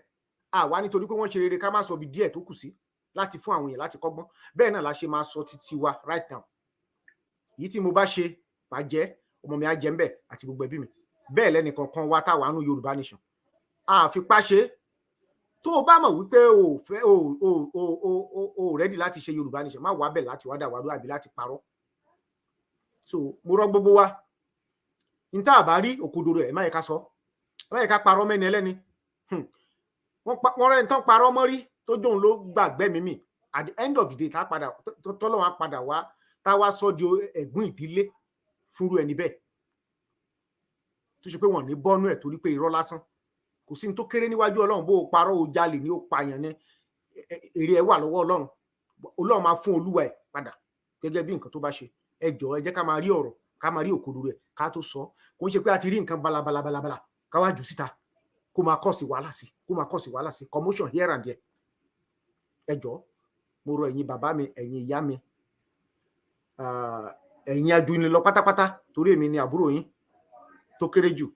àwa nítorí pé wọ́n ṣe rere ká má sọ bí díẹ̀ tó kù sí láti fún àwọn èèyàn láti kọ́gbọ́n bẹ́ẹ̀ náà la ṣe máa sọ títí wa right now yìí tí mo bá ṣe máa jẹ ọmọ mi á jẹ ńbẹ̀ àti gbogbo ẹbí mi bẹ́ẹ̀ lẹ́nìkankan wa táwa nù Yorùbá nation àfipá ṣe tó o bá mọ̀ wípé o fẹ́ o ready láti ṣe Yorùbá nation má wá bẹ̀ láti wá dàwádó àbí láti parọ́ so mo rọ gbogbo wa n tá a bá rí òkodoro ẹ̀ má yẹ ká sọ má yẹ ká parọ́ mẹ́ni ẹlẹ́ni wọ́n rẹ̀ ń tán parọ́ mọ́ rí tó jóun ló gbàgbẹ́ mímì at the end of the day tá a padà tọ́lọ́wọ́n á padà wá tá a wá sọ di ẹ̀gún ìdílé fúnrú ẹni bẹ́ẹ̀ tó ṣe pé wọ́n ní bọ́nú ẹ̀ torí pé irọ́ lásán kò sí ní tó kéré níwájú Ọlọ́run bó o parọ́ o jalè ní o pààyàn ní èrè ẹ̀ wà lọ́wọ́ Ọlọ́run máa fún olúwa ẹ̀ padà gẹ́gẹ́ bí nǹkan tó bá ṣe ẹ jọ̀ọ́ ẹ jẹ́ ká máa rí ọ̀rọ̀ ká máa rí òkodoro ẹ̀ ká tó sọ kò ń ṣe pé a ti rí nǹkan balabalabala ká wá jù síta kó máa kọ́ sí wàhálà sí commotion here and there ẹ jọ̀ọ́ mo rọ ẹ̀yin bàbá mi ẹ̀yin ìyá mi ẹ̀yin ajuni lọ pátápátá torí èmi ni àbúrò yín tó kéré jù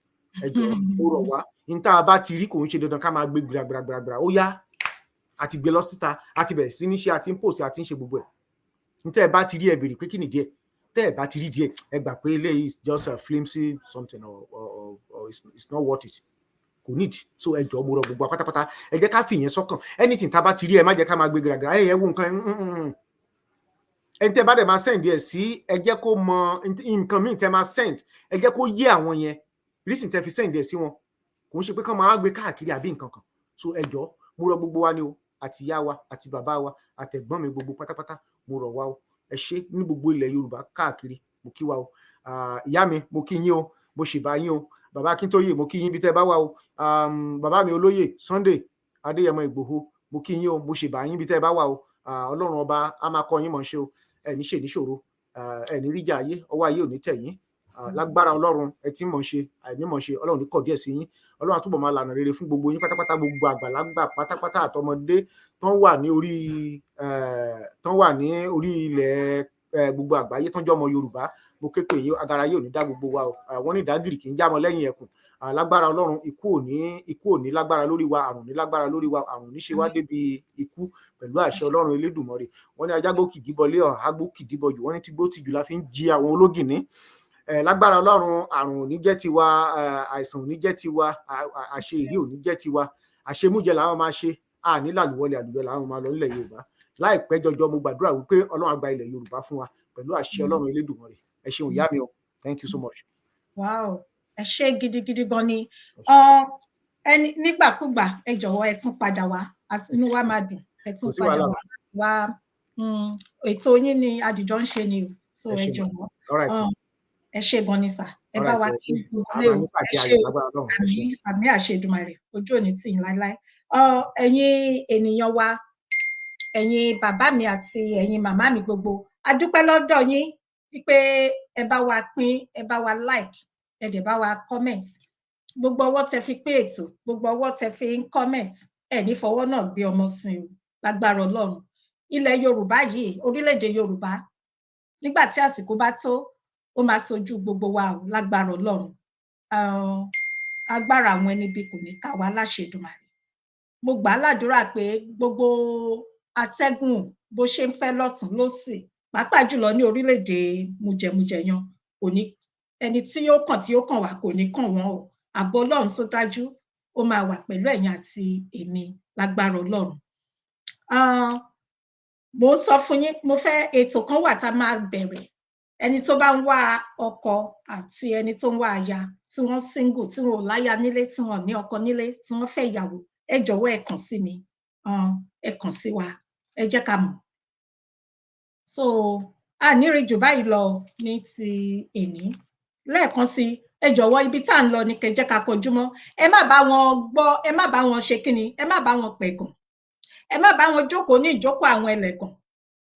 ẹ jọ̀ọ́ mo rọ̀ wá ní tá a bá ti rí kò ń ṣe dandan ká máa gbé gbìràgbìràgbìrà ó yá àti gbé lọ síta àti bẹ̀rẹ̀ sí ní ṣe àti ń post àti ń ṣe gbogbo ẹ̀ ní tẹ́ ẹ bá ti rí ẹ béèrè pé kí ni díẹ̀ tẹ́ ẹ bá ti rí díẹ̀ ẹ gbà pé eléyìí is just a flimsy something or it's not worth it kò need so ẹ jọ̀ọ́ mo rọ̀ gbogbo pátápátá ẹ jẹ́ ká fi ìyẹn sọ́kàn anything tá a bá ti rí ẹ má jẹ́ ká máa gbé gbìràgbìrà ẹ wo nǹkan ẹni tẹ́ bá dẹ̀ máa send ẹ sí ẹ jẹ́ kó mọ nǹkan míì tẹ́ máa send ẹ jẹ́ kó yé àwọn yẹn reason tẹ́ fi send ẹ sí wọn kò ń ṣe pé kán máa gbé káàkiri àbí nǹkan kan so ẹ jọ̀ọ́ mo rọ̀ gbogbo wa ni o àti ìyá wa àti bàbá wa àtẹ̀gbọ́n mi gbogbo pátápátá mo rọ̀ wá o ẹ ṣé ní gbogbo ilẹ̀ Yorùbá káàkiri mo kí wa o. Ìyá mi mo kí yín o, mo sì bá yín o. Bàbá Akíntóyè mo kí yín bí tẹ́ bá wà o. Bàbá mi olóyè Sunday Adéyẹmọ Ìgbòho mo kí yín o, mo sì bá yín bí tẹ́ bá wà o. Ọlọ́run ọba á máa kọ́ yín mọ̀ ṣe o, ẹ̀ní ṣe níṣòro, ẹ̀ní ríjà ayé, ọwọ́ ayé ò ní tẹ̀ yín. Lágbára Ọlọ́run ẹ tí mọ̀ ṣe àìní mọ̀ ṣe, Ọlọ́run ní kọ̀ díẹ̀ sí yín. Ọlọ́run àtúbọ̀ máa lànà rere fún gbogbo yín pátápátá, gbogbo àgbàlagbà pátápátá àtọmọdé tán wà ní orí ilẹ̀ gbogbo àgbáyé tán jẹ́ ọmọ Yorùbá. Mo ké pè yín, agara yóò ní dá gbogbo wa o. Wọ́n ní ìdágìrì kì í jámọ́ lẹ́yìn ẹkùn. Lágbára Ọlọ́run ikú ò ní lágbára lórí wa, àrùn ní lágbára lórí wa, àrùn ní ṣe wá débi ikú pẹ̀lú àṣẹ Ọlọ́run Elédùmarè. Wọ́n ní ajágbó kìdíbọlé ọ̀hágbó kìdíbọjù, wọ́n ní tígbó tìjú la fi ń jí àwọn ológìnní. Lágbára Ọlọ́run àrùn ò ní jẹ́ tiwa, àìsàn ò ní jẹ́ tiwa, àṣe ìrí ò ní jẹ́ tiwa, àṣemújẹ làwọn máa ṣe, àní làlùwọlé àlùyọ làwọn máa lọ nílẹ̀ Yorùbá. Láìpẹ́ jọjọ mo gbàdúrà wípé Ọlọ́run á gba ilẹ̀ Yorùbá fún wa pẹ̀lú àṣẹ Ọlọ́run Elédùmarè. Ẹ ṣeun ìyá mi o, thank you so much. Wow, ẹ ṣé gidigidi gan ni. Ẹni nígbàkúgbà ẹ jọ̀wọ́ ẹ tún padà wá, inú wa máa dùn ẹ tún padà wá. Ètò yín ni àdìjọ ń ṣe ni o, so ẹ jọ̀wọ́. Ẹ ṣé gan ni sà, ẹ bá wa kí wọlé o, ẹ ṣé o, àmì àṣẹ Èdùmàrè, ojú ò ní tì yín láéláé. Ẹ̀yin ènìyàn wa, ẹ̀yin bàbá mi àti ẹ̀yin màmá mi gbogbo, a dúpẹ́ lọ́dọ̀ yín wípé ẹ bá wa pín, ẹ bá wa like, ẹ dẹ̀ bá wa comment. Gbogbo ọwọ́ tẹ fi pín ètò, gbogbo ọwọ́ tẹ fi ń comment, ẹ ní fọwọ́ náà gbé ọmọ sin o, lágbára Ọlọ́run. Ilẹ̀ Yorùbá yìí, orílẹ̀-èdè Yorùbá, nígbà tí àsìkò bá tó, ó máa sojú gbogbo wa o, lágbára Ọlọ́run. Agbára àwọn ẹni bí kò ní ká wa láṣẹ Èdùmàrè. Mo gbà á ládùúrà pé gbogbo atẹ́gùn bó ṣe ń fẹ́ lọ́tùn lósì, pàápàá jùlọ ní orílẹ̀-èdè mùjẹ̀mùjẹ̀yan, kò ní ẹni tí yóò kàn wá kò ní kàn wọ́n o. Ààbò Ọlọ́run tó dájú ó máa wà pẹ̀lú ẹ̀yin àti èmi lágbára Ọlọ́run. Mo ń sọ fún yín, mo fẹ́ ètò kan wà tá a máa bẹ̀rẹ̀. Ẹni tó bá ń wá ọkọ àti ẹni tó ń wá aya, tí wọ́n single, tí wọn ò láya nílé, tí wọn ò ní ọkọ nílé, tí wọ́n fẹ́ ìyàwó, ẹ jọ̀wọ́ ẹ kàn sí mi, ẹ kàn sí wa, ẹ jẹ́ ká mọ̀. So a ní rí jù báyìí lọ ní ti èní. Lẹ́ẹ̀kan sí, ẹ jọ̀wọ́ ibi tá à ń lọ ni kẹ́ jẹ́ ká kọjú mọ́. Ẹ má bá wọn gbọ́, ẹ má bá wọn ṣe kíni, ẹ má bá wọn pẹ̀gàn. Ẹ má bá wọn jókòó ní ìjókòó àwọn ẹlẹ́gàn.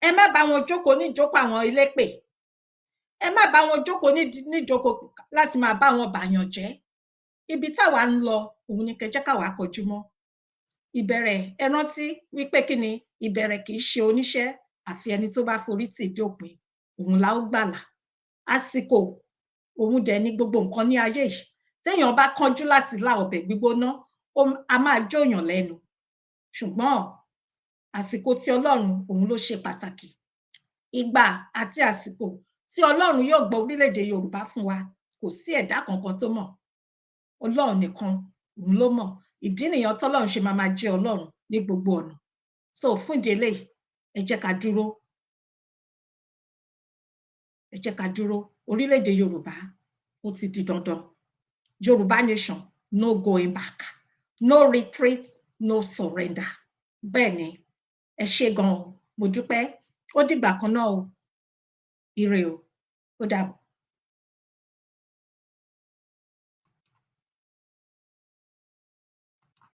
Ẹ má bá wọn jókòó ní ìjókòó àwọn elépè. Ẹ má bá wọn jókòó ní ìjókòó láti máa bá wọn bàyàn jẹ́. Ibi táwa ń lọ òun ni kẹ́ jẹ́ ká wá kọjú mọ́. Ìbẹ̀rẹ̀, ẹ rántí wípé kíni, ìbẹ̀rẹ̀ kì í ṣe oníṣẹ́ àfi ẹni tó bá forí tì dé òpin, òun la ó gbàlà. Àsìkò òun dẹ̀ ní gbogbo nǹkan ní ayé yìí. Téèyàn bá kánjú láti lá ọbẹ̀ gbígbóná, a máa jóyàn lẹ́nu. Ṣùgbọ́n àsìkò tí Ọlọ́run òun ló ṣe pàtàkì. Ìgbà àti àsìkò tí Ọlọ́run yóò gbọ́ orílẹ̀-èdè Yorùbá fún wa, kò sí ẹ̀dá kankan tó mọ̀. Ọlọ́run nìkan òun ló mọ̀. Ìdí nìyẹn tọ́lọ́run ṣe máa jẹ́ Ọlọ́run ní gbogbo ọ̀nà. So fún ìdí eléyìí, ẹ jẹ́ ká dúró. Ẹ jẹ́ ká dúró. Orílẹ̀-èdè Yorùbá ó ti di dandan. Yorùbá nation, no going back, no retreat, no surrender. Bẹ́ẹ̀ ni, ẹ ṣé gan-an, mo dúpẹ́. Ó dìgbà kan náà o. Ire o, ó dàbọ̀.